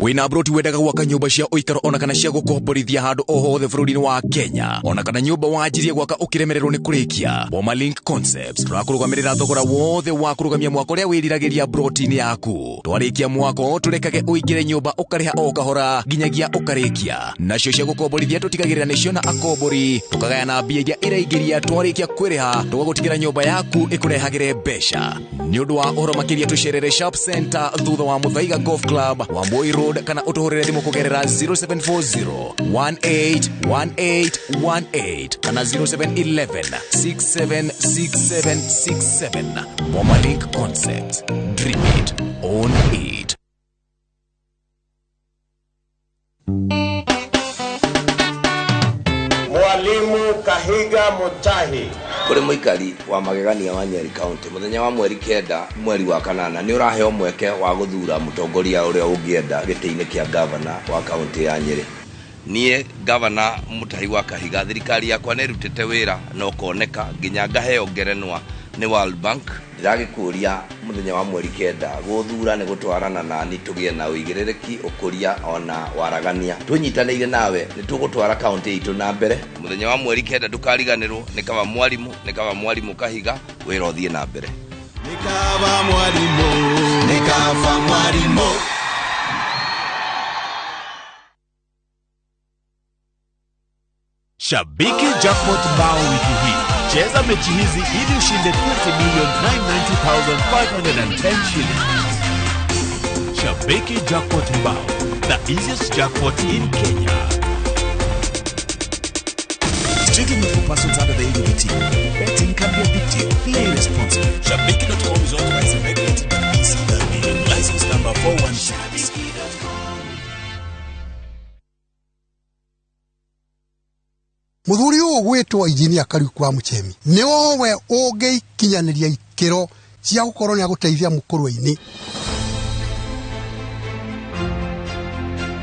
Wina broti wendaga gwaka nyumba cia ũikaro ona kana cia gũkomborithia handũ o hothe bũrũri-inĩ wa Kenya ona kana nyumba wanjirie gwaka ũkiremererwo nĩ kũrĩkia. Boma Link Concepts tũrakũrũgamĩrĩra thogora wothe wa kũrũgamia mwako ũrĩa wĩriragĩria broti-inĩ yaku. Twarĩkia mwako tũrekage ũingĩre nyumba ũkarĩha o kahora nginyagia ũkarĩkia. Nacio cia gũkomborithia tũtigagĩrĩra nĩcio na akombori tũkagayana mbia iria iraingĩria twarĩkia kwĩrĩha tũgagũtigĩra nyumba yaku ĩkũrehagĩre mbeca. Nĩ ũndũ wa ũhoro makĩria tũcerere Shop Center thutha wa Muthaiga Golf Club Wamboi Road kana utuhorere thimo kugerera 0740181818 kana 0711676767. Boma Link Concept. Dream it, own it. Mwalimu Kahiga Mutahi kuri muikari wa magegania wa Nyeri County muthenya wa mweri 9 mweri wa kanana ni uraheo mweke wa guthura mutongoria uria ungienda giti-ini kia governor wa county ya Nyeri. Nie governor Mutahi wa Kahiga thirikari yakwa ni rutite wira no koneka nginya ngaheo ngerenwa ni World Bank. Ndagikuria muthenya wa mweri 9 guthura ni gutwarana na ni tugie na uigirereki ukuria ona waragania tunyitanĩire nawe ni tugutwara county itu na mbere. Muthenya wa mweri 9 ndukariganirwo ni kaba mwalimu Kahiga wira uthie na mbere. Nikava mwalimu. Shabiki Jackpot Bao wiki hii. Cheza mechi hizi ili ushinde 20,990,510 shillings. Shabiki Jackpot Bao, the easiest jackpot in Kenya. Strictly not for persons under the age of 18. Betting can be addictive. Play responsibly. Shabiki.com is authorized and regulated by BCLB. License number 416. Muthuri uyu gwitwo Engineer Kariuki wa Muchemi ni owe ungikinyaniria ikiro cia gukorwo ni aguteithia mukurwa-ini.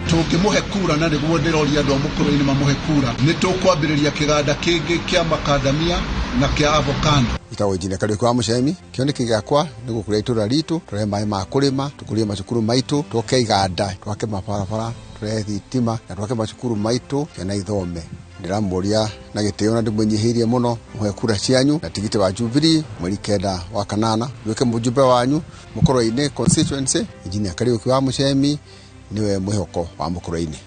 Tungimuhe kura na niguo ndiroria andu a mukurwa-ini mamuhe kura ni tukwambiriria kiganda kingi kia makadamia na kia avocado. Itawo Engineer Kariuki wa Muchemi kioneki giakwa ni gukuria itura ritu tore mai ma kurima tukurie macukuru maitu twoke iganda twake mabarabara tore thitima na twake macukuru maitu na ithome. Ndiramuria na gitio na ndimwenyihirie muno muhe kura cianyu na tigiti wa Jubilee mweri kenda wa kanana nduike mujumbe wanyu mukurwa-ini constituency. Engineer Kariuki wa Muchemi niwe mwihoko wa mukurwa-ini.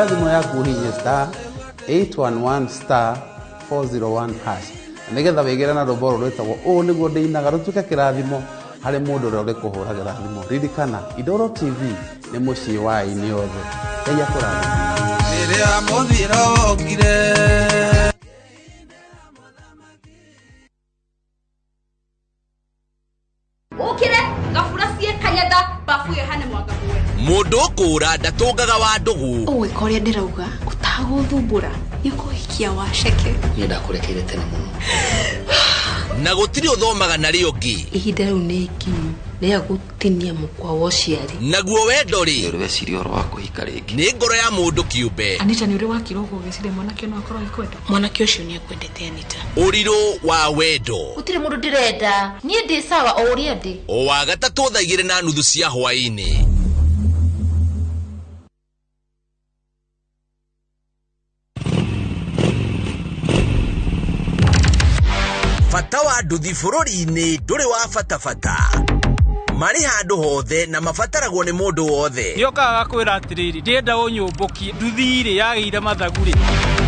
Thimo yaku hinya star 811 401 hash nigetha wigire na ruboro rwetagwo o niguo ndinaga rutuke kirathimo hari mundu uria uri kuhuragira thimo. Ririkana Inooro TV ni mucii wa ini othe. Ngai akurathime. Riria muthiro wokire ukire ngabura cie kanyatha bafu yohane mwanga mwe Mundu ukura ndatungaga wa ndugu. Owe koria ndirauga utaguthumbura nikuhikia waceke. Ni ndakurekeire tene muno. Na gutiri uthomaga na rio ngi. Ihinda riu ni ikinyu ria gutinia mukwa wa uciari. Naguo wendo ri. Uri weciria oro wa kuhika ringi. Ni ngoro ya mundu kiumbe. Anita ni uri wakira uguo gicire mwanake no akorwo ikwenda. Mwanake ucio ni akwendete Anita. Uriro wa wendo. Utire mundu ndirenda. Nie ndi sawa o uria ndi. O wa gatatu thaigire na nuthu cia hwaini. Fata wa nduthi bururi-ini nduri wa fatafata. Mari handu hothe na mafataragwo ni mundu wothe. Niokaga kwira atiriri ndienda unyumbukie nduthi iri yagiire mathaguri.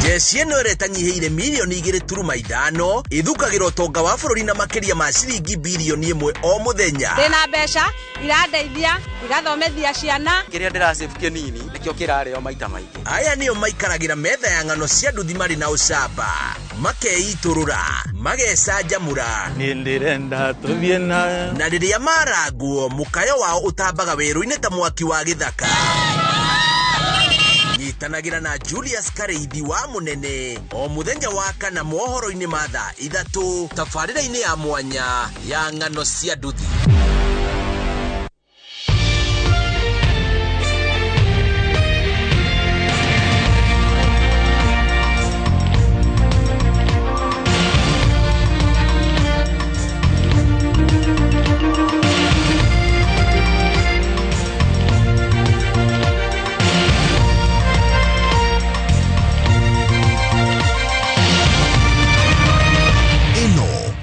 Jesi eno iretanyihiire milioni 2.5 ithukagira utonga wa bururi na makiria ma ciringi bilioni 1 o muthenya. Ndina mbeca irandeithia igathomethia ciana. Kiria ndirasave kinini nikio kirareo maita maingi. Aya nio maikaragira metha ya ng'ano cia nduthi mari na ucamba makeiturura magecanjamura ni ndirenda tuthie na riria maraguo mukayo wao utambaga wiru-ini ta mwaki wa githaka. Nyitanagira na Julius Kareithi wa Munene o muthenya wa kana mohoro-ini ma thaa 3 tabarĩra-ini ya mwanya ya ng'ano cia nduthi.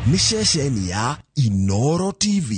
Ni ceceni ya Inooro TV.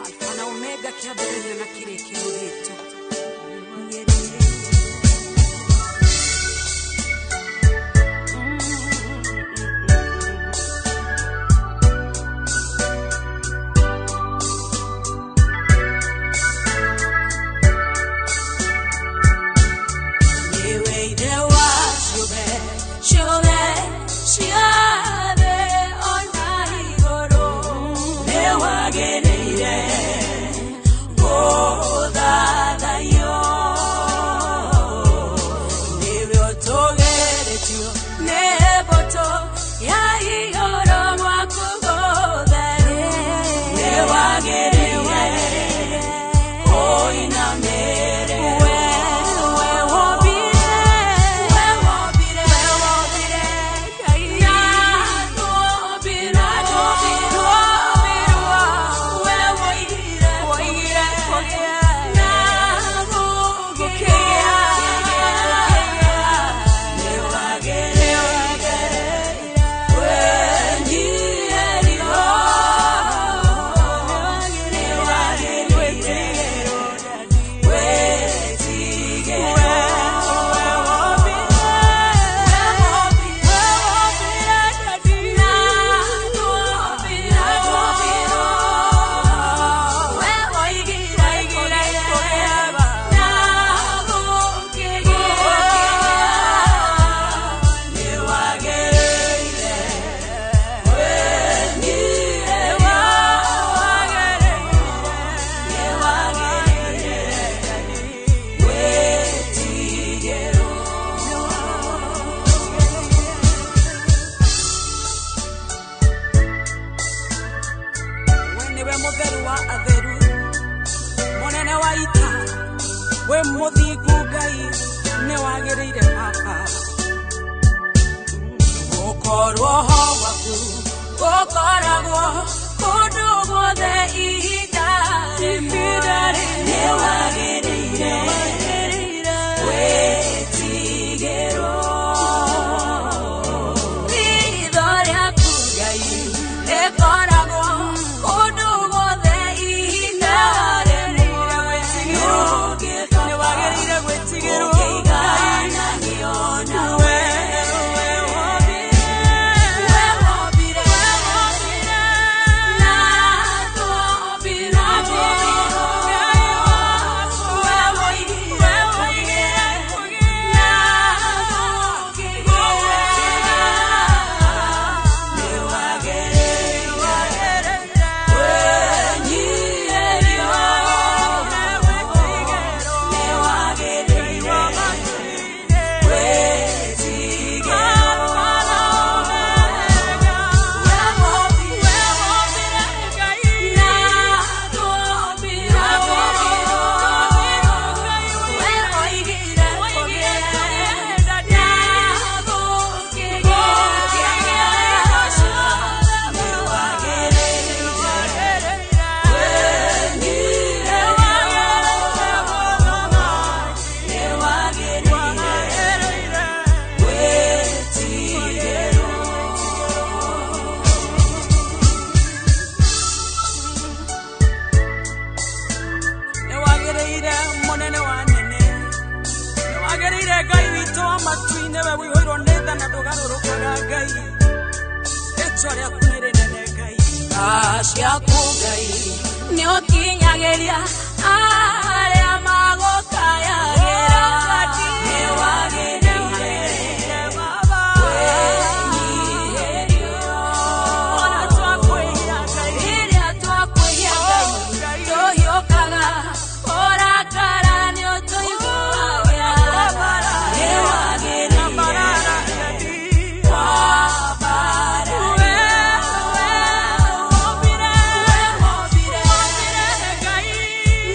Alfa na Omega kiambĩrĩria na kĩrĩkĩrĩro gitũ.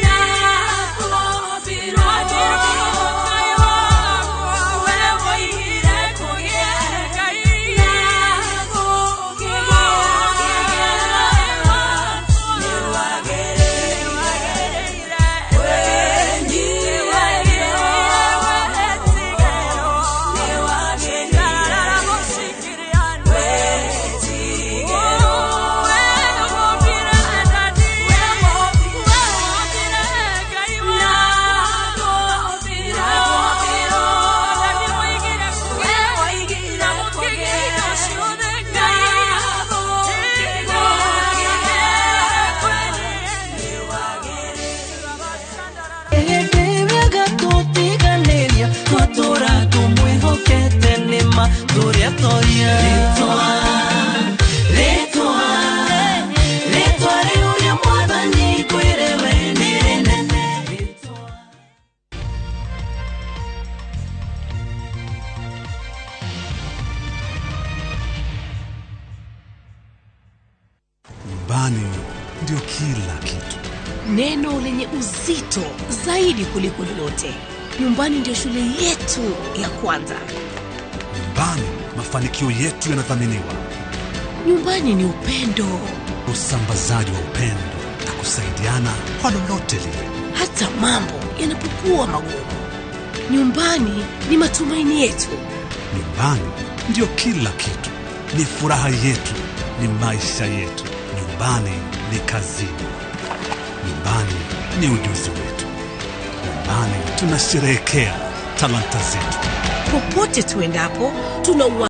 Nah. kila kitu. Neno lenye uzito zaidi kuliko lolote. Nyumbani ndio shule yetu ya kwanza. Nyumbani mafanikio yetu yanathaminiwa. Nyumbani ni upendo. Usambazaji wa upendo na kusaidiana kwa lolote lile. Hata mambo yanapokuwa magumu. Nyumbani ni matumaini yetu. Nyumbani ndio kila kitu. Ni furaha yetu, ni maisha yetu. Nyumbani ni kazini. Nyumbani ni ujuzi wetu. Nyumbani tunasherehekea talanta zetu. Popote tuendapo, tuna